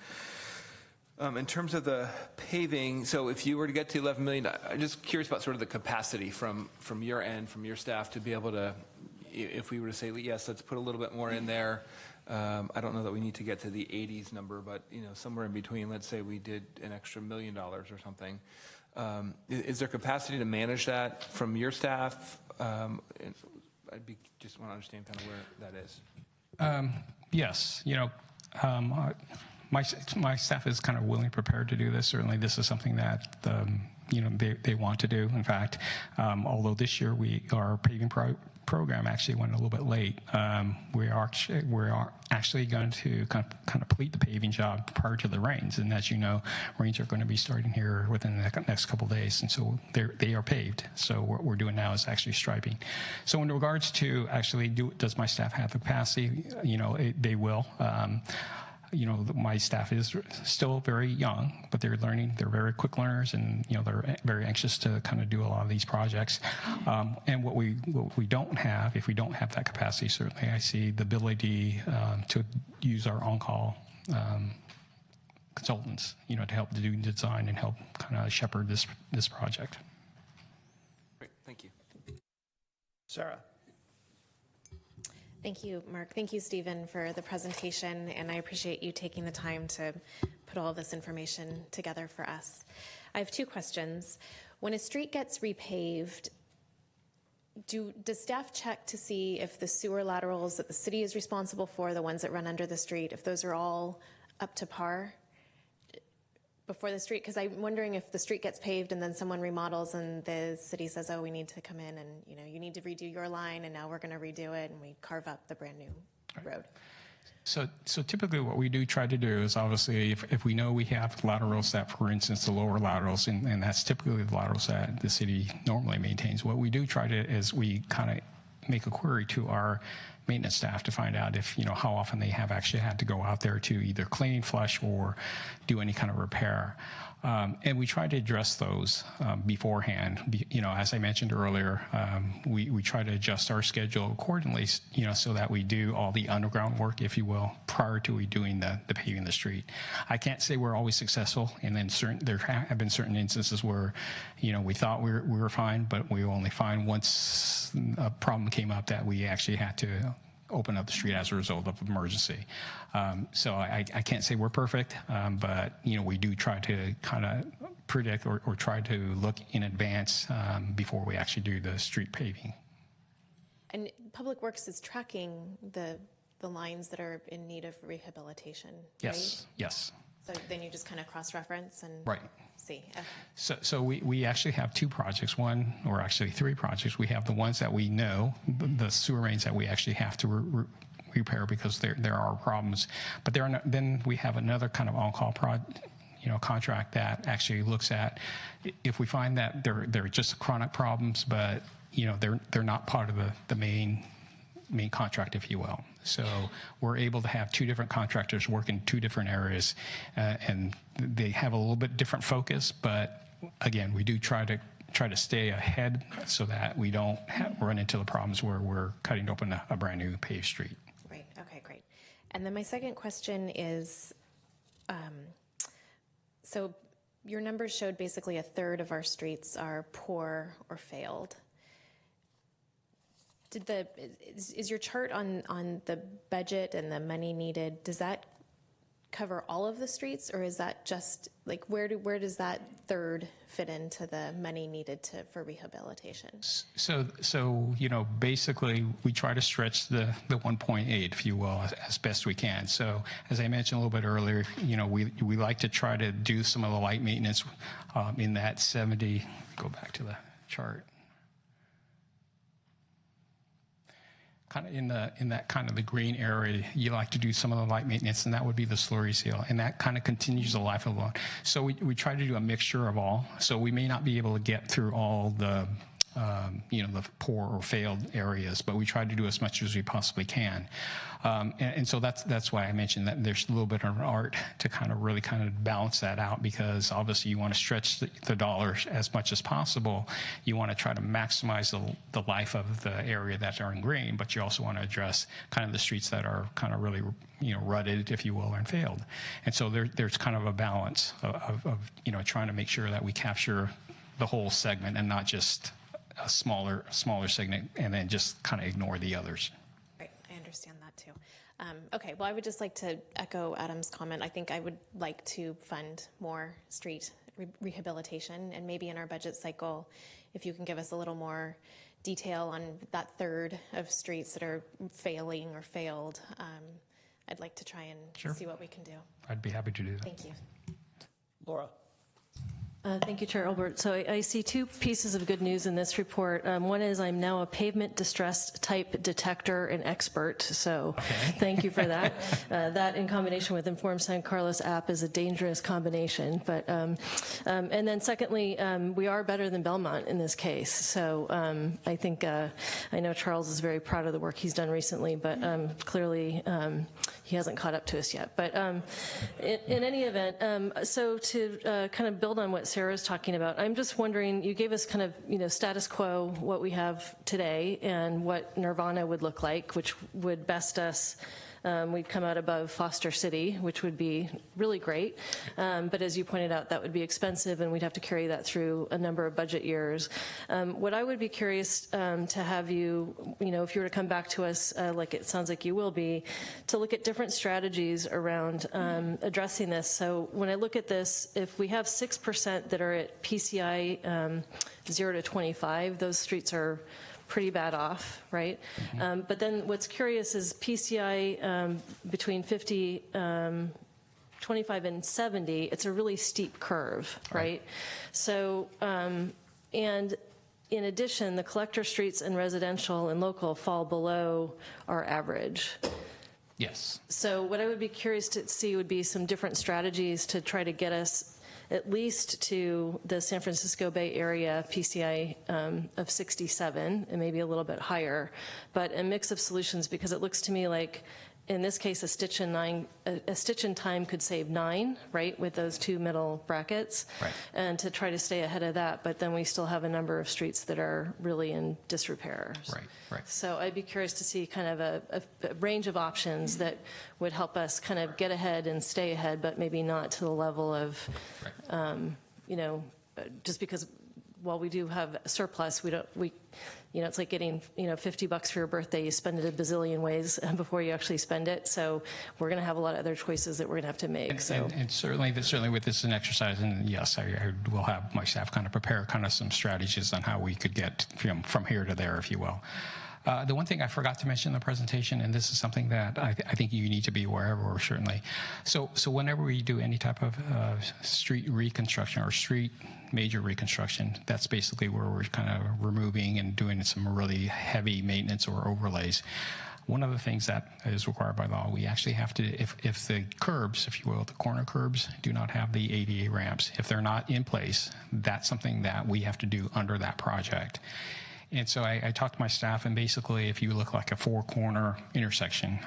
And in terms of the paving, so if you were to get to 11 million, I'm just curious about sort of the capacity from your end, from your staff, to be able to, if we were to say, yes, let's put a little bit more in there. I don't know that we need to get to the 80s number, but somewhere in between, let's say we did an extra $1 million or something. Is there capacity to manage that from your staff? Just want to understand kind of where that is. Yes, my staff is kind of willing, prepared to do this. Certainly, this is something that they want to do. In fact, although this year our paving program actually went a little bit late, we are actually going to kind of complete the paving job prior to the rains. And as you know, rains are going to be starting here within the next couple of days, and so they are paved. So what we're doing now is actually striping. So in regards to actually, does my staff have the capacity? They will. my staff is still very young, but they're learning. They're very quick learners, and they're very anxious to kind of do a lot of these projects. And what we don't have, if we don't have that capacity, certainly I see the ability to use our on-call consultants, to help do design and help kind of shepherd this project. Great, thank you. Sarah. Thank you, Mark. Thank you, Stephen, for the presentation, and I appreciate you taking the time to put all this information together for us. I have two questions. When a street gets repaved, does staff check to see if the sewer laterals that the city is responsible for, the ones that run under the street, if those are all up to par before the street? Because I'm wondering if the street gets paved and then someone remodels and the city says, oh, we need to come in and you need to redo your line, and now we're going to redo it, and we carve up the brand new road. So typically what we do try to do is, obviously, if we know we have laterals that, for instance, the lower laterals, and that's typically the laterals that the city normally maintains, what we do try to is we kind of make a query to our maintenance staff to find out if, how often they have actually had to go out there to either clean, flush, or do any kind of repair. And we try to address those beforehand. As I mentioned earlier, we try to adjust our schedule accordingly, so that we do all the underground work, if you will, prior to we doing the paving the street. I can't say we're always successful, and then there have been certain instances where, we thought we were fine, but we only find once a problem came up that we actually had to open up the street as a result of emergency. So I can't say we're perfect, but we do try to kind of predict or try to look in advance before we actually do the street paving. And Public Works is tracking the lines that are in need of rehabilitation, Yes, right? yes. So then you just kind of cross-reference and see. Okay. So we actually have two projects, one, or actually three projects. We have the ones that we know, the sewer mains that we actually have to repair because there are problems. But then we have another kind of on-call contract that actually looks at if we find that they're just chronic problems, but they're not part of the main contract, if you will. So we're able to have two different contractors work in two different areas, and they have a little bit different focus. But again, we do try to stay ahead so that we don't run into the problems where we're cutting open a brand new paved street. Right. Okay. Great. And then my second question is, so your numbers showed basically a third of our streets are poor or failed. Is your chart on the budget and the money needed, does that cover all of the streets, or is that just like where does that third fit into the money needed for rehabilitation? So basically we try to stretch the 1.8, if you will, as best we can. So as I mentioned a little bit earlier, we like to try to do some of the light maintenance in that 70. Go back to the chart. Kind of in that kind of the green area, you like to do some of the light maintenance, and that would be the slurry seal, and that kind of continues the life of the loan. So we try to do a mixture of all. So we may not be able to get through all the the poor or failed areas, but we try to do as much as we possibly can. And so that's why I mentioned that there's a little bit of an art to kind of balance that out, because obviously you want to stretch the dollars as much as possible. You want to try to maximize the life of the area that are in green, but you also want to address kind of the streets that are kind of really rutted, if you will, and failed. And so there's kind of a balance of trying to make sure that we capture the whole segment and not just a smaller segment and then just kind of ignore the others. Right, I understand that too. Okay, well, I would just like to echo Adam's comment. I think I would like to fund more street rehabilitation, and maybe in our budget cycle, if you can give us a little more detail on that third of streets that are failing or failed, I'd like to try and see what we can do. I'd be happy to do that. Thank you. Laura. Thank you, Chair Olbert. So I see two pieces of good news in this report. One is I'm now a pavement distress type detector and expert, so thank you for that. That in combination with Informed San Carlos app is a dangerous combination. But and then secondly, we are better than Belmont in this case. So I think I know Charles is very proud of the work he's done recently, but clearly he hasn't caught up to us yet. But in any event, so to kind of build on what Sarah's talking about, I'm just wondering, you gave us kind of, status quo, what we have today and what Nirvana would look like, which would best us. We'd come out above Foster City, which would be really great. But as you pointed out, that would be expensive, and we'd have to carry that through a number of budget years. What I would be curious to have you, if you were to come back to us, like it sounds like you will be, to look at different strategies around addressing this. So when I look at this, if we have 6% that are at PCI 0 to 25, those streets are pretty bad off, right? But then what's curious is PCI between 25 and 70, it's a really steep curve, right? So, and in addition, the collector streets and residential and local fall below our average. Yes. So what I would be curious to see would be some different strategies to try to get us at least to the San Francisco Bay Area PCI of 67 and maybe a little bit higher, but a mix of solutions, because it looks to me like in this case a stitch in time could save 9, right, with those 2 middle brackets, right. And to try to stay ahead of that, but then we still have a number of streets that are really in disrepair. Right. So I'd be curious to see kind of a range of options that would help us kind of get ahead and stay ahead, but maybe not to the level of, just because while we do have surplus, it's like getting, $50 for your birthday. You spend it a bazillion ways before you actually spend it. So we're going to have a lot of other choices that we're going to have to make. And certainly with this an exercise, and yes, I will have my staff kind of prepare kind of some strategies on how we could get from here to there, if you will. The one thing I forgot to mention in the presentation, and this is something that I think you need to be aware of, or certainly. So whenever we do any type of street reconstruction or street major reconstruction, that's basically where we're kind of removing and doing some really heavy maintenance or overlays. One of the things that is required by law, we actually have to, if the curbs, if you will, the corner curbs do not have the ADA ramps, if they're not in place, that's something that we have to do under that project. And so I talked to my staff, and basically if you look like a 4-corner intersection,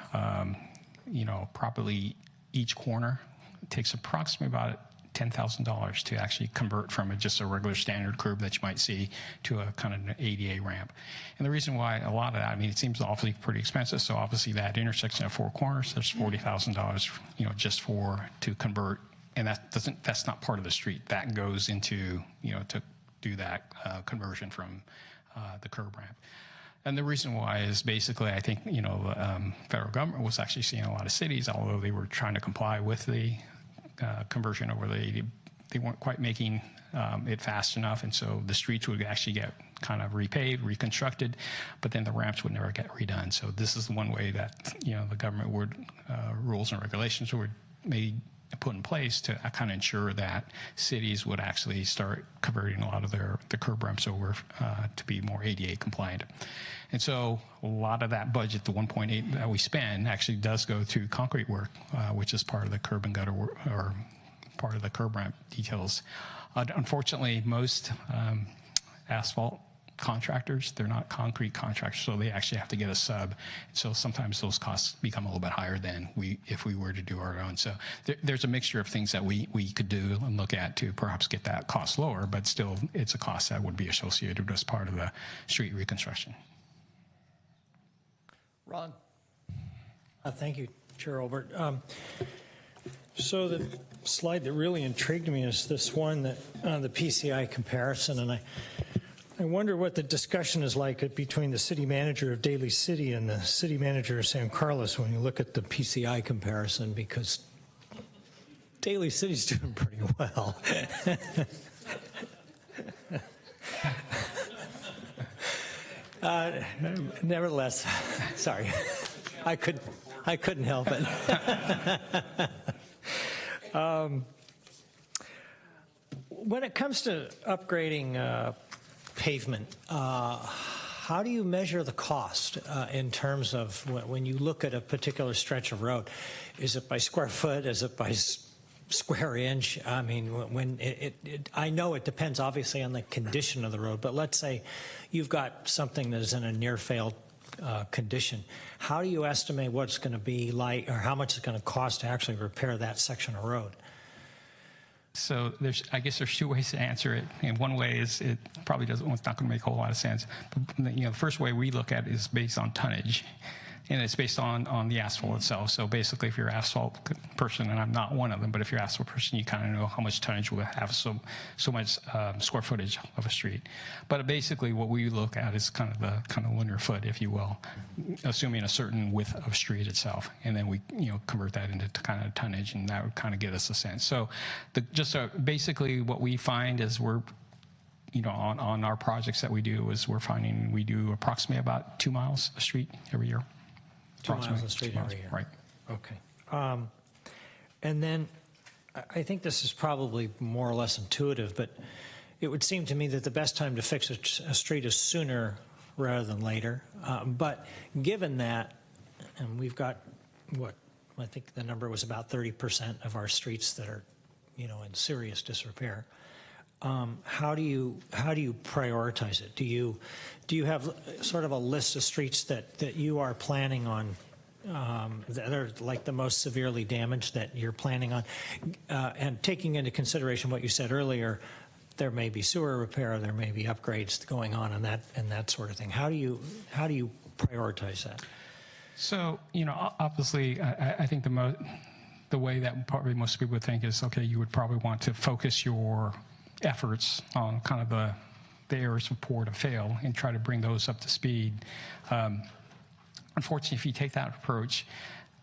probably each corner takes approximately about $10,000 to actually convert from just a regular standard curb that you might see to a kind of an ADA ramp. And the reason why a lot of that, it seems awfully pretty expensive. So obviously that intersection of 4 corners, there's $40,000, just to convert. And that's not part of the street. That goes into, to do that conversion from the curb ramp. And the reason why is basically, I think, federal government was actually seeing a lot of cities, although they were trying to comply with the conversion over they weren't quite making it fast enough, and so the streets would actually get kind of repaved, reconstructed, but then the ramps would never get redone. So this is one way that the government would rules and regulations were made put in place to kind of ensure that cities would actually start converting a lot of the curb ramps over to be more ADA compliant. And so a lot of that budget, the 1.8 that we spend, actually does go to concrete work, which is part of the curb and gutter work, or part of the curb ramp details. Unfortunately, most asphalt contractors, they're not concrete contractors, so they actually have to get a sub. So sometimes those costs become a little bit higher than if we were to do our own. So there's a mixture of things that we could do and look at to perhaps get that cost lower, but still it's a cost that would be associated as part of the street reconstruction. Ron. Thank you, Chair Olbert. So the slide that really intrigued me is this one, that the PCI comparison, and I wonder what the discussion is like between the city manager of Daly City and the city manager of San Carlos when you look at the PCI comparison, because Daly City's doing pretty well. Nevertheless, sorry, I couldn't help it. When it comes to upgrading pavement, how do you measure the cost in terms of when you look at a particular stretch of road? Is it by square foot? Is it by square inch? I mean, I know it depends obviously on the condition of the road, but let's say you've got something that is in a near failed condition. How do you estimate what it's going to be like, or how much it's going to cost to actually repair that section of road? So I guess there's two ways to answer it. And one way is it's not going to make a whole lot of sense. But, the first way we look at it is based on tonnage. And it's based on the asphalt itself. So basically, if you're an asphalt person, and I'm not one of them, but if you're an asphalt person, you kind of know how much tonnage will have so much square footage of a street. But basically, what we look at is kind of the linear foot, if you will, assuming a certain width of street itself, and then we convert that into kind of tonnage, and that would kind of give us a sense. So basically, what we find is we're on our projects that we do is we're finding we do approximately about 2 miles of street every year. 2 miles of street every year. Right. Okay. And then I think this is probably more or less intuitive, but it would seem to me that the best time to fix a street is sooner rather than later. But given that, and we've got I think the number was about 30% of our streets that are, in serious disrepair. How do you prioritize it? Do you have sort of a list of streets that you are planning on that are like the most severely damaged that you're planning on, and taking into consideration what you said earlier, there may be sewer repair, there may be upgrades going on, and that sort of thing. How do you prioritize that? So obviously, I think the way that probably most people would think is, okay, you would probably want to focus your efforts on kind of the areas of poor to fail and try to bring those up to speed. Unfortunately, if you take that approach,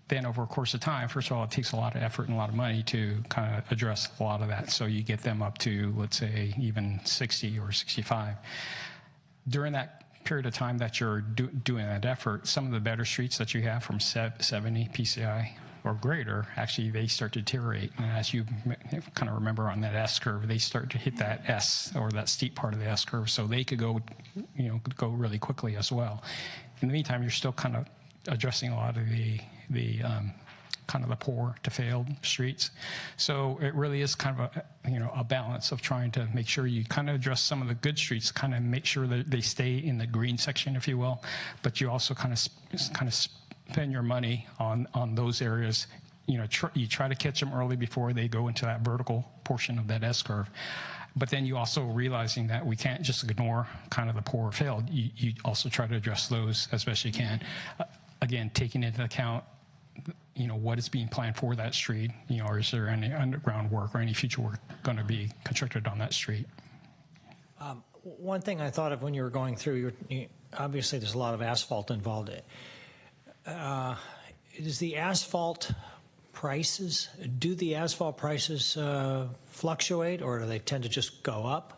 then over a course of time, first of all, it takes a lot of effort and a lot of money to kind of address a lot of that. So you get them up to, let's say, even 60 or 65. During that period of time that you're doing that effort, some of the better streets that you have from 70 PCI or greater, actually they start to deteriorate. And as you kind of remember on that S curve, they start to hit that S, or that steep part of the S curve, so they could go really quickly as well. In the meantime, you're still kind of addressing a lot of the kind of the poor to failed streets. So it really is kind of a balance of trying to make sure you kind of address some of the good streets, kind of make sure that they stay in the green section, if you will, but you also kind of spend your money on those areas. You try to catch them early before they go into that vertical portion of that S curve. But then you also realizing that we can't just ignore kind of the poor or failed. You also try to address those as best you can. Again, taking into account what is being planned for that street, or is there any underground work or any future work going to be constructed on that street? One thing I thought of when you were going through, obviously there's a lot of asphalt involved. Is the asphalt prices, do the asphalt prices fluctuate, or do they tend to just go up?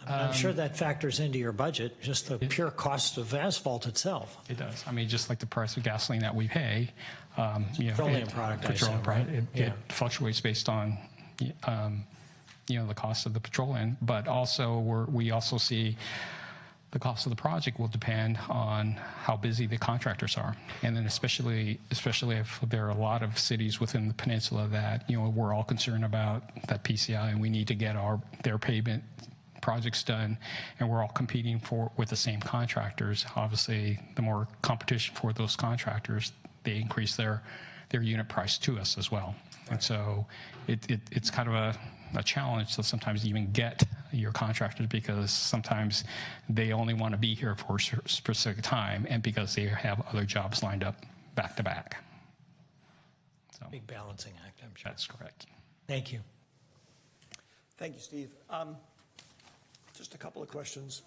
I'm sure that factors into your budget, just the pure cost of asphalt itself. It does. I mean, just like the price of gasoline that we pay. Petroleum product, petroleum product. Right? It fluctuates based on, the cost of the petroleum. But also, we also see the cost of the project will depend on how busy the contractors are. And then especially if there are a lot of cities within the peninsula that, we're all concerned about that PCI, and we need to get their pavement projects done, and we're all competing with the same contractors. Obviously, the more competition for those contractors, they increase their unit price to us as well. And so it's kind of a challenge to sometimes even get your contractors, because sometimes they only want to be here for a specific time, and because they have other jobs lined up back to back. So, big balancing act, I'm sure. That's correct. Thank you. Thank you, Steve. Just a couple of questions,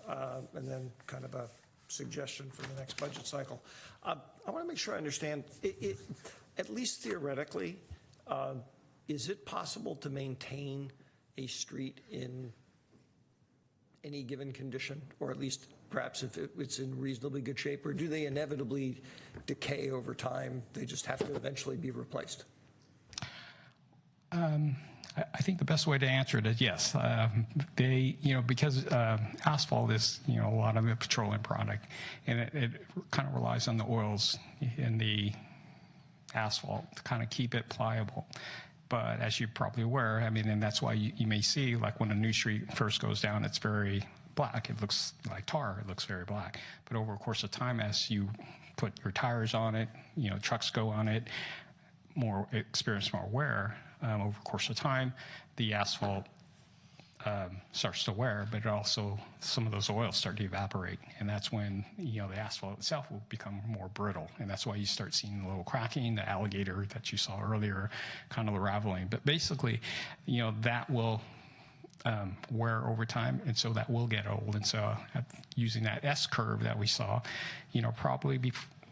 and then kind of a suggestion for the next budget cycle. I want to make sure I understand, at least theoretically, is it possible to maintain a street in any given condition, or at least perhaps if it's in reasonably good shape, or do they inevitably decay over time? They just have to eventually be replaced? I think the best way to answer it is yes. Because asphalt is, a lot of the petroleum product, and it kind of relies on the oils in the asphalt to kind of keep it pliable. But as you're probably aware, and that's why you may see, like when a new street first goes down, it's very black. It looks like tar. It looks very black. But over the course of time, as you put your tires on it, trucks go on it, experience more wear. Over the course of time, the asphalt starts to wear, but it also, some of those oils start to evaporate. And that's when, the asphalt itself will become more brittle. And that's why you start seeing a little cracking, the alligator that you saw earlier, kind of the raveling. But basically, that will wear over time, and so that will get old. And so using that S curve that we saw, probably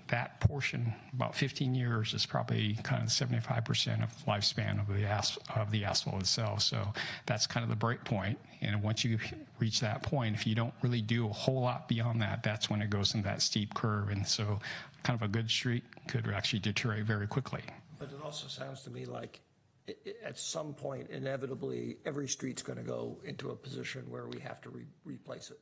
that portion, about 15 years, is probably kind of 75% of lifespan of the asphalt itself. So that's kind of the break point. And once you reach that point, if you don't really do a whole lot beyond that, that's when it goes into that steep curve. And so kind of a good street could actually deteriorate very quickly. But it also sounds to me like at some point, inevitably, every street's going to go into a position where we have to replace it.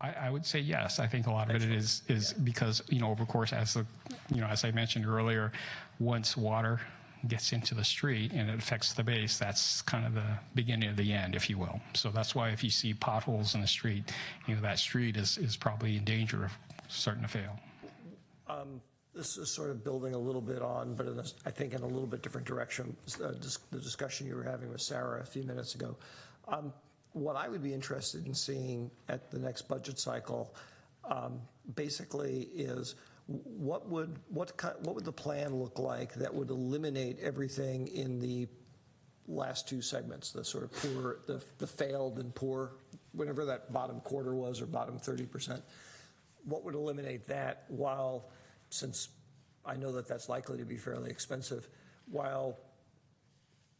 I would say yes. I think a lot of it is because, over the course, as I mentioned earlier, once water gets into the street and it affects the base, that's kind of the beginning of the end, if you will. So that's why if you see potholes in the street, that street is probably in danger of starting to fail. This is sort of building a little bit on, but I think in a little bit different direction, the discussion you were having with Sarah a few minutes ago. What I would be interested in seeing at the next budget cycle, basically, is what would the plan look like that would eliminate everything in the last two segments, the sort of poor, the failed and poor, whatever that bottom quarter was, or bottom 30%. What would eliminate that, while, since I know that that's likely to be fairly expensive, while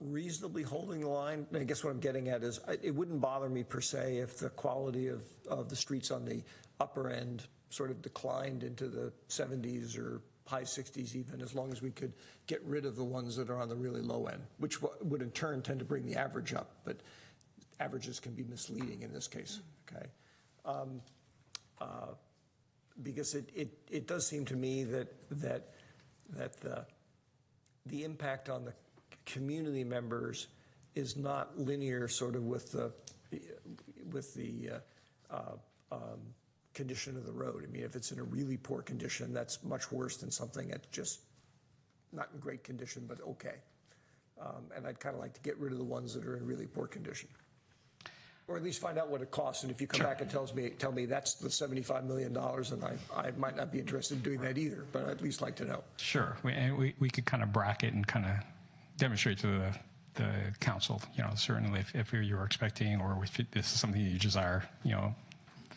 reasonably holding the line? I guess what I'm getting at is it wouldn't bother me per se if the quality of the streets on the upper end sort of declined into the 70s or high 60s even, as long as we could get rid of the ones that are on the really low end, which would in turn tend to bring the average up. But averages can be misleading in this case, okay? Because it does seem to me that the impact on the community members is not linear, sort of with the condition of the road. I mean, if it's in a really poor condition, that's much worse than something that's just not in great condition, but okay. And I'd kind of like to get rid of the ones that are in really poor condition, or at least find out what it costs. And if you come back and tell me that's the $75 million, and I might not be interested in doing that either, but I'd at least like to know. Sure, we could kind of bracket and kind of demonstrate to the council, certainly if you were expecting, or if this is something you desire,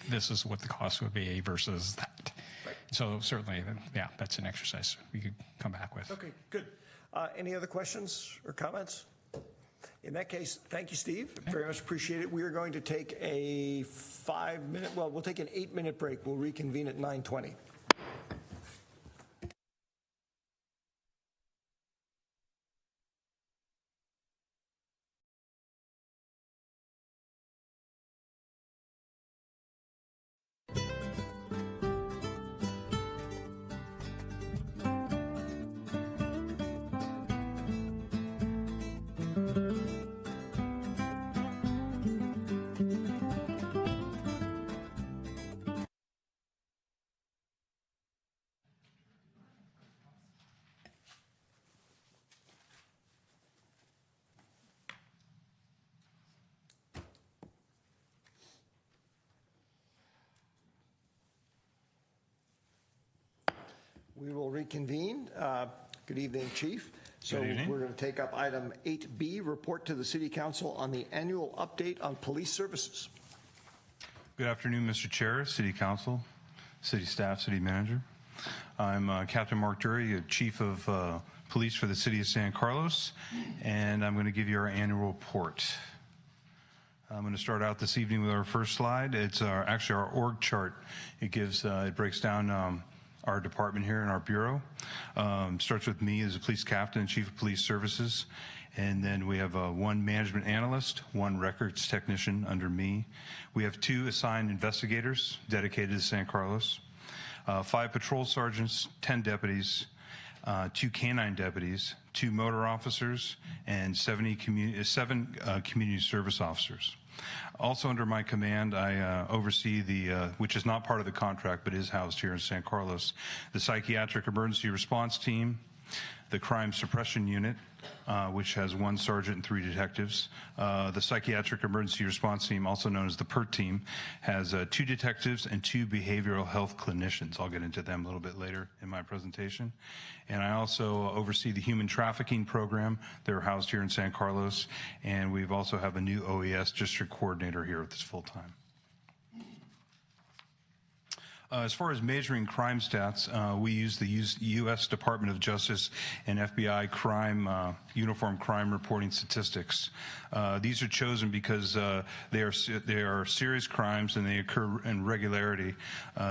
this is what the cost would be versus that. Right. So certainly, yeah, that's an exercise we could come back with. Okay, good. Any other questions or comments? In that case, thank you, Steve. Okay. Very much appreciate it. We are going to take a 5-minute, we'll take an 8-minute break. We'll reconvene at 9:20. We will reconvene. Good evening, Chief. So we're going to take up item 8B, report to the City Council on the annual update on police services. Good afternoon, Mr. Chair, City Council, City Staff, City Manager. I'm Captain Mark Dury, Chief of Police for the City of San Carlos, and I'm going to give you our annual report. I'm going to start out this evening with our first slide. It's actually our org chart. It breaks down our department here in our bureau. Starts with me as a police captain and chief of police services. And then we have one management analyst, one records technician under me. We have 2 assigned investigators dedicated to San Carlos, 5 patrol sergeants, 10 deputies, 2 canine deputies, 2 motor officers, and 7 community service officers. Also under my command, I oversee the, which is not part of the contract but is housed here in San Carlos, the Psychiatric Emergency Response Team, the Crime Suppression Unit, which has 1 sergeant and 3 detectives. The Psychiatric Emergency Response Team, also known as the PERT team, has 2 detectives and 2 behavioral health clinicians. I'll get into them a little bit later in my presentation. And I also oversee the human trafficking program. They're housed here in San Carlos. And we've also have a new OES district coordinator here that's full-time. As far as measuring crime stats, we use the U.S. Department of Justice and FBI uniform crime reporting statistics. These are chosen because they are serious crimes and they occur in regularity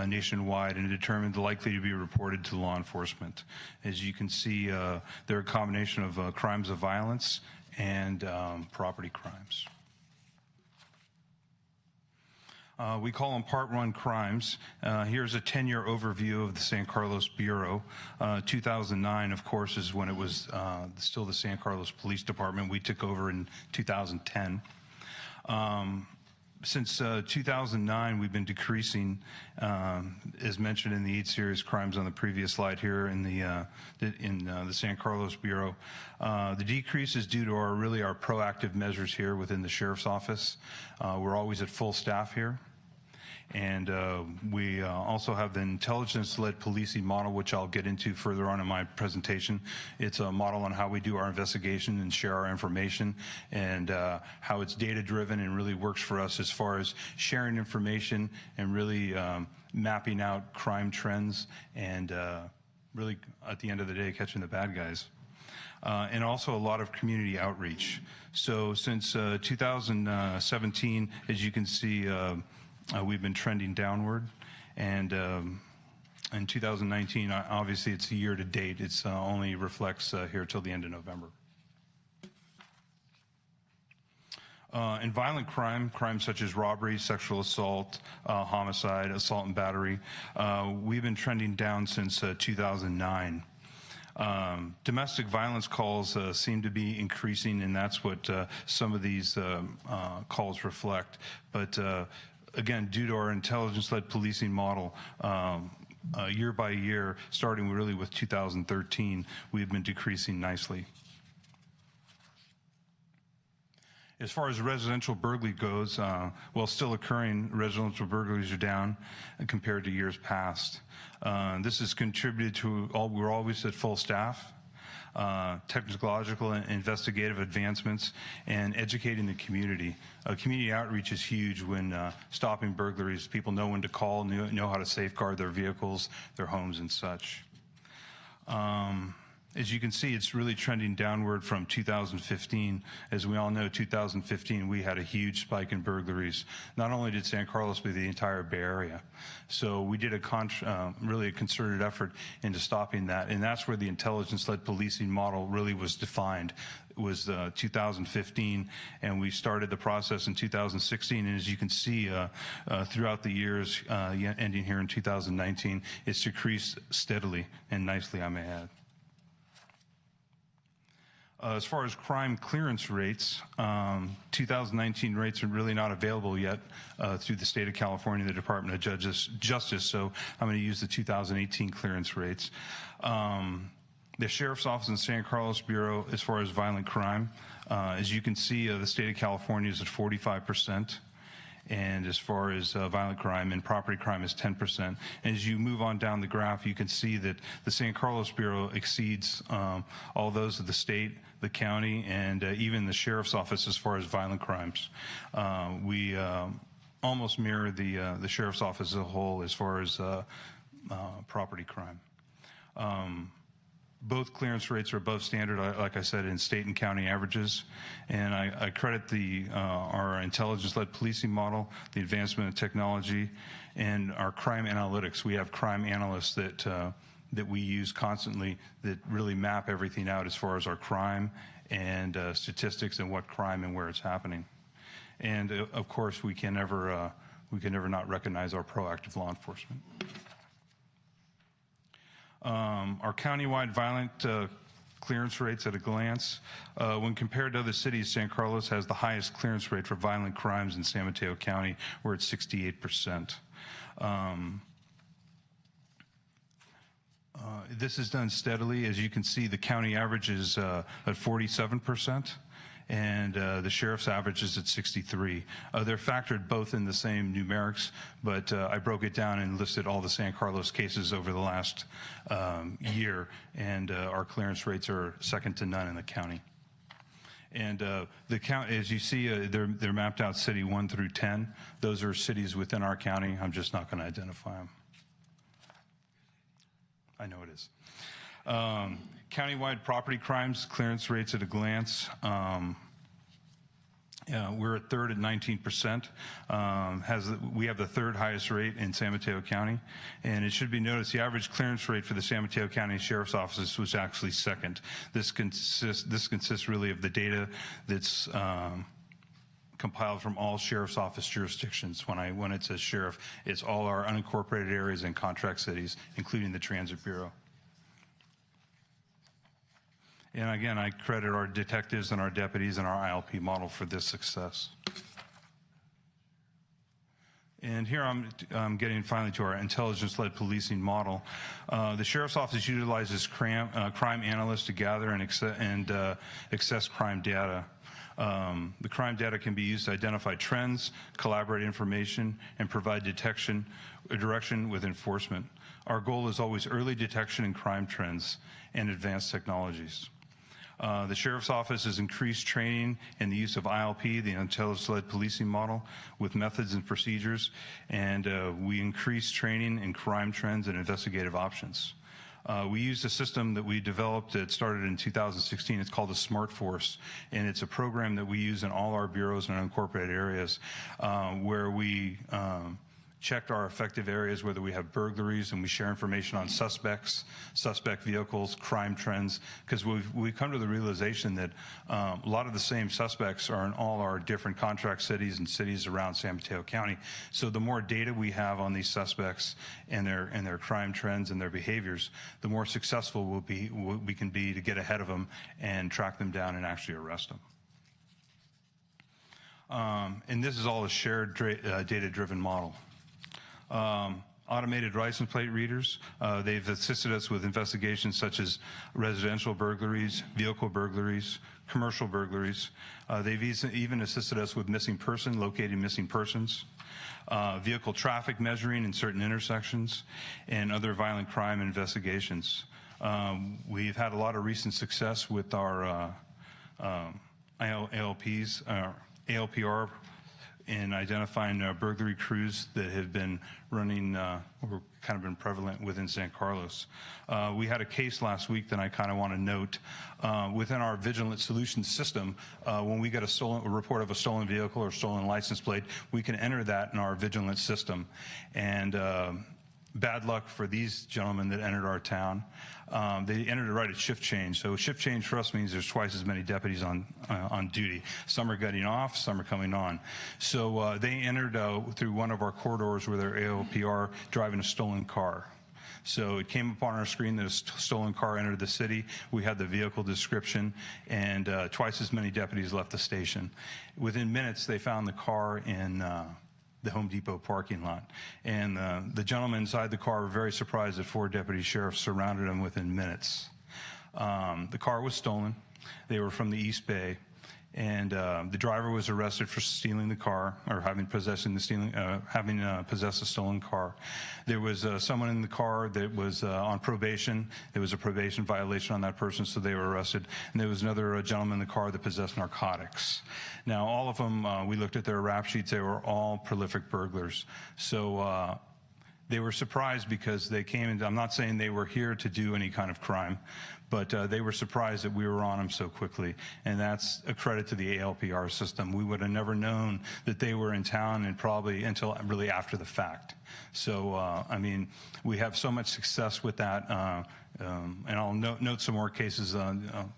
nationwide and determined likely to be reported to law enforcement. As you can see, they're a combination of crimes of violence and property crimes. We call them Part 1 crimes. Here's a 10-year overview of the San Carlos Bureau. 2009, of course, is when it was still the San Carlos Police Department. We took over in 2010. Since 2009, we've been decreasing, as mentioned in the 8 serious crimes on the previous slide here in the San Carlos Bureau. The decrease is due to our proactive measures here within the Sheriff's Office. We're always at full staff here. And we also have the intelligence-led policing model, which I'll get into further on in my presentation. It's a model on how we do our investigation and share our information, and how it's data-driven and really works for us as far as sharing information and really mapping out crime trends and really, at the end of the day, catching the bad guys. And also a lot of community outreach. So since 2017, as you can see, we've been trending downward, and in 2019, obviously it's a year to date. It's only reflects here till the end of November. In violent crime, crimes such as robbery, sexual assault, homicide, assault and battery, we've been trending down since 2009. Domestic violence calls seem to be increasing, and that's what some of these calls reflect. But again, due to our intelligence-led policing model, year by year, starting really with 2013, we've been decreasing nicely. As far as residential burglary goes, while still occurring, residential burglaries are down compared to years past. This has contributed to we're always at full staff, technological and investigative advancements, and educating the community. Community outreach is huge when stopping burglaries. People know when to call, know how to safeguard their vehicles, their homes, and such. As you can see, it's really trending downward from 2015. As we all know, 2015, we had a huge spike in burglaries. Not only did San Carlos, but the entire Bay Area. So we did really a concerted effort into stopping that, and that's where the intelligence-led policing model really was defined. It was 2015, and we started the process in 2016, and as you can see, throughout the years, ending here in 2019, it's decreased steadily and nicely, I may add. As far as crime clearance rates, 2019 rates are really not available yet through the state of California, the Department of Justice, so I'm going to use the 2018 clearance rates. The Sheriff's Office and San Carlos Bureau, as far as violent crime, as you can see, the state of California is at 45%. And as far as violent crime and property crime is 10%. And as you move on down the graph, you can see that the San Carlos Bureau exceeds all those of the state, the county, and even the Sheriff's Office as far as violent crimes. We almost mirror the Sheriff's Office as a whole as far as property crime. Both clearance rates are above standard, like I said, in state and county averages. And I credit our intelligence-led policing model, the advancement of technology, and our crime analytics. We have crime analysts that we use constantly that really map everything out as far as our crime and statistics and what crime and where it's happening. And of course, we can never not recognize our proactive law enforcement. Our countywide violent clearance rates at a glance. When compared to other cities, San Carlos has the highest clearance rate for violent crimes in San Mateo County. We're at 68%. This is done steadily. As you can see, the county average is at 47%. And the sheriff's average is at 63. They're factored both in the same numerics, but I broke it down and listed all the San Carlos cases over the last year, and our clearance rates are second to none in the county. And the count, as you see, they're mapped out city 1 through 10. Those are cities within our county. I'm just not going to identify them. I know it is. Countywide property crimes, clearance rates at a glance. We're at third at 19%. We have the third highest rate in San Mateo County. And it should be noticed the average clearance rate for the San Mateo County Sheriff's Office was actually second. This consists really of the data that's compiled from all sheriff's office jurisdictions. When it says sheriff, it's all our unincorporated areas and contract cities, including the Transit Bureau. And again, I credit our detectives and our deputies and our ILP model for this success. And here I'm getting finally to our intelligence-led policing model. The Sheriff's Office utilizes crime analysts to gather and access crime data. The crime data can be used to identify trends, collaborate information, and provide direction with enforcement. Our goal is always early detection in crime trends and advanced technologies. The Sheriff's Office has increased training in the use of ILP, the intelligence-led policing model, with methods and procedures, and we increased training in crime trends and investigative options. We used a system that we developed that started in 2016. It's called the Smart Force, and it's a program that we use in all our bureaus and unincorporated areas where we checked our effective areas, whether we have burglaries, and we share information on suspects, suspect vehicles, crime trends, because we've come to the realization that a lot of the same suspects are in all our different contract cities and cities around San Mateo County. So the more data we have on these suspects and their crime trends and their behaviors, the more successful we can be to get ahead of them and track them down and actually arrest them. And this is all a shared data-driven model. Automated license plate readers. They've assisted us with investigations such as residential burglaries, vehicle burglaries, commercial burglaries. They've even assisted us with locating missing persons, vehicle traffic measuring in certain intersections, and other violent crime investigations. We've had a lot of recent success with our ALPR in identifying burglary crews that have been running or kind of been prevalent within San Carlos. We had a case last week that I kind of want to note. Within our Vigilant Solutions system, when we get a report of a stolen vehicle or stolen license plate, we can enter that in our Vigilant system. And bad luck for these gentlemen that entered our town. They entered it right at shift change. So shift change for us means there's twice as many deputies on duty. Some are getting off, some are coming on. So they entered through one of our corridors with their AOPR driving a stolen car. So it came up on our screen that a stolen car entered the city. We had the vehicle description, and twice as many deputies left the station. Within minutes, they found the car in the Home Depot parking lot. And the gentlemen inside the car were very surprised that 4 deputy sheriffs surrounded them within minutes. The car was stolen. They were from the East Bay. And the driver was arrested for stealing the car, or having possessed a stolen car. There was someone in the car that was on probation. There was a probation violation on that person, so they were arrested. And there was another gentleman in the car that possessed narcotics. Now, all of them, we looked at their rap sheets. They were all prolific burglars. So they were surprised because they came in. I'm not saying they were here to do any kind of crime, but they were surprised that we were on them so quickly. And that's a credit to the ALPR system. We would have never known that they were in town, and probably until really after the fact. So, I mean, we have so much success with that. And I'll note some more cases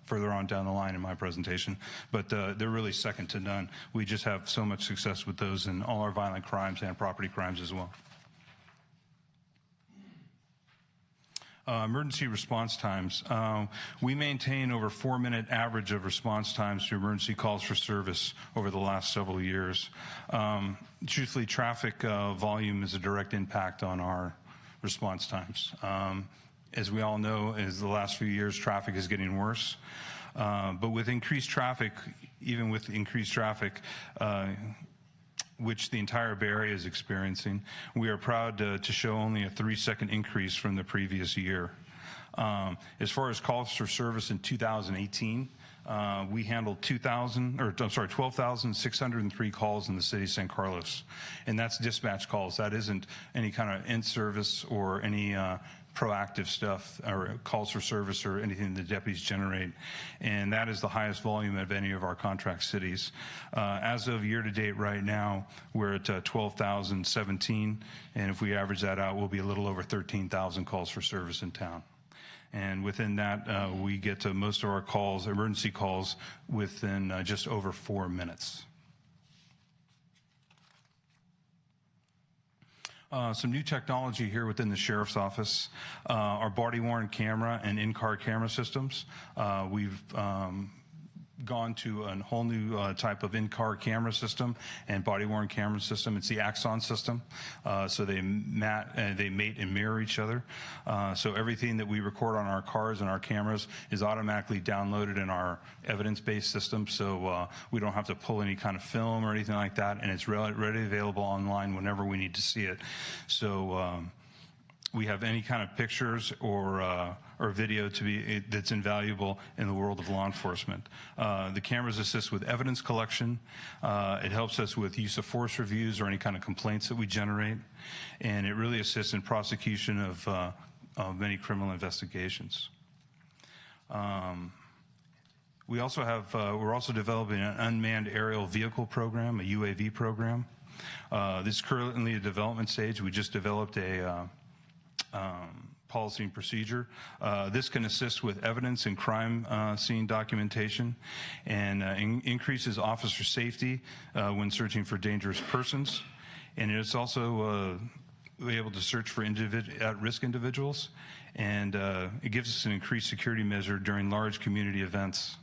further on down the line in my presentation, but they're really second to none. We just have so much success with those in all our violent crimes and property crimes as well. Emergency response times. We maintain over 4-minute average of response times to emergency calls for service over the last several years. Truthfully, traffic volume is a direct impact on our response times. As we all know, as the last few years, traffic is getting worse. But with increased traffic, even with increased traffic, which the entire Bay Area is experiencing, we are proud to show only a 3-second increase from the previous year. As far as calls for service in 2018, we handled 12,603 calls in the city of San Carlos, and that's dispatch calls. That isn't any kind of in-service or any proactive stuff or calls for service or anything the deputies generate, and that is the highest volume of any of our contract cities. As of year to date right now, we're at 12,017, and if we average that out, we'll be a little over 13,000 calls for service in town. And within that, we get to most of our calls, emergency calls, within just over 4 minutes. Some new technology here within the Sheriff's Office, our body-worn camera and in-car camera systems. We've gone to a whole new type of in-car camera system and body-worn camera system. It's the Axon system. So they mate and mirror each other. So everything that we record on our cars and our cameras is automatically downloaded in our evidence-based system. So we don't have to pull any kind of film or anything like that, and it's readily available online whenever we need to see it. So we have any kind of pictures or video that's invaluable in the world of law enforcement. The cameras assist with evidence collection. It helps us with use of force reviews or any kind of complaints that we generate, and it really assists in prosecution of many criminal investigations. We're also developing an unmanned aerial vehicle program, a UAV program. This is currently a development stage. We just developed a policy and procedure. This can assist with evidence and crime scene documentation and increases officer safety when searching for dangerous persons. And it's also able to search for at-risk individuals, and it gives us an increased security measure during large community events.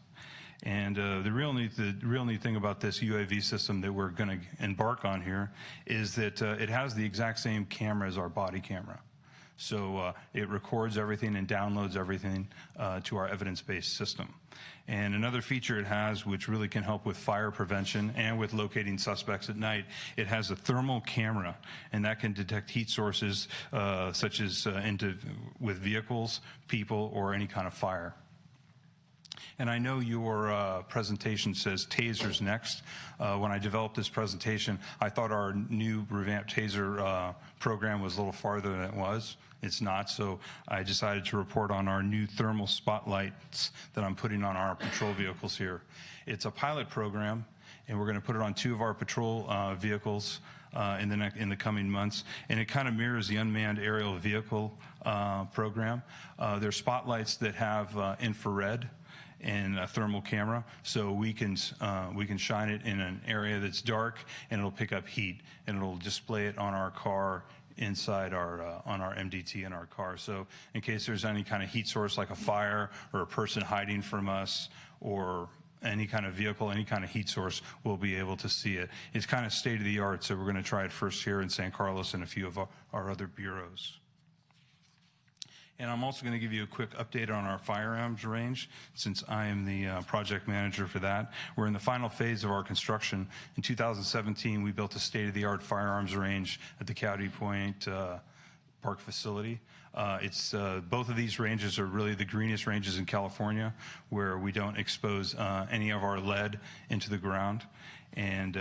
And the real neat thing about this UAV system that we're going to embark on here is that it has the exact same camera as our body camera. So it records everything and downloads everything to our evidence-based system. And another feature it has, which really can help with fire prevention and with locating suspects at night, it has a thermal camera, and that can detect heat sources such as with vehicles, people, or any kind of fire. And I know your presentation says tasers next. When I developed this presentation, I thought our new revamped taser program was a little farther than it was. It's not, so I decided to report on our new thermal spotlights that I'm putting on our patrol vehicles here. It's a pilot program, and we're going to put it on 2 of our patrol vehicles in the coming months, and it kind of mirrors the unmanned aerial vehicle program. They're spotlights that have infrared and a thermal camera, so we can shine it in an area that's dark, and it'll pick up heat, and it'll display it on our car inside on our MDT in our car. So in case there's any kind of heat source like a fire or a person hiding from us or any kind of vehicle, any kind of heat source, we'll be able to see it. It's kind of state of the art, so we're going to try it first here in San Carlos and a few of our other bureaus. And I'm also going to give you a quick update on our firearms range, since I am the project manager for that. We're in the final phase of our construction. In 2017, we built a state-of-the-art firearms range at the Coyote Point Park facility. Both of these ranges are really the greenest ranges in California, where we don't expose any of our lead into the ground. And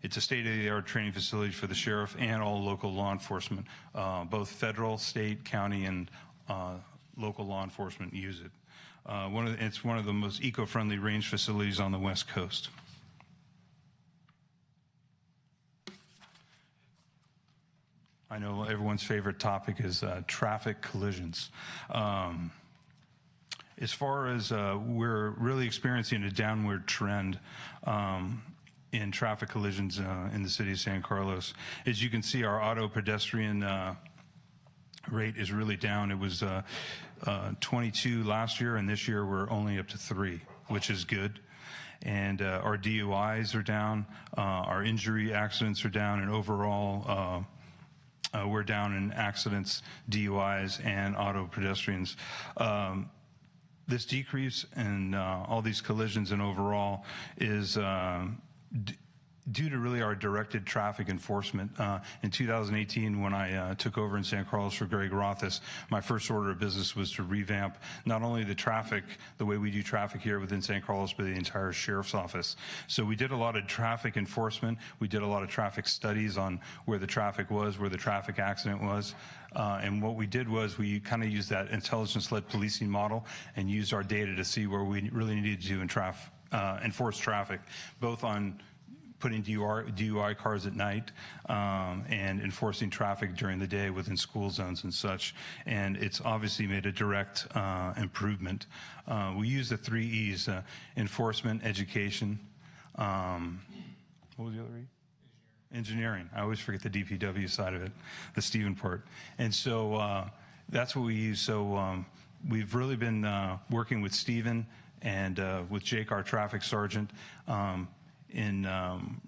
it's a state-of-the-art training facility for the sheriff and all local law enforcement. Both federal, state, county, and local law enforcement use it. It's one of the most eco-friendly range facilities on the West Coast. I know everyone's favorite topic is traffic collisions. As far as we're really experiencing a downward trend in traffic collisions in the city of San Carlos. As you can see, our auto pedestrian rate is really down. It was 22 last year, and this year we're only up to 3, which is good. And our DUIs are down, our injury accidents are down, and overall we're down in accidents, DUIs, and auto pedestrians. This decrease in all these collisions and overall is due to really our directed traffic enforcement. In 2018, when I took over in San Carlos for Greg Rothis, my first order of business was to revamp not only the traffic, the way we do traffic here within San Carlos, but the entire sheriff's office. So we did a lot of traffic enforcement. We did a lot of traffic studies on where the traffic was, where the traffic accident was. And what we did was we kind of used that intelligence-led policing model and used our data to see where we really needed to enforce traffic, both on putting DUI cars at night and enforcing traffic during the day within school zones and such. And it's obviously made a direct improvement. We use the 3 E's, enforcement, education, what was the other E? Engineering. I always forget the DPW side of it, the Stephen part. And so that's what we use. So we've really been working with Stephen and with Jake, our traffic sergeant, in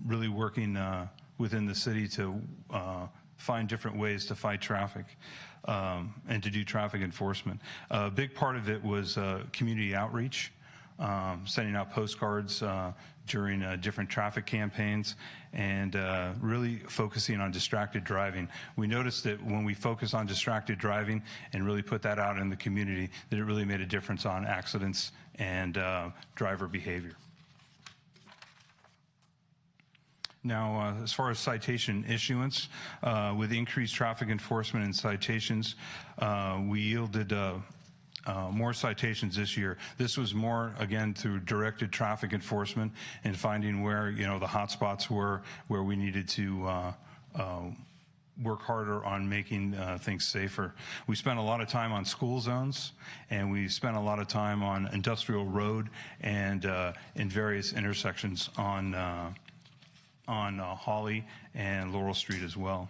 really working within the city to find different ways to fight traffic and to do traffic enforcement. A big part of it was community outreach, sending out postcards during different traffic campaigns, and really focusing on distracted driving. We noticed that when we focus on distracted driving and really put that out in the community, that it really made a difference on accidents and driver behavior. Now, as far as citation issuance, with increased traffic enforcement and citations, we yielded more citations this year. This was more, again, through directed traffic enforcement and finding where, the hot spots were, where we needed to work harder on making things safer. We spent a lot of time on school zones, and we spent a lot of time on Industrial Road and in various intersections on Holly and Laurel Street as well.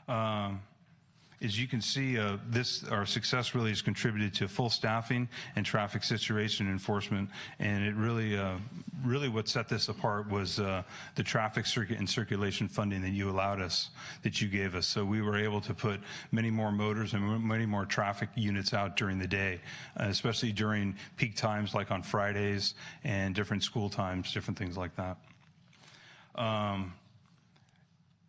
As you can see, our success really has contributed to full staffing and traffic situation enforcement, and it really what set this apart was the traffic circuit and circulation funding that you gave us. So we were able to put many more motors and many more traffic units out during the day, especially during peak times like on Fridays and different school times, different things like that.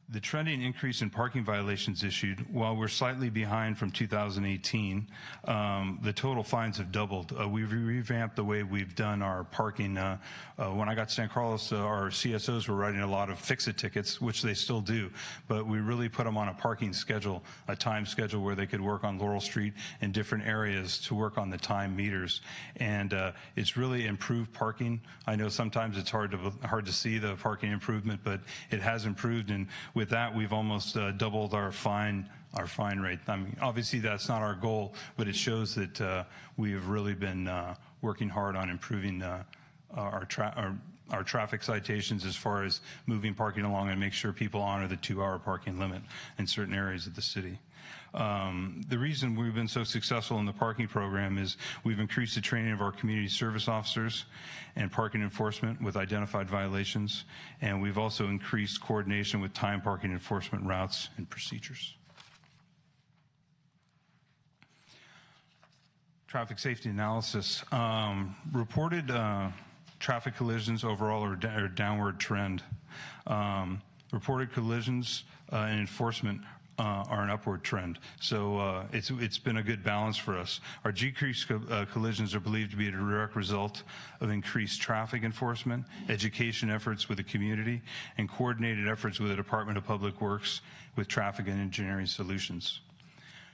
The trending increase in parking violations issued, while we're slightly behind from 2018, the total fines have doubled. We've revamped the way we've done our parking. When I got to San Carlos, our CSOs were writing a lot of fix-it tickets, which they still do, but we really put them on a parking schedule, a time schedule where they could work on Laurel Street in different areas to work on the time meters. And it's really improved parking. I know sometimes it's hard to see the parking improvement, but it has improved, and with that, we've almost doubled our fine rate. I mean, obviously that's not our goal, but it shows that we have really been working hard on improving our traffic citations as far as moving parking along and make sure people honor the 2-hour parking limit in certain areas of the city. The reason we've been so successful in the parking program is we've increased the training of our community service officers and parking enforcement with identified violations, and we've also increased coordination with time parking enforcement routes and procedures. Traffic safety analysis. Reported traffic collisions overall are a downward trend. Reported collisions and enforcement are an upward trend. So it's been a good balance for us. Our decreased collisions are believed to be a direct result of increased traffic enforcement, education efforts with the community, and coordinated efforts with the Department of Public Works with traffic and engineering solutions.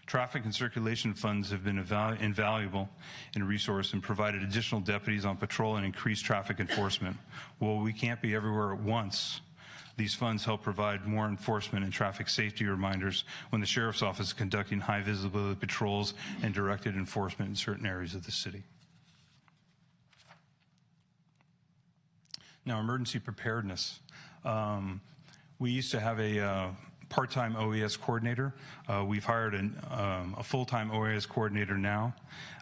Traffic and circulation funds have been invaluable in resource and provided additional deputies on patrol and increased traffic enforcement. While we can't be everywhere at once, these funds help provide more enforcement and traffic safety reminders when the Sheriff's Office is conducting high visibility patrols and directed enforcement in certain areas of the city. Now, emergency preparedness. We used to have a part-time OES coordinator. We've hired a full-time OES coordinator now,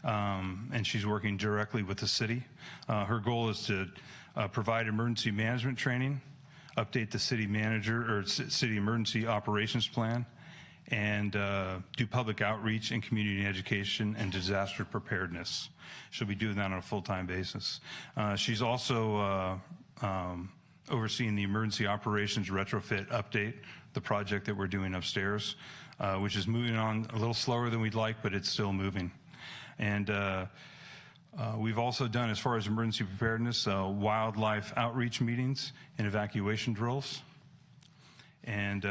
and she's working directly with the city. Her goal is to provide emergency management training, update the city manager or city emergency operations plan, and do public outreach and community education and disaster preparedness. She'll be doing that on a full-time basis. She's also overseeing the emergency operations retrofit update, the project that we're doing upstairs, which is moving on a little slower than we'd like, but it's still moving. And we've also done, as far as emergency preparedness, wildlife outreach meetings and evacuation drills. And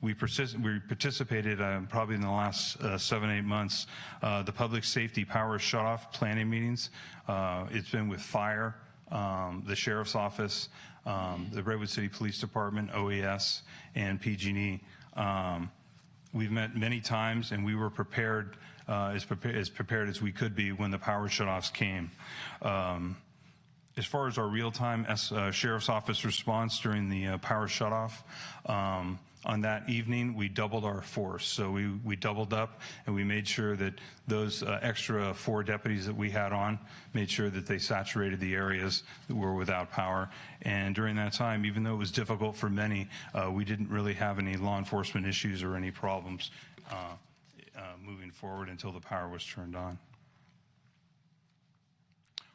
we participated probably in the last 7-8 months, the public safety power shutoff planning meetings. It's been with fire, the sheriff's office, the Redwood City Police Department, OES, and PG&E. We've met many times, and we were prepared, as prepared as we could be when the power shutoffs came. As far as our real-time sheriff's office response during the power shutoff, on that evening, we doubled our force. So we doubled up, and we made sure that those extra 4 deputies that we had on made sure that they saturated the areas that were without power. And during that time, even though it was difficult for many, we didn't really have any law enforcement issues or any problems moving forward until the power was turned on.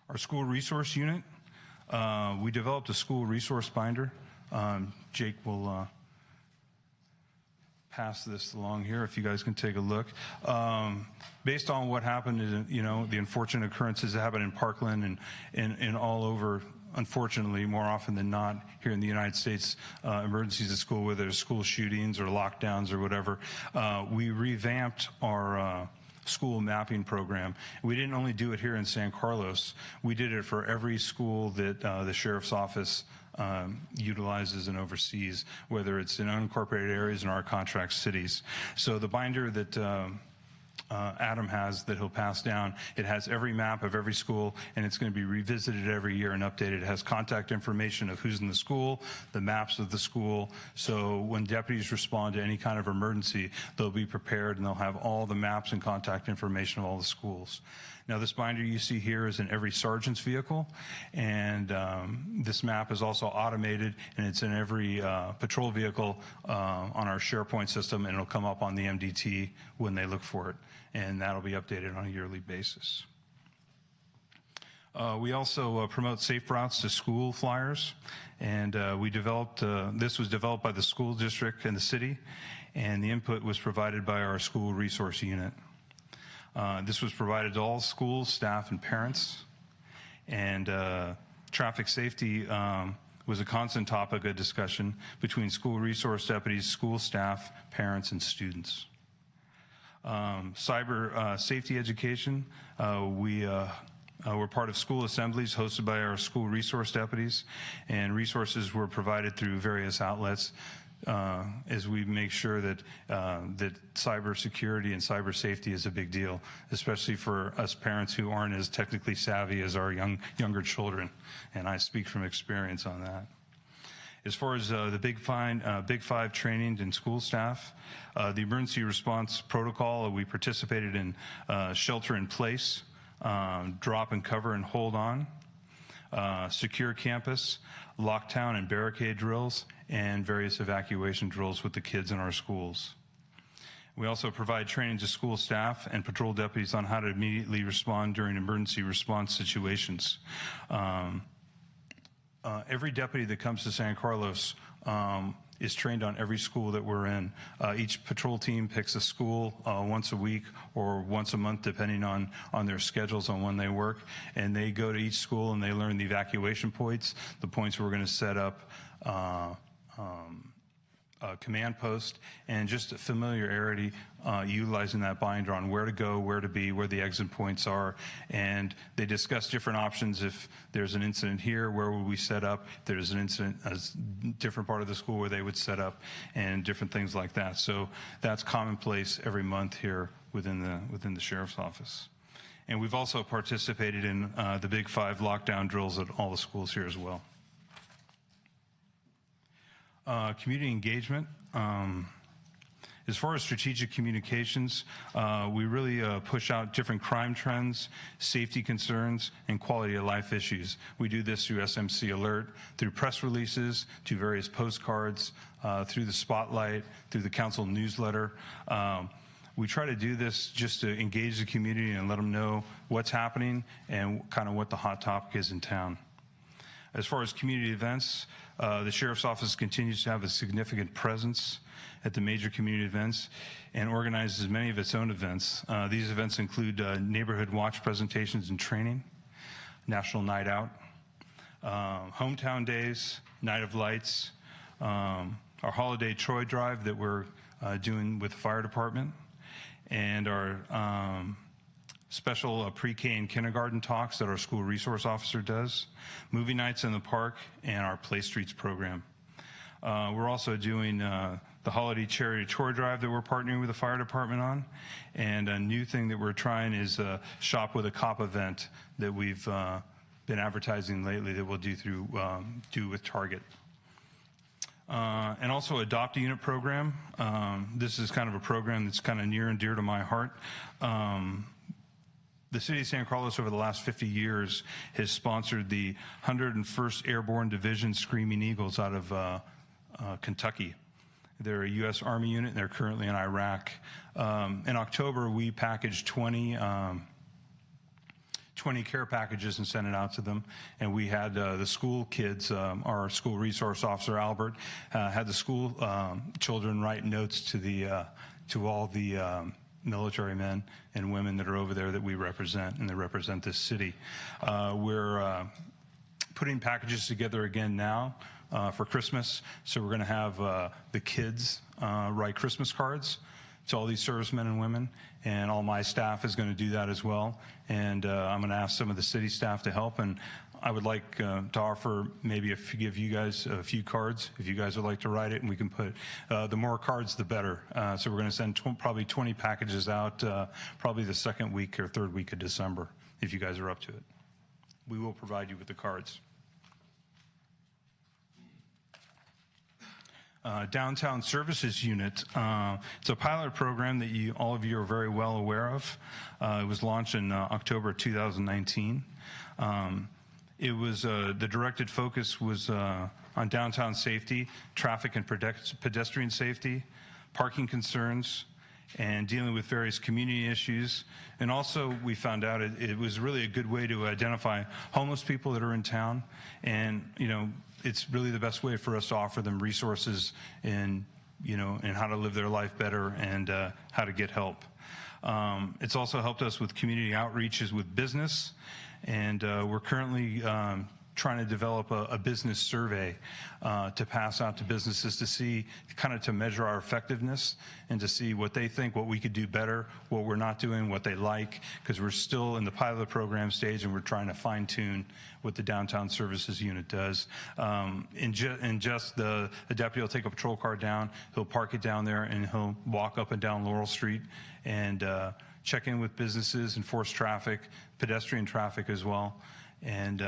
Our school resource unit, we developed a school resource binder. Jake will pass this along here if you guys can take a look. Based on what happened, the unfortunate occurrences that happened in Parkland and all over, unfortunately, more often than not here in the United States, emergencies at school, whether it's school shootings or lockdowns or whatever, we revamped our school mapping program. We didn't only do it here in San Carlos, we did it for every school that the sheriff's office utilizes and oversees, whether it's in unincorporated areas in our contract cities. So the binder that Adam has that he'll pass down, it has every map of every school, and it's going to be revisited every year and updated. It has contact information of who's in the school, the maps of the school, so when deputies respond to any kind of emergency, they'll be prepared and they'll have all the maps and contact information of all the schools. Now, this binder you see here is in every sergeant's vehicle, and this map is also automated, and it's in every patrol vehicle on our SharePoint system, and it'll come up on the MDT when they look for it, and that'll be updated on a yearly basis. We also promote safe routes to school flyers, and we developed, this was developed by the school district and the city, and the input was provided by our school resource unit. This was provided to all schools, staff, and parents. And traffic safety was a constant topic of discussion between school resource deputies, school staff, parents, and students. Cyber safety education, we're part of school assemblies hosted by our school resource deputies, and resources were provided through various outlets as we make sure that that cyber security and cyber safety is a big deal, especially for us parents who aren't as technically savvy as our younger children, and I speak from experience on that. As far as the Big Five training and school staff, the emergency response protocol, we participated in shelter in place, drop and cover and hold on, secure campus, lockdown and barricade drills, and various evacuation drills with the kids in our schools. We also provide training to school staff and patrol deputies on how to immediately respond during emergency response situations. Every deputy that comes to San Carlos is trained on every school that we're in. Each patrol team picks a school once a week or once a month, depending on their schedules on when they work, and they go to each school and they learn the evacuation points, the points we're going to set up command post, and just familiarity utilizing that binder on where to go, where to be, where the exit points are, and they discuss different options. If there's an incident here, where would we set up? If there's an incident, a different part of the school where they would set up, and different things like that. So that's commonplace every month here within the sheriff's office. And we've also participated in the Big Five lockdown drills at all the schools here as well. Community engagement. As far as strategic communications, we really push out different crime trends, safety concerns, and quality of life issues. We do this through SMC Alert, through press releases, to various postcards, through the spotlight, through the council newsletter. We try to do this just to engage the community and let them know what's happening and kind of what the hot topic is in town. As far as community events, the Sheriff's Office continues to have a significant presence at the major community events and organizes many of its own events. These events include neighborhood watch presentations and training, National Night Out, Hometown Days, Night of Lights, our Holiday Troy Drive that we're doing with the fire department, and our special pre-K and kindergarten talks that our school resource officer does, movie nights in the park, and our Play Streets program. We're also doing the Holiday Charity Tour Drive that we're partnering with the fire department on, and a new thing that we're trying is a Shop with a Cop event that we've been advertising lately that we'll do through with Target. And also Adopt a Unit program. This is kind of a program that's kind of near and dear to my heart. The City of San Carlos over the last 50 years has sponsored the 101st Airborne Division Screaming Eagles out of Kentucky. They're a U.S. Army unit, and they're currently in Iraq. In October, we packaged 20 care packages and sent it out to them. And we had the school kids, our school resource officer, Albert, had the school children write notes to all the military men and women that are over there that we represent, and they represent this city. We're putting packages together again now for Christmas. So we're going to have the kids write Christmas cards to all these servicemen and women, and all my staff is going to do that as well. And I'm going to ask some of the city staff to help, and I would like to offer maybe give you guys a few cards if you guys would like to write it, and we can put the more cards the better. So we're going to send probably 20 packages out probably the second week or third week of December if you guys are up to it. We will provide you with the cards. Downtown Services Unit. It's a pilot program that all of you are very well aware of. It was launched in October 2019. It was the directed focus was on downtown safety, traffic and pedestrian safety, parking concerns, and dealing with various community issues. And also we found out it was really a good way to identify homeless people that are in town, and it's really the best way for us to offer them resources and how to live their life better and how to get help. It's also helped us with community outreaches with business, and we're currently trying to develop a business survey to pass out to businesses to see, to measure our effectiveness and to see what they think, what we could do better, what we're not doing, what they like, because we're still in the pilot program stage and we're trying to fine tune what the Downtown Services Unit does. The deputy will take a patrol car down, he'll park it down there, and he'll walk up and down Laurel Street and check in with businesses, enforce traffic, pedestrian traffic as well. And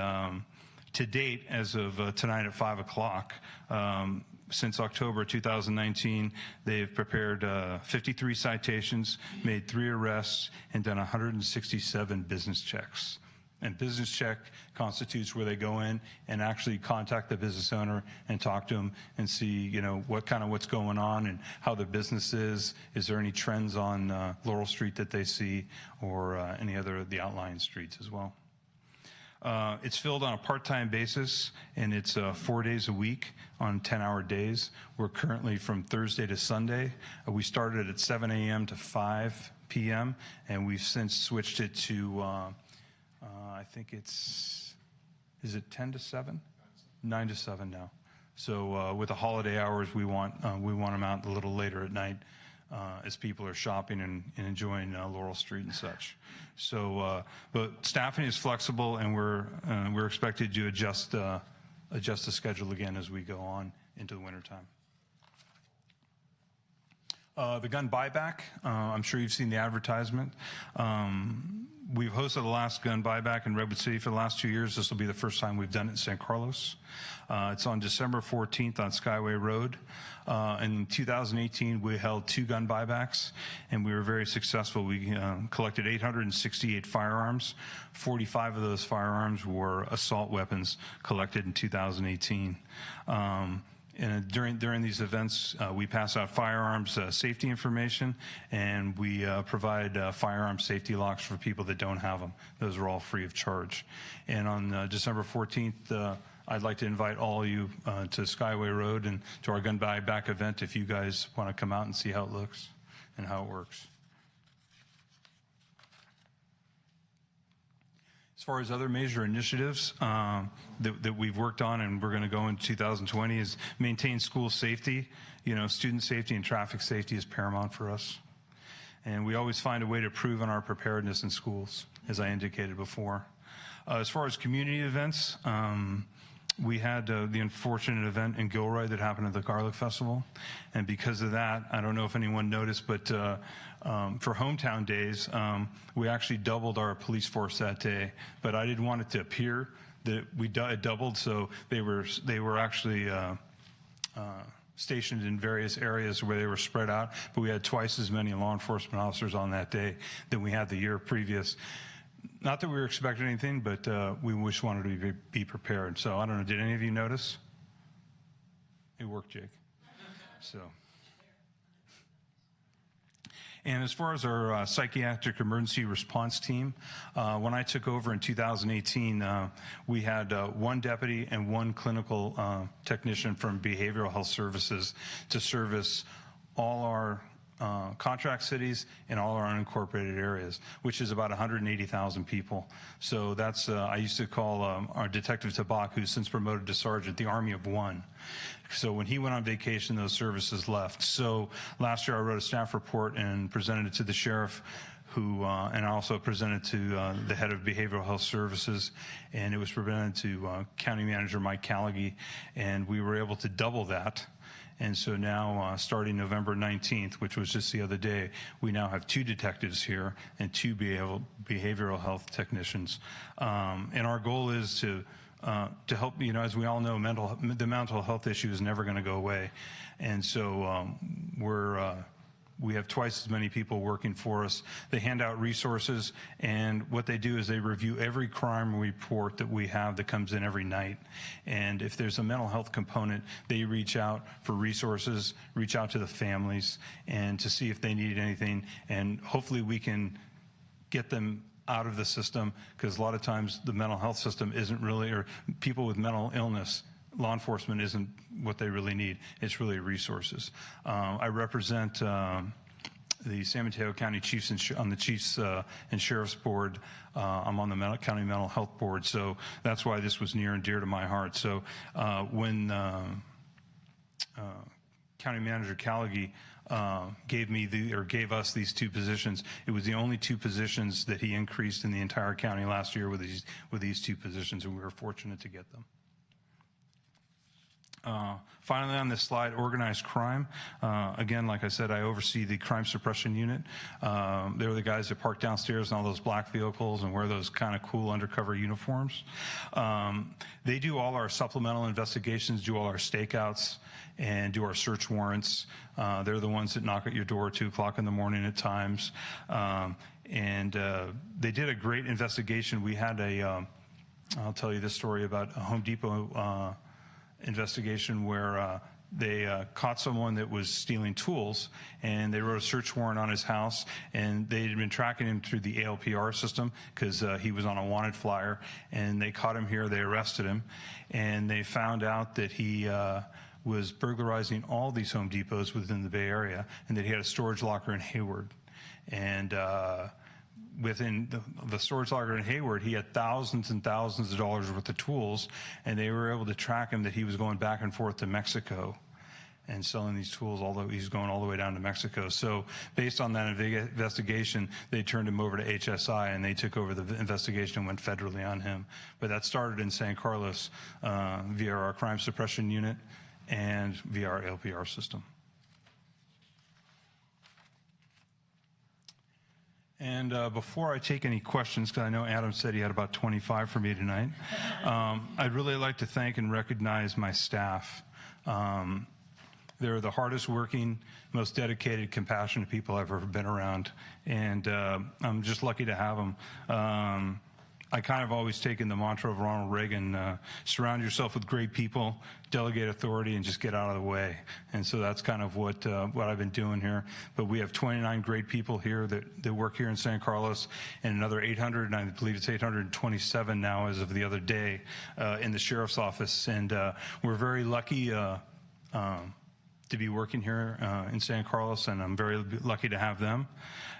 to date, as of tonight at 5 o'clock, since October 2019, they've prepared 53 citations, made 3 arrests, and done 167 business checks. And business check constitutes where they go in and actually contact the business owner and talk to them and see, what's going on and how the business is. Is there any trends on Laurel Street that they see, or any other of the outlying streets as well? It's filled on a part-time basis, and it's 4 days a week on 10-hour days. We're currently from Thursday to Sunday. We started at 7 a.m. to 5 p.m., and we've since switched it to, I think is it 10 to 7? 9 to 7 now. So with the holiday hours, we want them out a little later at night as people are shopping and enjoying Laurel Street and such. So, but staffing is flexible, and we're expected to adjust the schedule again as we go on into the wintertime. The gun buyback, I'm sure you've seen the advertisement. We've hosted the last gun buyback in Redwood City for the last 2 years. This will be the first time we've done it in San Carlos. It's on December 14th on Skyway Road. In 2018, we held 2 gun buybacks, and we were very successful. We collected 868 firearms. 45 of those firearms were assault weapons collected in 2018. And during these events, we pass out firearms safety information, and we provide firearm safety locks for people that don't have them. Those are all free of charge. And on December 14th, I'd like to invite all of you to Skyway Road and to our gun buyback event if you guys want to come out and see how it looks and how it works. As far as other major initiatives that we've worked on and we're going to go in 2020 is maintain school safety. You know, student safety and traffic safety is paramount for us. And we always find a way to improve on our preparedness in schools, as I indicated before. As far as community events, we had the unfortunate event in Gilroy that happened at the Garlic Festival. And because of that, I don't know if anyone noticed, but for Hometown Days, we actually doubled our police force that day. But I didn't want it to appear that it doubled, so they were actually stationed in various areas where they were spread out. But we had twice as many law enforcement officers on that day than we had the year previous. Not that we were expecting anything, but we just wanted to be prepared. So I don't know, did any of you notice? It worked, Jake. So. And as far as our psychiatric emergency response team, when I took over in 2018, we had 1 deputy and 1 clinical technician from Behavioral Health Services to service all our contract cities and all our unincorporated areas, which is about 180,000 people. So that's, I used to call our Detective Tabak, who's since promoted to sergeant, the Army of One. So when he went on vacation, those services left. So last year I wrote a staff report and presented it to the sheriff, who, and I also presented to the head of Behavioral Health Services, and it was presented to County Manager Mike Callaghy, and we were able to double that. And so now, starting November 19th, which was just the other day, we now have 2 detectives here and 2 behavioral health technicians. And our goal is to help, you know, as we all know, the mental health issue is never going to go away. And so we have twice as many people working for us. They hand out resources, and what they do is they review every crime report that we have that comes in every night. And if there's a mental health component, they reach out for resources, reach out to the families, and to see if they need anything. And hopefully we can get them out of the system, because a lot of times the mental health system isn't really, or people with mental illness, law enforcement isn't what they really need. It's really resources. I represent the San Mateo County Chiefs on the Chiefs and Sheriff's Board. I'm on the County Mental Health Board, so that's why this was near and dear to my heart. So when County Manager Callaghy gave us these 2 positions, it was the only 2 positions that he increased in the entire county last year with these 2 positions, and we were fortunate to get them. Finally, on this slide, organized crime. Again, like I said, I oversee the crime suppression unit. They're the guys that park downstairs in all those black vehicles and wear those kind of cool undercover uniforms. They do all our supplemental investigations, do all our stakeouts, and do our search warrants. They're the ones that knock at your door at 2 o'clock in the morning at times. And they did a great investigation. We had I'll tell you this story about a Home Depot investigation where they caught someone that was stealing tools, and they wrote a search warrant on his house, and they had been tracking him through the ALPR system because he was on a wanted flyer, and they caught him here. They arrested him, and they found out that he was burglarizing all these Home Depots within the Bay Area, and that he had a storage locker in Hayward. And within the storage locker in Hayward, he had thousands and thousands of dollars worth of tools, and they were able to track him that he was going back and forth to Mexico and selling these tools, although he's going all the way down to Mexico. So based on that investigation, they turned him over to HSI, and they took over the investigation and went federally on him. But that started in San Carlos via our crime suppression unit and via our LPR system. And before I take any questions, because I know Adam said he had about 25 for me tonight, I'd really like to thank and recognize my staff. They're the hardest working, most dedicated, compassionate people I've ever been around, and I'm just lucky to have them. I kind of always taken the mantra of Ronald Reagan, surround yourself with great people, delegate authority, and just get out of the way. And so that's kind of what I've been doing here. But we have 29 great people here that work here in San Carlos, and another 800, and I believe it's 827 now as of the other day, in the sheriff's office. And we're very lucky to be working here in San Carlos, and I'm very lucky to have them.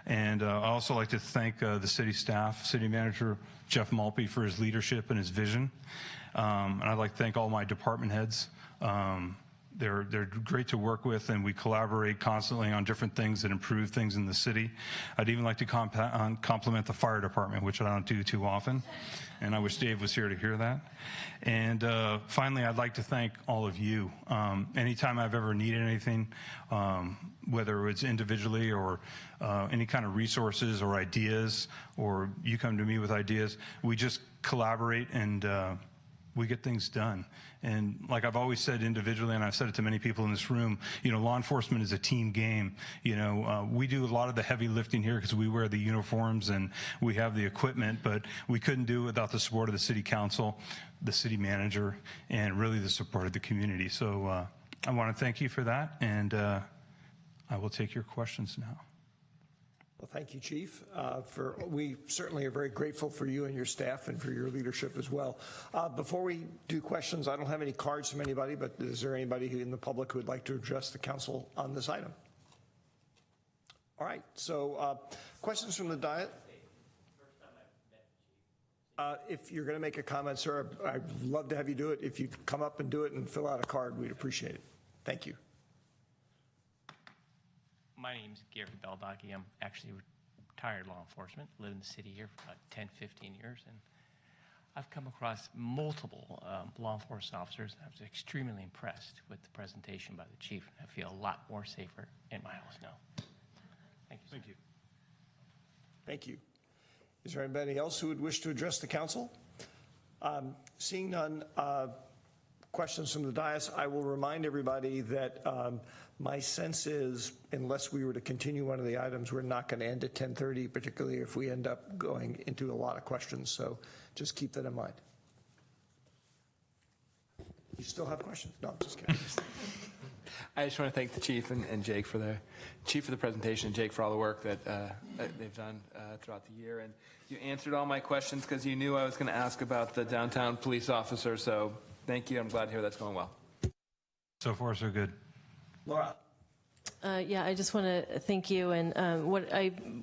And I also like to thank the city staff, city manager Jeff Malpe for his leadership and his vision. And I'd like to thank all my department heads. They're great to work with, and we collaborate constantly on different things that improve things in the city. I'd even like to compliment the fire department, which I don't do too often, and I wish Dave was here to hear that. And finally, I'd like to thank all of you. Anytime I've ever needed anything, whether it's individually or any kind of resources or ideas, or you come to me with ideas, we just collaborate and we get things done. And like I've always said individually, and I've said it to many people in this room, you know, law enforcement is a team game. You know, we do a lot of the heavy lifting here because we wear the uniforms and we have the equipment, but we couldn't do it without the support of the city council, the city manager, and really the support of the community. So I want to thank you for that, and I will take your questions now. Well, thank you, Chief. We certainly are very grateful for you and your staff and for your leadership as well. Before we do questions, I don't have any cards from anybody, but is there anybody in the public who would like to address the council on this item? All right, so questions from the diet? If you're going to make a comment, sir, I'd love to have you do it. If you'd come up and do it and fill out a card, we'd appreciate it. Thank you. My name's Gary Beldocki. I'm actually retired law enforcement, lived in the city here for about 10, 15 years, and I've come across multiple law enforcement officers. I was extremely impressed with the presentation by the chief. I feel a lot more safer in my house now. Thank you. Thank you. Thank you. Is there anybody else who would wish to address the council? Seeing none, questions from the dais, I will remind everybody that my sense is, unless we were to continue one of the items, we're not going to end at 10:30, particularly if we end up going into a lot of questions. So just keep that in mind. You still have questions? No, I'm just kidding. I just want to thank the chief and Jake for the presentation, and Jake for all the work that they've done throughout the year. And you answered all my questions because you knew I was going to ask about the downtown police officer. So thank you. I'm glad to hear that's going well. So far, so good. Laura. Yeah, I just want to thank you. And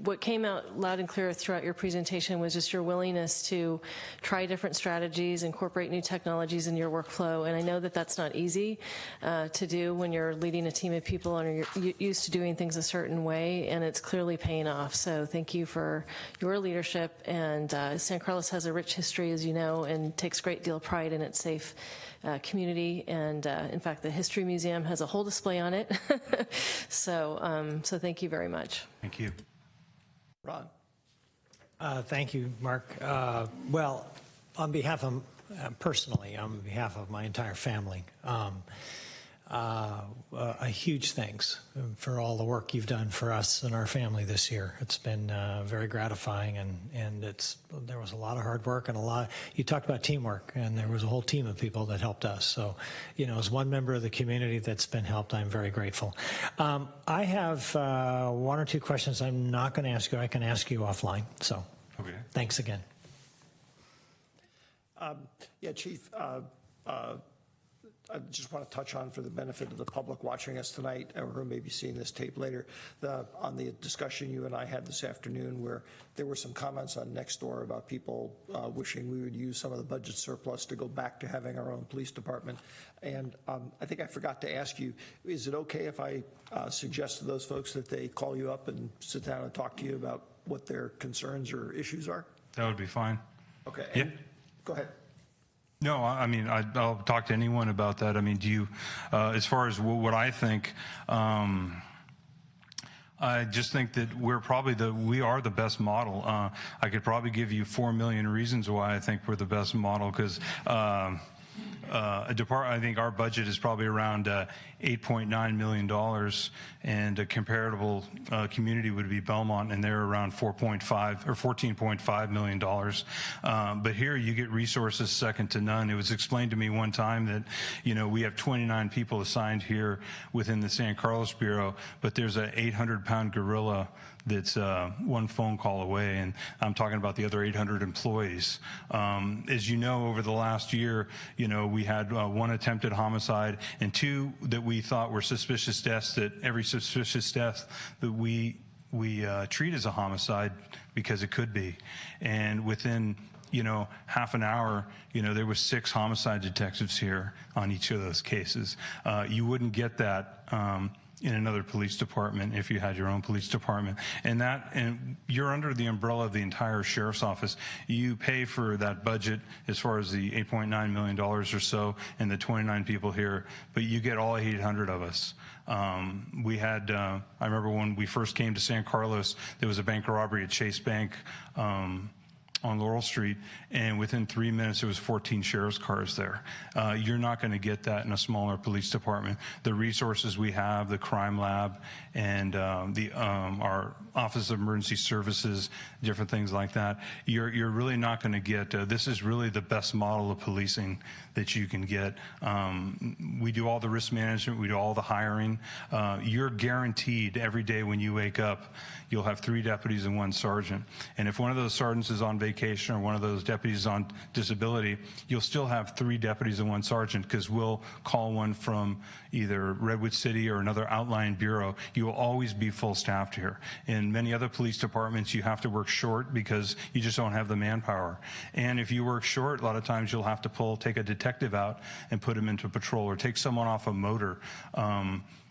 what came out loud and clear throughout your presentation was just your willingness to try different strategies, incorporate new technologies in your workflow. And I know that that's not easy to do when you're leading a team of people and you're used to doing things a certain way, and it's clearly paying off. So thank you for your leadership. And San Carlos has a rich history, as you know, and takes a great deal of pride in its safe community. And in fact, the History Museum has a whole display on it. So thank you very much. Thank you. Ron. Thank you, Mark. Well, on behalf of, personally, on behalf of my entire family, a huge thanks for all the work you've done for us and our family this year. It's been very gratifying, and there was a lot of hard work and you talked about teamwork, and there was a whole team of people that helped us. So, you know, as one member of the community that's been helped, I'm very grateful. I have one or two questions I'm not going to ask you. I can ask you offline. So, okay. Thanks again. Yeah, Chief. I just want to touch on, for the benefit of the public watching us tonight, or who may be seeing this tape later, on the discussion you and I had this afternoon, where there were some comments on Nextdoor about people wishing we would use some of the budget surplus to go back to having our own police department. And I think I forgot to ask you, is it okay if I suggest to those folks that they call you up and sit down and talk to you about what their concerns or issues are? That would be fine. Okay. Yeah. Go ahead. No, I mean, I'll talk to anyone about that. I mean, do you, as far as what I think, I just think that we are the best model. I could probably give you 4 million reasons why I think we're the best model, because I think our budget is probably around $8.9 million, and a comparable community would be Belmont, and they're around $14.5 million. But here you get resources second to none. It was explained to me one time that, we have 29 people assigned here within the San Carlos Bureau, but there's an 800-pound gorilla that's one phone call away, and I'm talking about the other 800 employees. As you know, over the last year, we had one attempted homicide and 2 that we thought were suspicious deaths, that every suspicious death that we treat as a homicide because it could be. And within half an hour, there was 6 homicide detectives here on each of those cases. You wouldn't get that in another police department if you had your own police department. And you're under the umbrella of the entire sheriff's office. You pay for that budget as far as the $8.9 million or so and the 29 people here, but you get all 800 of us. We had, I remember when we first came to San Carlos, there was a bank robbery at Chase Bank on Laurel Street, and within 3 minutes there was 14 sheriff's cars there. You're not going to get that in a smaller police department. The resources we have, the crime lab, and our Office of Emergency Services, different things like that, you're really not going to get. This is really the best model of policing that you can get. We do all the risk management, we do all the hiring. You're guaranteed every day when you wake up, you'll have 3 deputies and 1 sergeant. And if one of those sergeants is on vacation or one of those deputies is on disability, you'll still have 3 deputies and 1 sergeant, because we'll call one from either Redwood City or another outlying bureau. You will always be full staffed here. In many other police departments, you have to work short because you just don't have the manpower. And if you work short, a lot of times you'll have to take a detective out and put him into patrol, or take someone off a motor.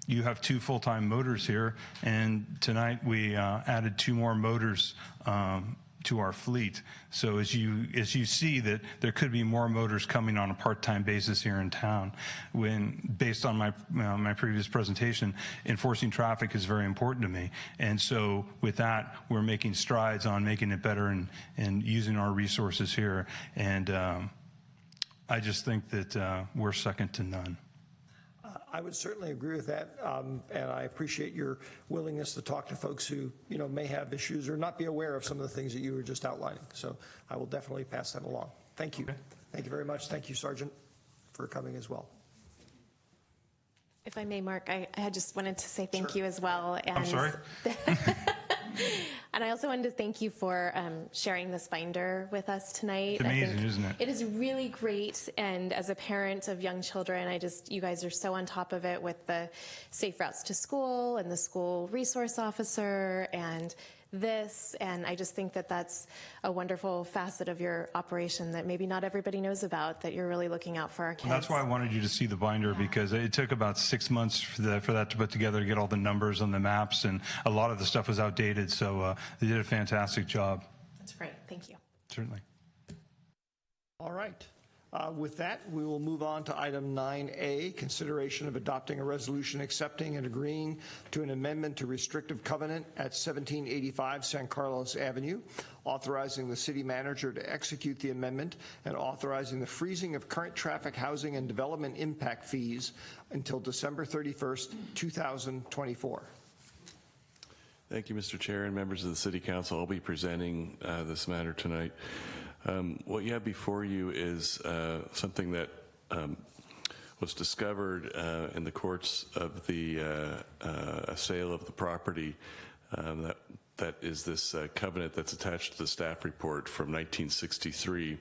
You have 2 full-time motors here, and tonight we added 2 more motors to our fleet. So as you see that there could be more motors coming on a part-time basis here in town. Based on my previous presentation, enforcing traffic is very important to me, and so with that we're making strides on making it better and using our resources here. And I just think that we're second to none. I would certainly agree with that, and I appreciate your willingness to talk to folks who may have issues or not be aware of some of the things that you were just outlining. So I will definitely pass that along. Thank you. Okay. Thank you very much. Thank you, Sergeant, for coming as well. If I may, Mark, I just wanted to say thank you as well. And I'm sorry? And I also wanted to thank you for sharing this binder with us tonight. It's amazing, isn't it? It is really great. And as a parent of young children, you guys are so on top of it with the safe routes to school and the school resource officer and this. And I just think that that's a wonderful facet of your operation that maybe not everybody knows about, that you're really looking out for our kids. Well, that's why I wanted you to see the binder, because it took about 6 months for that to put together, to get all the numbers on the maps, and a lot of the stuff was outdated. So they did a fantastic job. That's great. Thank you. Certainly. All right. With that, we will move on to item 9A, consideration of adopting a resolution accepting and agreeing to an amendment to restrictive covenant at 1785 San Carlos Avenue, authorizing the city manager to execute the amendment and authorizing the freezing of current traffic, housing, and development impact fees until December 31st, 2024. Thank you, Mr. Chair and members of the City Council. I'll be presenting this matter tonight. What you have before you is something that was discovered in the courts of the sale of the property. That is this covenant that's attached to the staff report from 1963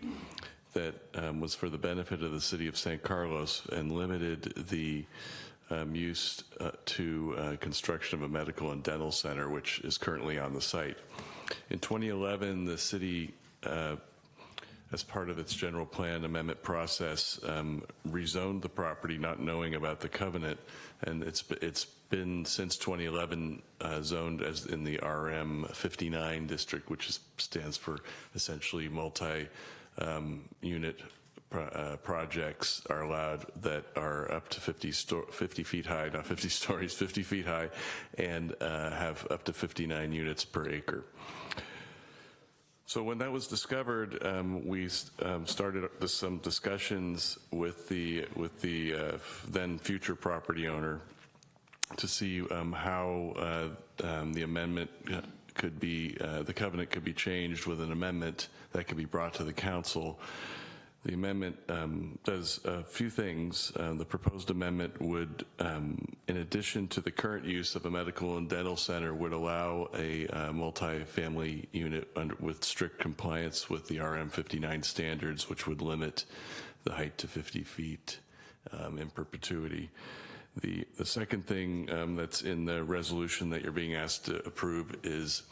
that was for the benefit of the city of San Carlos and limited the use to construction of a medical and dental center, which is currently on the site. In 2011, the city as part of its general plan amendment process, rezoned the property not knowing about the covenant, and it's been since 2011 zoned as in the RM 59 district, which stands for essentially multi-unit projects are allowed that are up to 50 feet high, not 50 stories, 50 feet high, and have up to 59 units per acre. So when that was discovered, we started some discussions with the then future property owner to see how the amendment could be, the covenant could be changed with an amendment that could be brought to the council. The amendment does a few things. The proposed amendment would, in addition to the current use of a medical and dental center, would allow a multi-family unit with strict compliance with the RM 59 standards, which would limit the height to 50 feet in perpetuity. The second thing that's in the resolution that you're being asked to approve is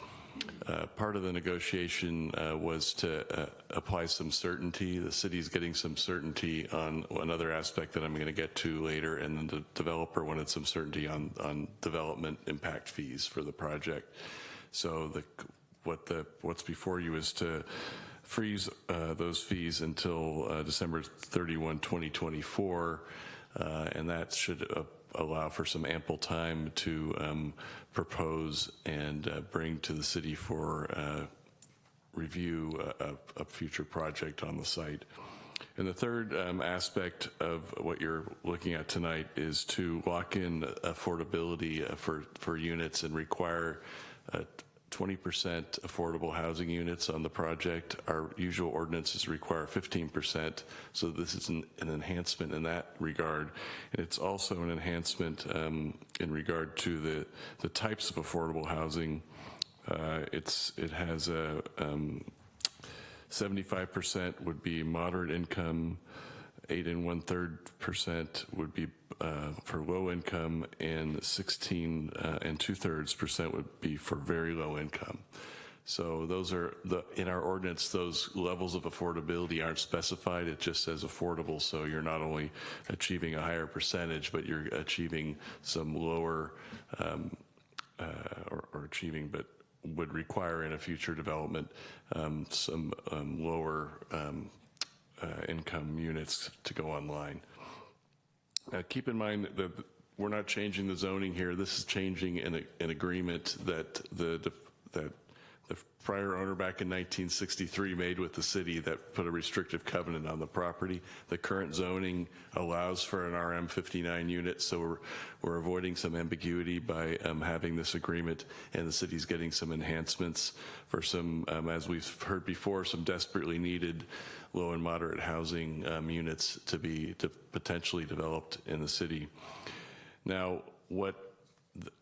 part of the negotiation was to apply some certainty. The city's getting some certainty on another aspect that I'm going to get to later, and then the developer wanted some certainty on development impact fees for the project. So what's before you is to freeze those fees until December 31, 2024, and that should allow for some ample time to propose and bring to the city for review a future project on the site. And the third aspect of what you're looking at tonight is to lock in affordability for units and require 20% affordable housing units on the project. Our usual ordinances require 15%, so this is an enhancement in that regard. And it's also an enhancement in regard to the types of affordable housing. It has a 75% would be moderate income, 8 1/3% would be for low income, and 16 2/3% would be for very low income. So those are in our ordinance, those levels of affordability aren't specified. It just says affordable. So you're not only achieving a higher percentage, but you're achieving some lower or achieving, but would require in a future development some lower income units to go online. Keep in mind that we're not changing the zoning here. This is changing an agreement that the prior owner back in 1963 made with the city that put a restrictive covenant on the property. The current zoning allows for an RM 59 unit, so we're avoiding some ambiguity by having this agreement, and the city's getting some enhancements for some, as we've heard before, some desperately needed low and moderate housing units to be potentially developed in the city. Now, what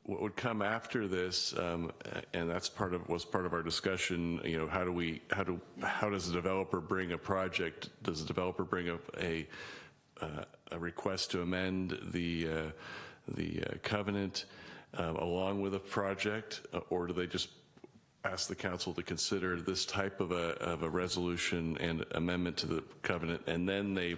would come after this, and that's was part of our discussion. You know, how does the developer bring a project? Does the developer bring up a request to amend the covenant along with a project, or do they just ask the council to consider this type of a resolution and amendment to the covenant, and then they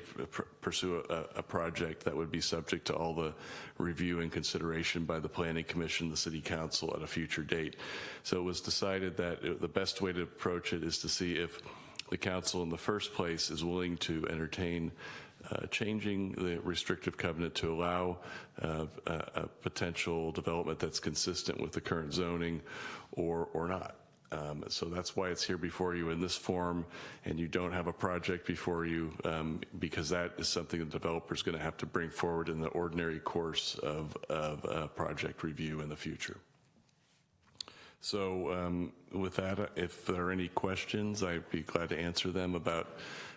pursue a project that would be subject to all the review and consideration by the Planning Commission, the City Council at a future date? So it was decided that the best way to approach it is to see if the council in the first place is willing to entertain changing the restrictive covenant to allow a potential development that's consistent with the current zoning or not. So that's why it's here before you in this form, and you don't have a project before you, because that is something the developer is going to have to bring forward in the ordinary course of project review in the future. So with that, if there are any questions, I'd be glad to answer them about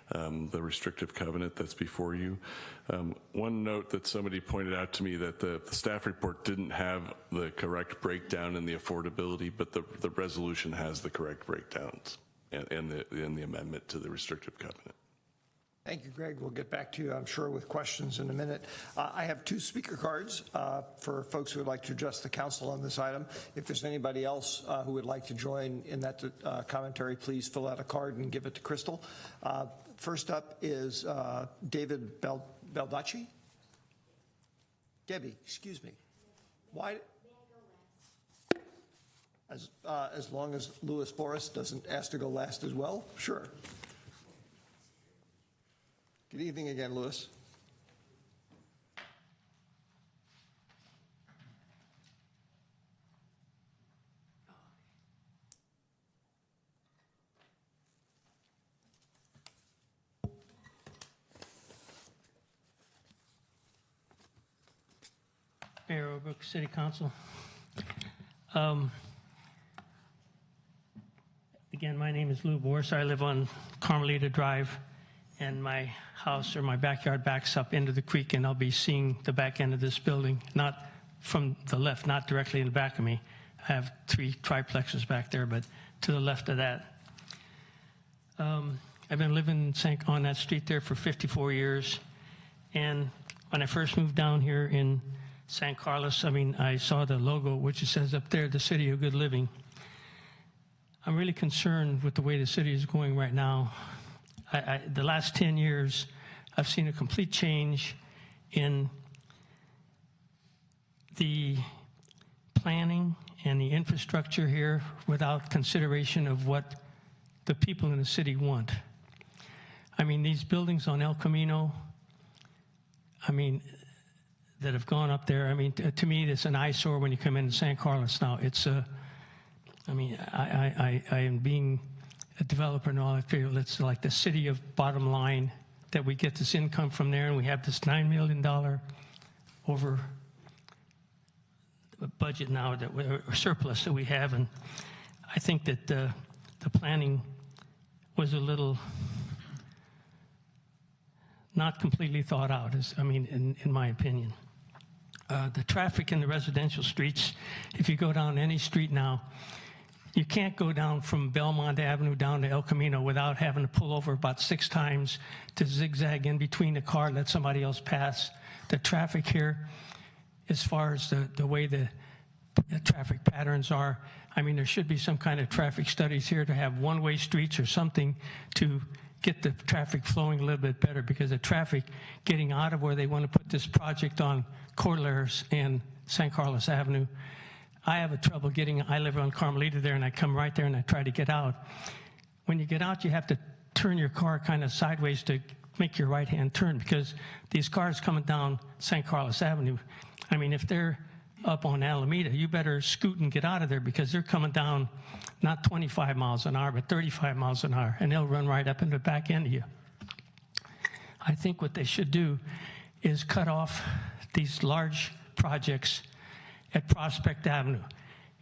the restrictive covenant that's before you. One note that somebody pointed out to me that the staff report didn't have the correct breakdown in the affordability, but the resolution has the correct breakdowns and the amendment to the restrictive covenant. Thank you, Greg. We'll get back to you, I'm sure, with questions in a minute. I have 2 speaker cards for folks who would like to address the council on this item. If there's anybody else who would like to join in that commentary, please fill out a card and give it to Crystal. First up is David Baldacci. Debbie, excuse me. Why? As long as Louis Boris doesn't ask to go last as well, sure. Good evening again, Louis. Mayor Overbrook, City Council. Again, my name is Lou Morse. I live on Carmelita Drive, and my house or my backyard backs up into the creek, and I'll be seeing the back end of this building, not from the left, not directly in the back of me. I have 3 triplexes back there, but to the left of that. I've been living on that street there for 54 years, and when I first moved down here in San Carlos, I saw the logo, which it says up there, the City of Good Living. I'm really concerned with the way the city is going right now. The last 10 years, I've seen a complete change in the planning and the infrastructure here without consideration of what the people in the city want. These buildings on El Camino, that have gone up there, to me, it's an eyesore when you come into San Carlos now. It's I am being a developer and all, I feel it's like the city of bottom line, that we get this income from there, and we have this $9 million over budget now, or surplus that we have, and I think that the planning was a little not completely thought out, in my opinion. The traffic in the residential streets, if you go down any street now, you can't go down from Belmont Avenue down to El Camino without having to pull over about 6 times to zigzag in between the car, let somebody else pass. The traffic here, as far as the way the traffic patterns are, there should be some kind of traffic studies here to have one-way streets or something to get the traffic flowing a little bit better, because the traffic getting out of where they want to put this project on Cordilleras and San Carlos Avenue, I have a trouble getting. I live on Carmelita there, and I come right there and I try to get out. When you get out, you have to turn your car kind of sideways to make your right-hand turn, because these cars coming down San Carlos Avenue, if they're up on Alameda, you better scoot and get out of there, because they're coming down not 25 miles an hour, but 35 miles an hour, and they'll run right up in the back end of you. I think what they should do is cut off these large projects at Prospect Avenue.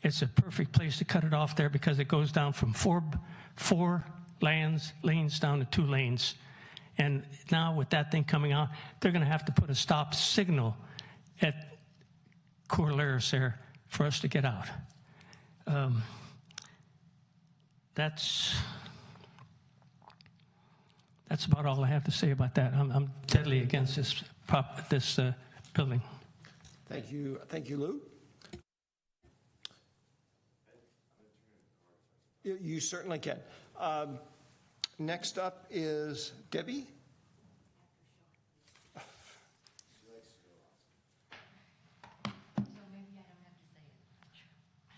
It's a perfect place to cut it off there, because it goes down from four lanes down to 2 lanes. And now with that thing coming out, they're going to have to put a stop signal at Cordilleras there for us to get out. That's about all I have to say about that. I'm deadly against this building. Thank you, Lou. You certainly can. Next up is Debbie.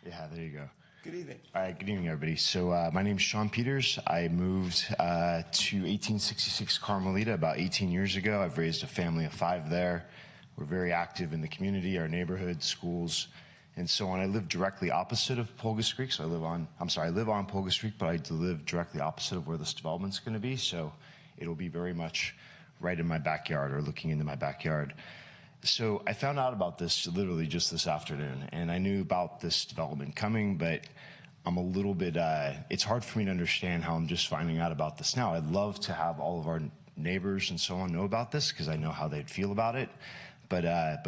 Yeah, there you go. Good evening. All right, good evening, everybody. So my name is Sean Peters. I moved to 1866 Carmelita about 18 years ago. I've raised a family of 5 there. We're very active in the community, our neighborhood, schools, and so on. I live directly opposite of Pulgas Creek, so I live on Pulgas Creek, but I live directly opposite of where this development's going to be, so it'll be very much right in my backyard or looking into my backyard. So I found out about this literally just this afternoon, and I knew about this development coming, but I'm a little bit, it's hard for me to understand how I'm just finding out about this now. I'd love to have all of our neighbors and so on know about this, because I know how they'd feel about it. But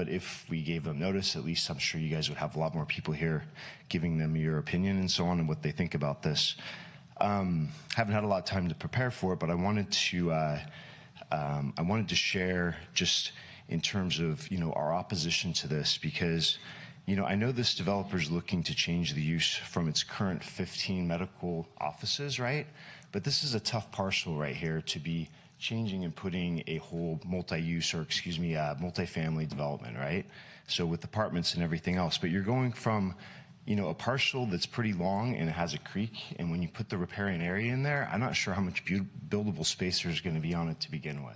if we gave them notice, at least I'm sure you guys would have a lot more people here giving them your opinion and so on and what they think about this. Haven't had a lot of time to prepare for it, but I wanted to share just in terms of, our opposition to this, because, I know this developer is looking to change the use from its current 15 medical offices, right? But this is a tough parcel right here to be changing and putting a whole multifamily development, right? So with apartments and everything else, but you're going from, a parcel that's pretty long and it has a creek, and when you put the riparian area in there, I'm not sure how much buildable space there's going to be on it to begin with.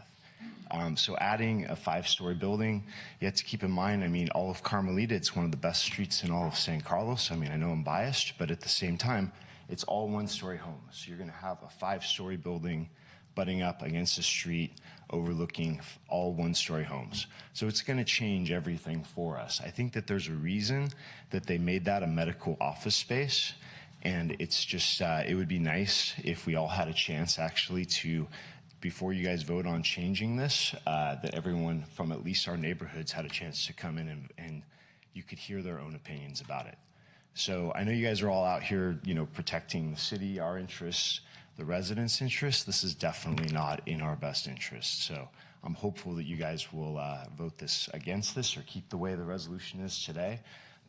So adding a 5-story building, you have to keep in mind, I mean, all of Carmelita, it's one of the best streets in all of San Carlos. I mean, I know I'm biased, but at the same time, it's all 1-story homes. So you're going to have a 5-story building butting up against the street, overlooking all 1-story homes. So it's going to change everything for us. I think that there's a reason that they made that a medical office space. And it's just, it would be nice if we all had a chance actually to, before you guys vote on changing this, that everyone from at least our neighborhoods had a chance to come in and you could hear their own opinions about it. So I know you guys are all out here, you know, protecting the city, our interests, the residents' interests. This is definitely not in our best interest. So I'm hopeful that you guys will vote this against this or keep the way the resolution is today.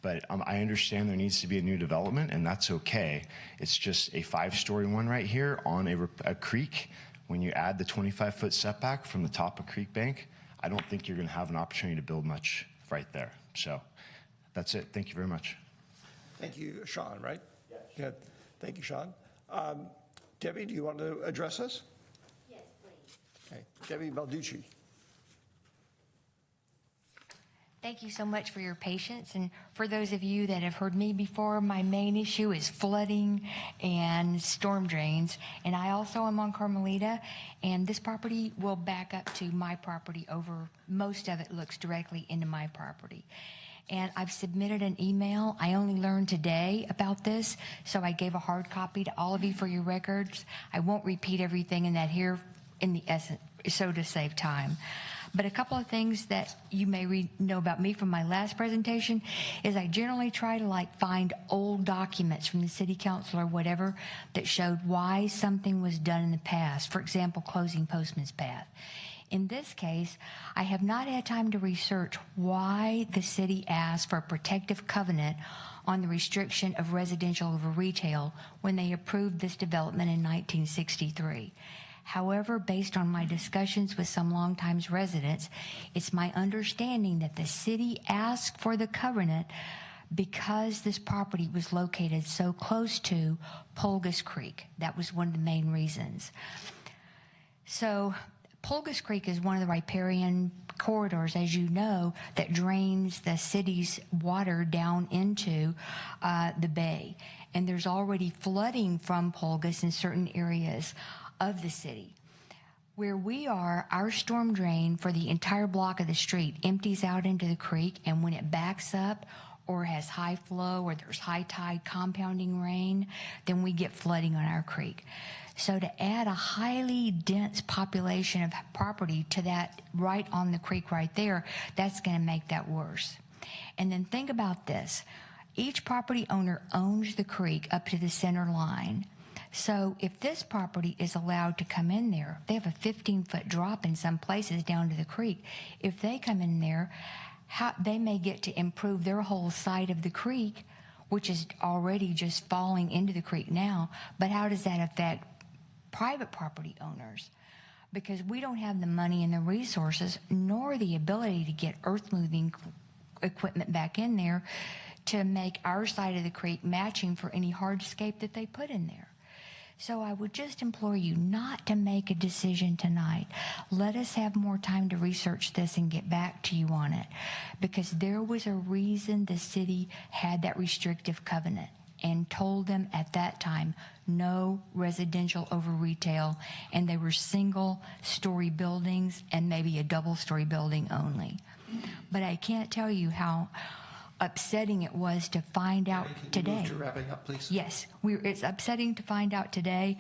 But I understand there needs to be a new development, and that's okay. It's just a 5-story one right here on a creek. When you add the 25-foot setback from the top of Creek Bank, I don't think you're going to have an opportunity to build much right there. So that's it. Thank you very much. Thank you, Sean, right? Yes. Good. Thank you, Sean. Debbie, do you want to address us? Yes, please. Okay. Debbie Balducci. Thank you so much for your patience. And for those of you that have heard me before, my main issue is flooding and storm drains. And I also am on Carmelita, and this property will back up to my property over. Most of it looks directly into my property. And I've submitted an email. I only learned today about this, so I gave a hard copy to all of you for your records. I won't repeat everything in that here in the essence, so to save time. But a couple of things that you may know about me from my last presentation is I generally try to find old documents from the city council or whatever that showed why something was done in the past. For example, closing Postman's Path. In this case, I have not had time to research why the city asked for a protective covenant on the restriction of residential over retail when they approved this development in 1963. However, based on my discussions with some longtime residents, it's my understanding that the city asked for the covenant because this property was located so close to Pulgas Creek. That was one of the main reasons. So Pulgas Creek is one of the riparian corridors, as you know, that drains the city's water down into the bay. And there's already flooding from Pulgas in certain areas of the city. Where we are, our storm drain for the entire block of the street empties out into the creek, and when it backs up or has high flow or there's high tide compounding rain, then we get flooding on our creek. So to add a highly dense population of property to that right on the creek right there, that's going to make that worse. And then think about this. Each property owner owns the creek up to the center line. So if this property is allowed to come in there, they have a 15-foot drop in some places down to the creek. If they come in there, they may get to improve their whole side of the creek, which is already just falling into the creek now. But how does that affect private property owners? Because we don't have the money and the resources, nor the ability to get earth-moving equipment back in there to make our side of the creek matching for any hardscape that they put in there. So I would just implore you not to make a decision tonight. Let us have more time to research this and get back to you on it, because there was a reason the city had that restrictive covenant and told them at that time no residential over retail, and they were single-story buildings and maybe a double-story building only. But I can't tell you how upsetting it was to find out today. Move to wrapping up, please. Yes, it's upsetting to find out today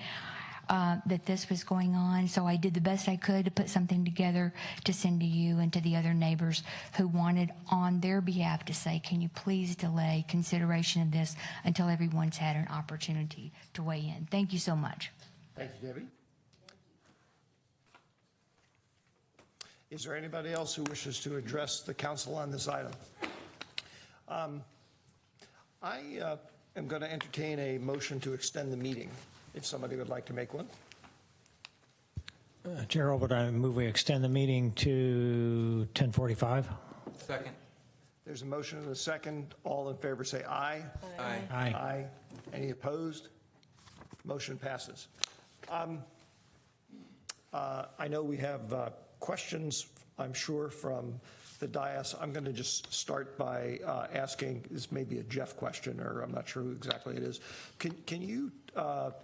that this was going on. So I did the best I could to put something together to send to you and to the other neighbors who wanted on their behalf to say, can you please delay consideration of this until everyone's had an opportunity to weigh in. Thank you so much. Thank you, Debbie. Is there anybody else who wishes to address the council on this item? I am going to entertain a motion to extend the meeting, if somebody would like to make one. Chair Albert, I move we extend the meeting to 10:45. Second. There's a motion and a second. All in favor say aye. Aye. Aye. Aye. Any opposed? Motion passes. I know we have questions, I'm sure, from the dais. I'm going to just start by asking, this may be a Jeff question, or I'm not sure who exactly it is. Can you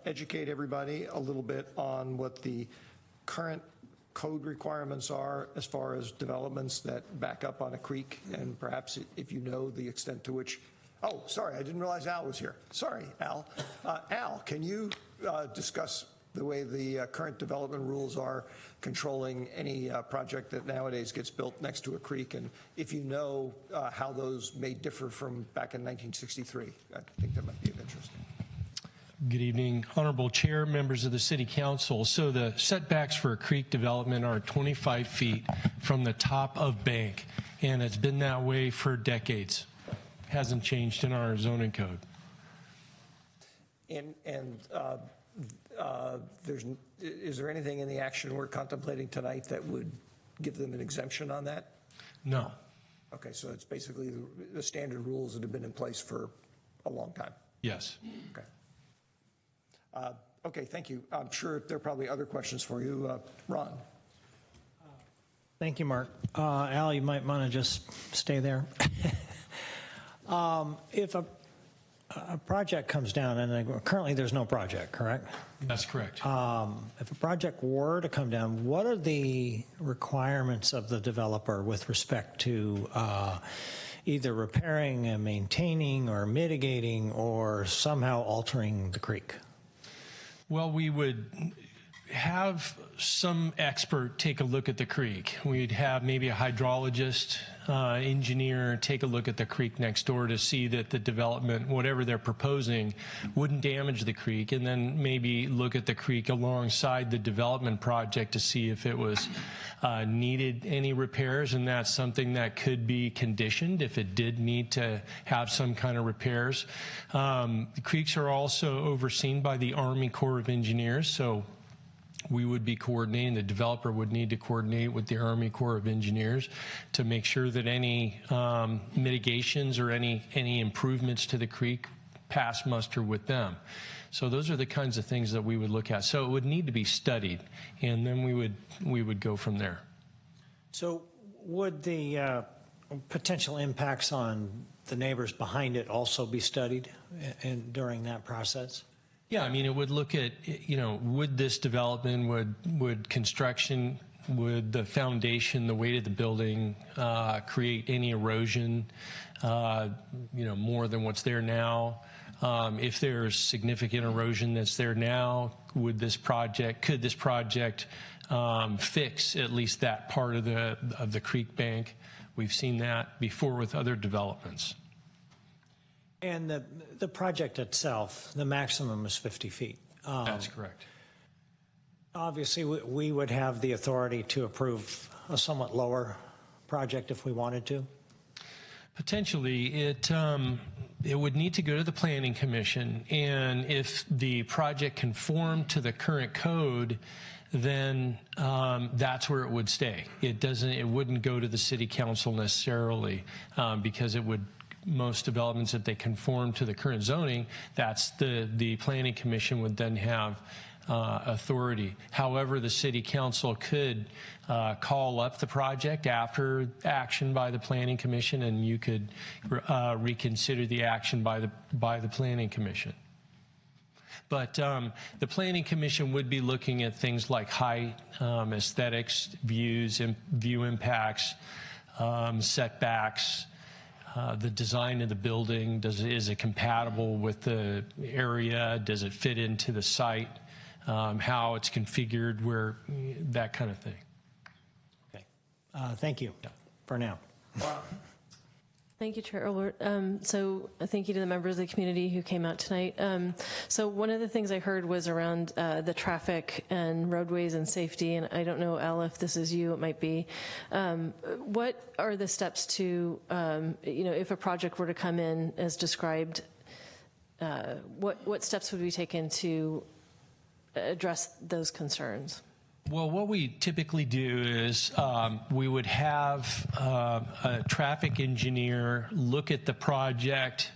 educate everybody a little bit on what the current code requirements are as far as developments that back up on a creek, and perhaps if you know the extent to which, oh, sorry, I didn't realize Al was here. Sorry, Al. Al, can you discuss the way the current development rules are controlling any project that nowadays gets built next to a creek, and if you know how those may differ from back in 1963? I think that might be of interest. Good evening, Honorable Chair, members of the City Council. So the setbacks for a creek development are 25 feet from the top of bank, and it's been that way for decades. Hasn't changed in our zoning code. Is there anything in the action we're contemplating tonight that would give them an exemption on that? No. Okay, so it's basically the standard rules that have been in place for a long time. Yes. Okay. Okay, thank you. I'm sure there are probably other questions for you. Ron. Thank you, Mark. Al, you might want to just stay there. If a project comes down, and currently there's no project, correct? That's correct. If a project were to come down, what are the requirements of the developer with respect to either repairing and maintaining or mitigating or somehow altering the creek? Well, we would have some expert take a look at the creek. We'd have maybe a hydrologist, engineer take a look at the creek next door to see that the development, whatever they're proposing, wouldn't damage the creek, and then maybe look at the creek alongside the development project to see if it was needed any repairs, and that's something that could be conditioned if it did need to have some kind of repairs. The creeks are also overseen by the Army Corps of Engineers, so we would be coordinating, the developer would need to coordinate with the Army Corps of Engineers to make sure that any mitigations or any improvements to the creek pass muster with them. So those are the kinds of things that we would look at. So it would need to be studied, and then we would go from there. So would the potential impacts on the neighbors behind it also be studied during that process? Yeah, I mean, it would look at, would this development, would construction, would the foundation, the weight of the building create any erosion, more than what's there now? If there's significant erosion that's there now, could this project fix at least that part of the creek bank? We've seen that before with other developments. And the project itself, the maximum is 50 feet. That's correct. Obviously, we would have the authority to approve a somewhat lower project if we wanted to. Potentially, it would need to go to the Planning Commission, and if the project conformed to the current code, then that's where it would stay. It wouldn't go to the City Council necessarily, because it would. Most developments, if they conform to the current zoning, that's the Planning Commission would then have authority. However, the City Council could call up the project after action by the Planning Commission, and you could reconsider the action by the Planning Commission. But the Planning Commission would be looking at things like height, aesthetics, view impacts, setbacks, the design of the building. Is it compatible with the area? Does it fit into the site? How it's configured, that kind of thing. Okay. Thank you for now. Thank you, Chair Elbert. So thank you to the members of the community who came out tonight. So one of the things I heard was around the traffic and roadways and safety, and I don't know, Al, if this is you, it might be. What are the steps to, if a project were to come in as described, what steps would be taken to address those concerns? Well, what we typically do is we would have a traffic engineer look at the project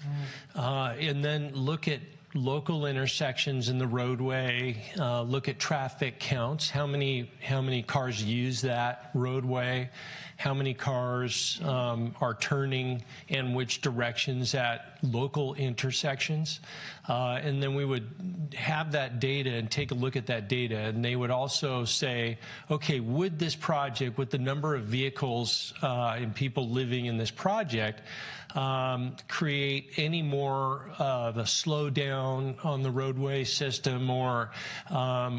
and then look at local intersections in the roadway, look at traffic counts, how many cars use that roadway, how many cars are turning and which directions at local intersections. And then we would have that data and take a look at that data. And they would also say, okay, would this project, with the number of vehicles and people living in this project, create any more of a slowdown on the roadway system, or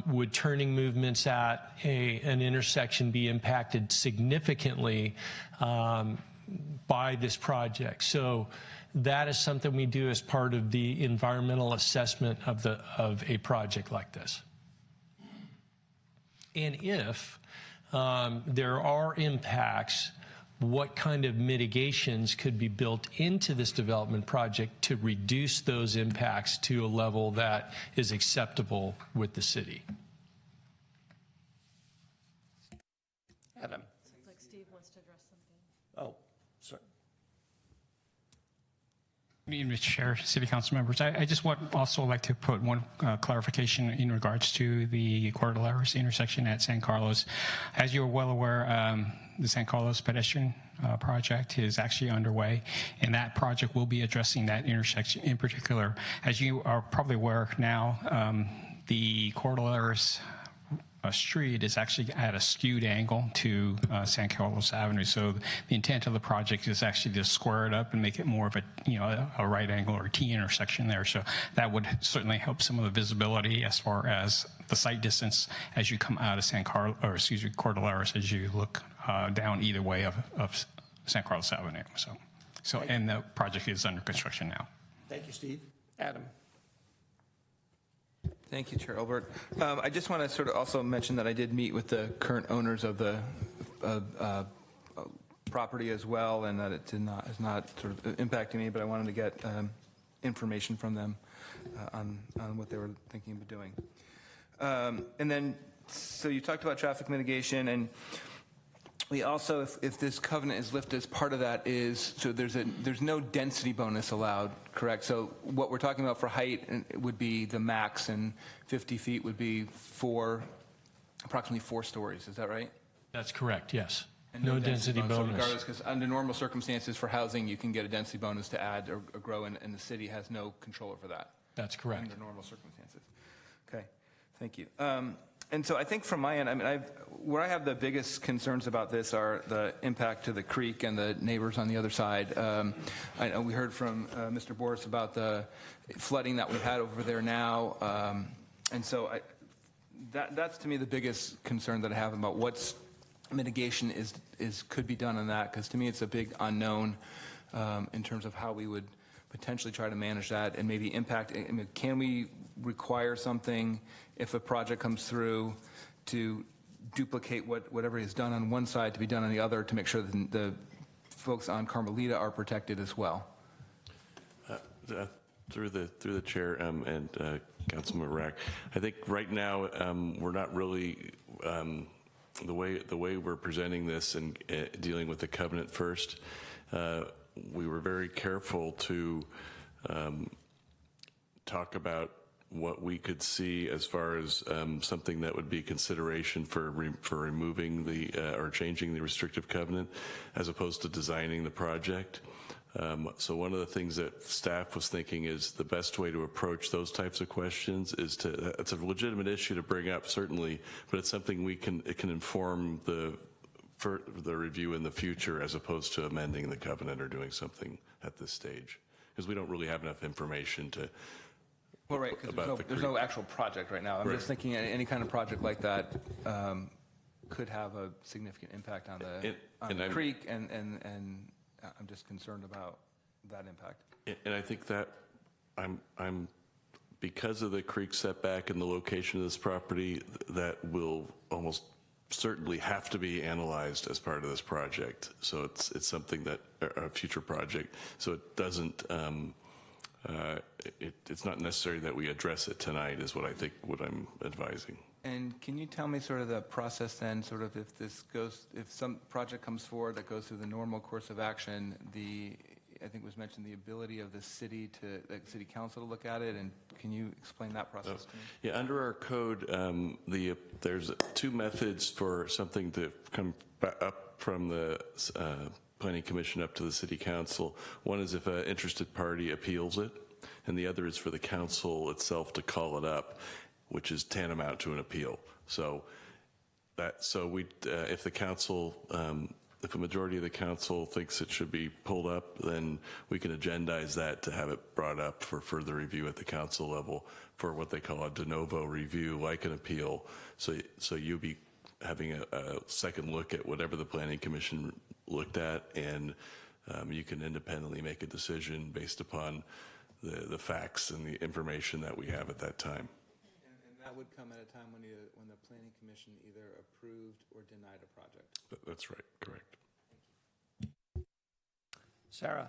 would turning movements at an intersection be impacted significantly by this project? So that is something we do as part of the environmental assessment of a project like this. And if there are impacts, what kind of mitigations could be built into this development project to reduce those impacts to a level that is acceptable with the city? Adam. Looks like Steve wants to address something. Oh, sorry. Mr. Chair, City Council members, I just would also like to put one clarification in regards to the Cordilleras intersection at San Carlos. As you're well aware, the San Carlos pedestrian project is actually underway, and that project will be addressing that intersection in particular. As you are probably aware now, the Cordilleras street is actually at a skewed angle to San Carlos Avenue. So the intent of the project is actually to square it up and make it more of a right angle or T intersection there. So that would certainly help some of the visibility as far as the sight distance as you come out of Cordilleras as you look down either way of San Carlos Avenue. So and the project is under construction now. Thank you, Steve. Adam. Thank you, Chair Elbert. I just want to sort of also mention that I did meet with the current owners of the property as well, and that it is not sort of impacting me, but I wanted to get information from them on what they were thinking of doing. And then, so you talked about traffic mitigation, and we also, if this covenant is lifted, as part of that is, so there's no density bonus allowed, correct? So what we're talking about for height would be the max, and 50 feet would be approximately 4 stories. Is that right? That's correct, yes. And no density bonus. So regardless, because under normal circumstances for housing, you can get a density bonus to add or grow, and the city has no control over that. That's correct. Under normal circumstances. Okay, thank you. And so I think from my end, I mean, where I have the biggest concerns about this are the impact to the creek and the neighbors on the other side. I know we heard from Mr. Boris about the flooding that we've had over there now. And so that's to me the biggest concern that I have about what's mitigation could be done on that, because to me it's a big unknown in terms of how we would potentially try to manage that and maybe impact. I mean, can we require something if a project comes through to duplicate whatever is done on one side to be done on the other, to make sure that the folks on Carmelita are protected as well? Through the chair and Councilman Rack, I think right now we're not really the way we're presenting this and dealing with the covenant first. We were very careful to talk about what we could see as far as something that would be consideration for removing or changing the restrictive covenant, as opposed to designing the project. So one of the things that staff was thinking is the best way to approach those types of questions is it's a legitimate issue to bring up, certainly, but it's something it can inform for the review in the future, as opposed to amending the covenant or doing something at this stage, because we don't really have enough information to. Well, right, because there's no actual project right now. I'm just thinking any kind of project like that could have a significant impact on the creek, and I'm just concerned about that impact. And I think that I'm because of the creek setback and the location of this property, that will almost certainly have to be analyzed as part of this project. So it's something that a future project. So it doesn't. It's not necessary that we address it tonight, is what I'm advising. And can you tell me sort of the process then, sort of if some project comes forward that goes through the normal course of action, I think was mentioned, the ability of the city to, like, city council to look at it, and can you explain that process to me? Yeah, under our code, there's two methods for something to come up from the Planning Commission up to the City Council. One is if an interested party appeals it, and the other is for the council itself to call it up, which is tantamount to an appeal. So if the council, if a majority of the council thinks it should be pulled up, then we can agendize that to have it brought up for further review at the council level for what they call a de novo review, like an appeal. So you'll be having a second look at whatever the Planning Commission looked at, and you can independently make a decision based upon the facts and the information that we have at that time. And that would come at a time when the Planning Commission either approved or denied a project. That's right, correct. Sarah.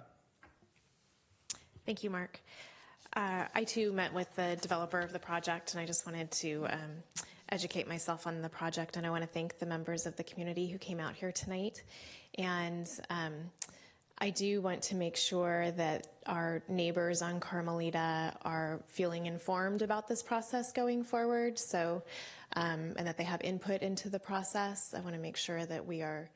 Thank you, Mark. I too met with the developer of the project, and I just wanted to educate myself on the project, and I want to thank the members of the community who came out here tonight. And I do want to make sure that our neighbors on Carmelita are feeling informed about this process going forward, so and that they have input into the process. I want to make sure that we are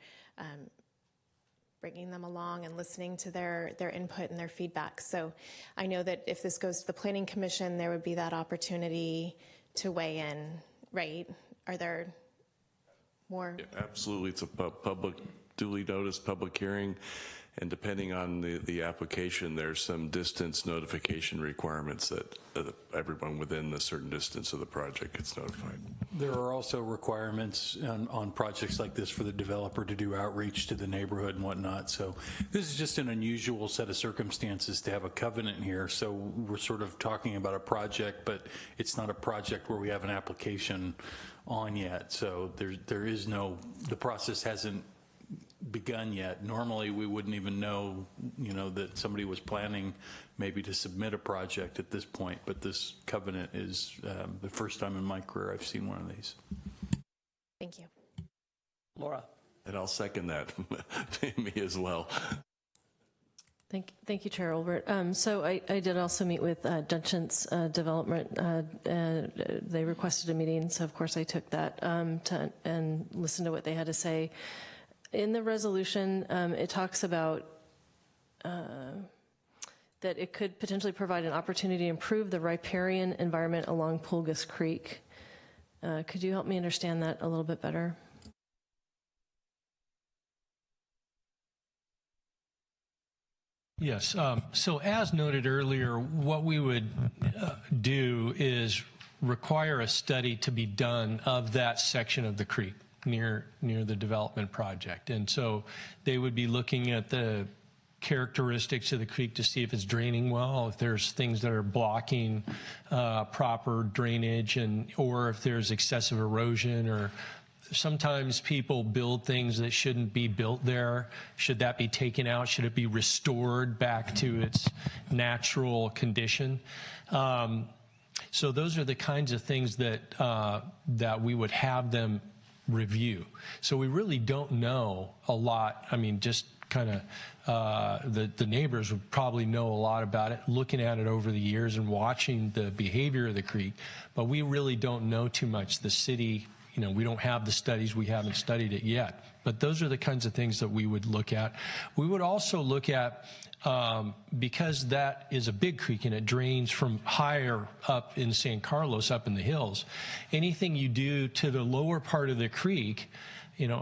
bringing them along and listening to their input and their feedback. So I know that if this goes to the Planning Commission, there would be that opportunity to weigh in, right? Are there more? Yeah, absolutely. It's a public, duly noticed public hearing. And depending on the application, there's some distance notification requirements that everyone within a certain distance of the project gets notified. There are also requirements on projects like this for the developer to do outreach to the neighborhood and whatnot. So this is just an unusual set of circumstances to have a covenant here. So we're sort of talking about a project, but it's not a project where we have an application on yet. So there is no, the process hasn't begun yet. Normally we wouldn't even know, that somebody was planning maybe to submit a project at this point, but this covenant is the first time in my career I've seen one of these. Thank you. Laura. And I'll second that, me as well. Thank you, Chair Olbert. So I did also meet with Dunchance Development. They requested a meeting, so of course I took that and listened to what they had to say. In the resolution, it talks about that it could potentially provide an opportunity to improve the riparian environment along Pulgas Creek. Could you help me understand that a little bit better? Yes. So as noted earlier, what we would do is require a study to be done of that section of the creek near the development project. And so they would be looking at the characteristics of the creek to see if it's draining well, if there's things that are blocking proper drainage, or if there's excessive erosion, or sometimes people build things that shouldn't be built there. Should that be taken out? Should it be restored back to its natural condition? So those are the kinds of things that we would have them review. So we really don't know a lot. I mean, just kind of the neighbors would probably know a lot about it, looking at it over the years and watching the behavior of the creek, but we really don't know too much. The city, we don't have the studies, we haven't studied it yet, but those are the kinds of things that we would look at. We would also look at, because that is a big creek and it drains from higher up in San Carlos, up in the hills, anything you do to the lower part of the creek,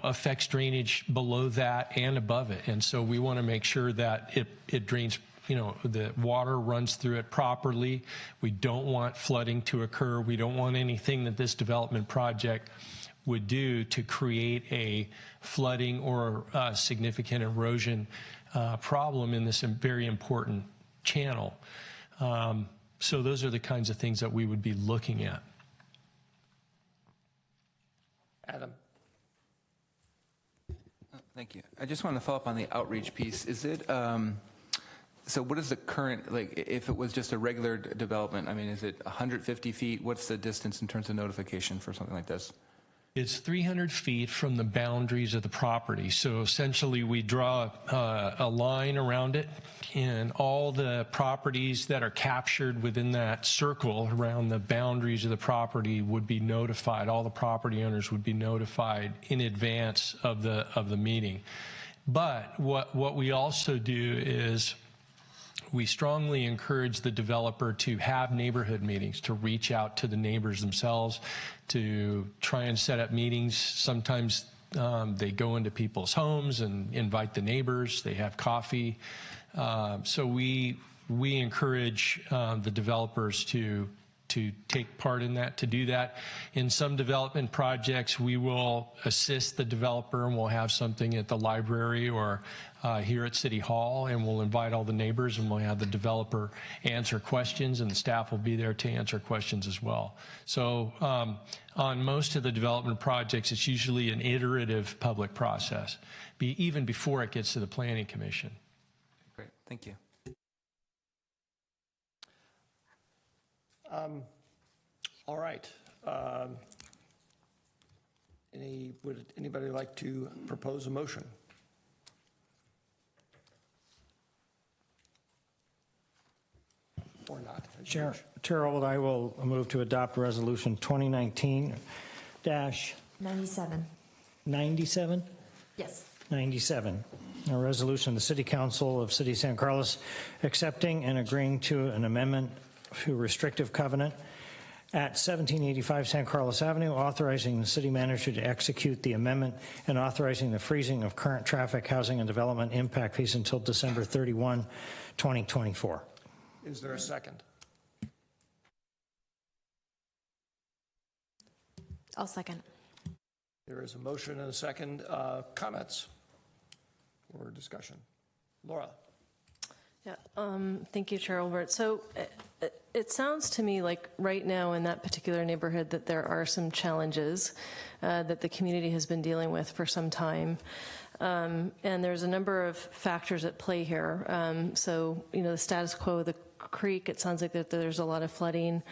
affects drainage below that and above it. And so we want to make sure that it drains, the water runs through it properly. We don't want flooding to occur. We don't want anything that this development project would do to create a flooding or significant erosion problem in this very important channel. So those are the kinds of things that we would be looking at. Adam. Thank you. I just want to follow up on the outreach piece. Is it, so what is the current, if it was just a regular development, is it 150 feet? What's the distance in terms of notification for something like this? It's 300 feet from the boundaries of the property. So essentially we draw a line around it, and all the properties that are captured within that circle around the boundaries of the property would be notified. All the property owners would be notified in advance of the meeting. But what we also do is we strongly encourage the developer to have neighborhood meetings, to reach out to the neighbors themselves, to try and set up meetings. Sometimes they go into people's homes and invite the neighbors. They have coffee. So we encourage the developers to take part in that, to do that. In some development projects, we will assist the developer, and we'll have something at the library or here at City Hall, and we'll invite all the neighbors, and we'll have the developer answer questions, and the staff will be there to answer questions as well. So on most of the development projects, it's usually an iterative public process, even before it gets to the Planning Commission. Great, thank you. All right. Would anybody like to propose a motion? Or not? Chair Old, I will move to adopt Resolution 2019-97. 97? Yes. 97. A resolution of the City Council of City of San Carlos accepting and agreeing to an amendment to restrictive covenant at 1785 San Carlos Avenue, authorizing the city manager to execute the amendment and authorizing the freezing of current traffic, housing, and development impact fees until December 31, 2024. Is there a second? I'll second. There is a motion and a second. Comments or discussion? Laura. Yeah, thank you, Chair Olbert. So it sounds to me like right now in that particular neighborhood that there are some challenges that the community has been dealing with for some time. And there's a number of factors at play here. So, the status quo of the creek, it sounds like that there's a lot of flooding.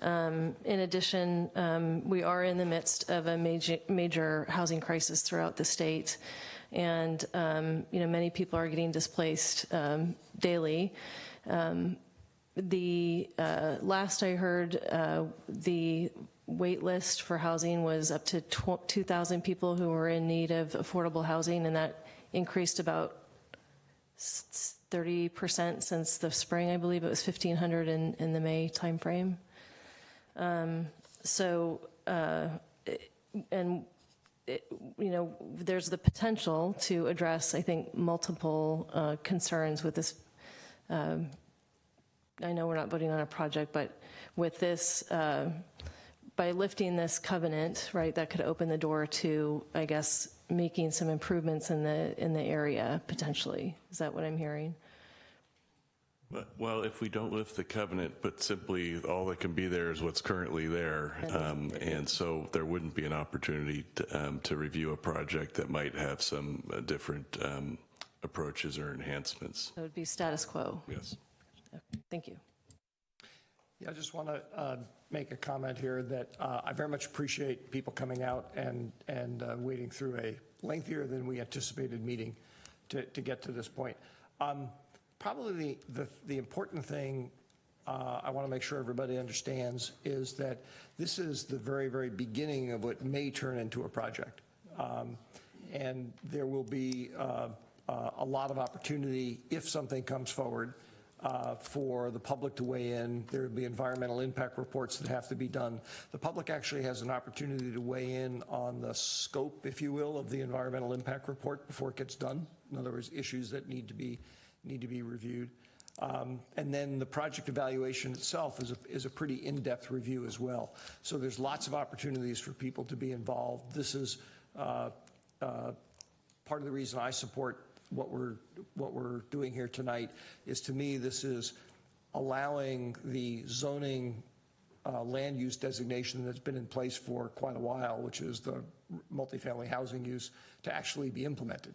In addition, we are in the midst of a major housing crisis throughout the state. And, many people are getting displaced daily. The last I heard, the wait list for housing was up to 2,000 people who were in need of affordable housing, and that increased about 30% since the spring. I believe it was 1,500 in the May timeframe. There's the potential to address, I think, multiple concerns with this. I know we're not voting on a project, but with this, by lifting this covenant, right, that could open the door to, I guess, making some improvements in the area potentially. Is that what I'm hearing? Well, if we don't lift the covenant, but simply all that can be there is what's currently there, and so there wouldn't be an opportunity to review a project that might have some different approaches or enhancements. So it would be status quo. Yes. Okay, thank you. Yeah, I just want to make a comment here that I very much appreciate people coming out and wading through a lengthier than we anticipated meeting to get to this point. Probably the important thing I want to make sure everybody understands is that this is the very, very beginning of what may turn into a project. And there will be a lot of opportunity if something comes forward for the public to weigh in. There will be environmental impact reports that have to be done. The public actually has an opportunity to weigh in on the scope, if you will, of the environmental impact report before it gets done. In other words, issues that need to be reviewed. And then the project evaluation itself is a pretty in-depth review as well. So there's lots of opportunities for people to be involved. This is part of the reason I support what we're doing here tonight. Is, to me, this is allowing the zoning land use designation that's been in place for quite a while, which is the multifamily housing use, to actually be implemented.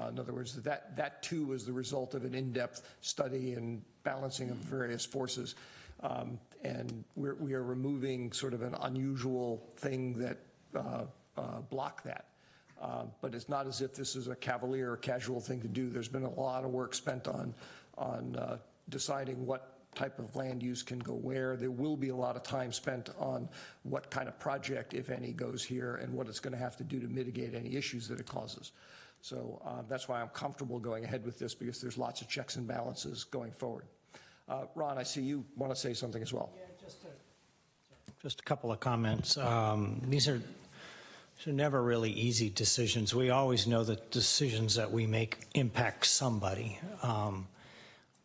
In other words, that too was the result of an in-depth study and balancing of various forces. And we are removing sort of an unusual thing that block that. But it's not as if this is a cavalier or casual thing to do. There's been a lot of work spent on deciding what type of land use can go where. There will be a lot of time spent on what kind of project, if any, goes here and what it's going to have to do to mitigate any issues that it causes. So that's why I'm comfortable going ahead with this, because there's lots of checks and balances going forward. Ron, I see you want to say something as well. Yeah, just a couple of comments. These are never really easy decisions. We always know that decisions that we make impact somebody.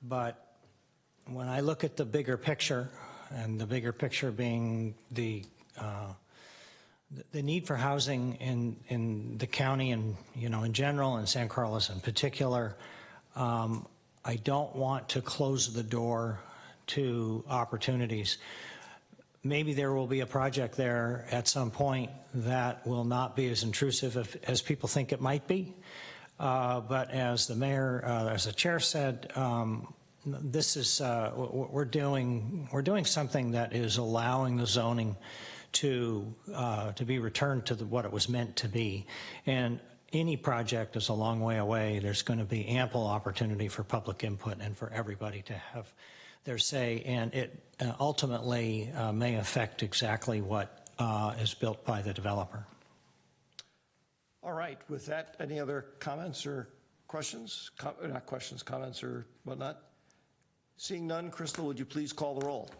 But when I look at the bigger picture, and the bigger picture being the need for housing in the county and, in general, and San Carlos in particular, I don't want to close the door to opportunities. Maybe there will be a project there at some point that will not be as intrusive as people think it might be. But as the mayor, as the chair said, this is we're doing something that is allowing the zoning to be returned to what it was meant to be. And any project is a long way away. There's going to be ample opportunity for public input and for everybody to have their say, and it ultimately may affect exactly what is built by the developer. All right. With that, any other comments or questions? Not questions, comments or whatnot? Seeing none, Crystal, would you please call the roll?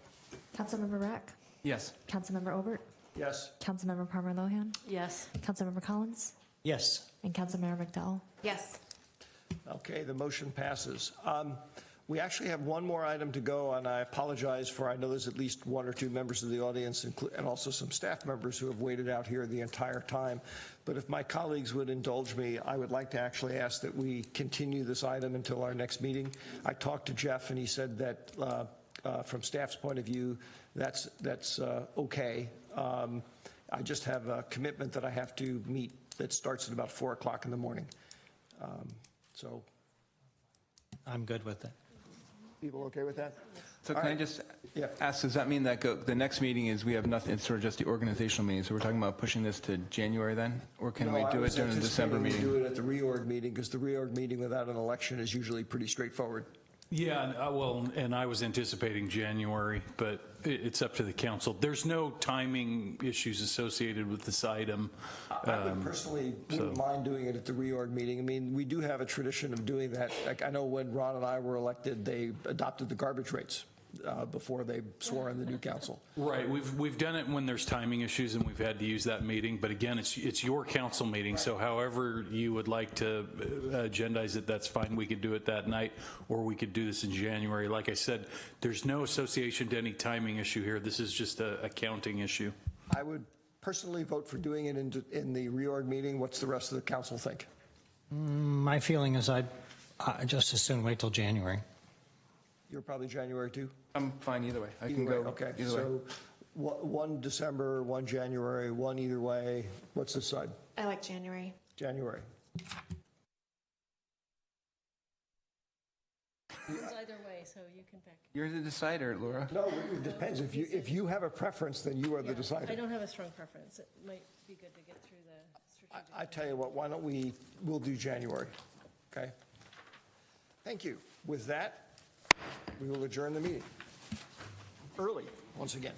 Councilmember Rack? Yes. Councilmember Obert? Yes. Councilmember Palmer Lohan? Yes. Councilmember Collins? Yes. And Councilmember McDowell? Yes. Okay, the motion passes. We actually have one more item to go, and I apologize for, I know there's at least one or two members of the audience and also some staff members who have waited out here the entire time. But if my colleagues would indulge me, I would like to actually ask that we continue this item until our next meeting. I talked to Jeff, and he said that from staff's point of view, that's okay. I just have a commitment that I have to meet that starts at about 4 o'clock in the morning. So I'm good with it. People okay with that? So can I just ask, does that mean that the next meeting is we have nothing, it's sort of just the organizational meeting, so we're talking about pushing this to January then? Or can we do it during the December meeting? Do it at the reorg meeting, because the reorg meeting without an election is usually pretty straightforward. Yeah, well, and I was anticipating January, but it's up to the council. There's no timing issues associated with this item. I would personally wouldn't mind doing it at the reorg meeting. I mean, we do have a tradition of doing that. Like, I know when Ron and I were elected, they adopted the garbage rates before they swore in the new council. Right. We've done it when there's timing issues and we've had to use that meeting. But again, it's your council meeting. So however you would like to agendize it, that's fine. We could do it that night, or we could do this in January. Like I said, there's no association to any timing issue here. This is just a counting issue. I would personally vote for doing it in the reorg meeting. What's the rest of the council think? My feeling is I'd just as soon wait till January. You're probably January too? I'm fine either way. I can go okay. either So one December, one January, one either way. What's this side? I like January. January. Either way, so you can pick. You're the decider, Laura. No, it depends. If you have a preference, then you are the decider. I don't have a strong preference. It might be good to get through the strategic. I tell you what, why don't we'll do January, okay? Thank you. With that, we will adjourn the meeting. Early, once again.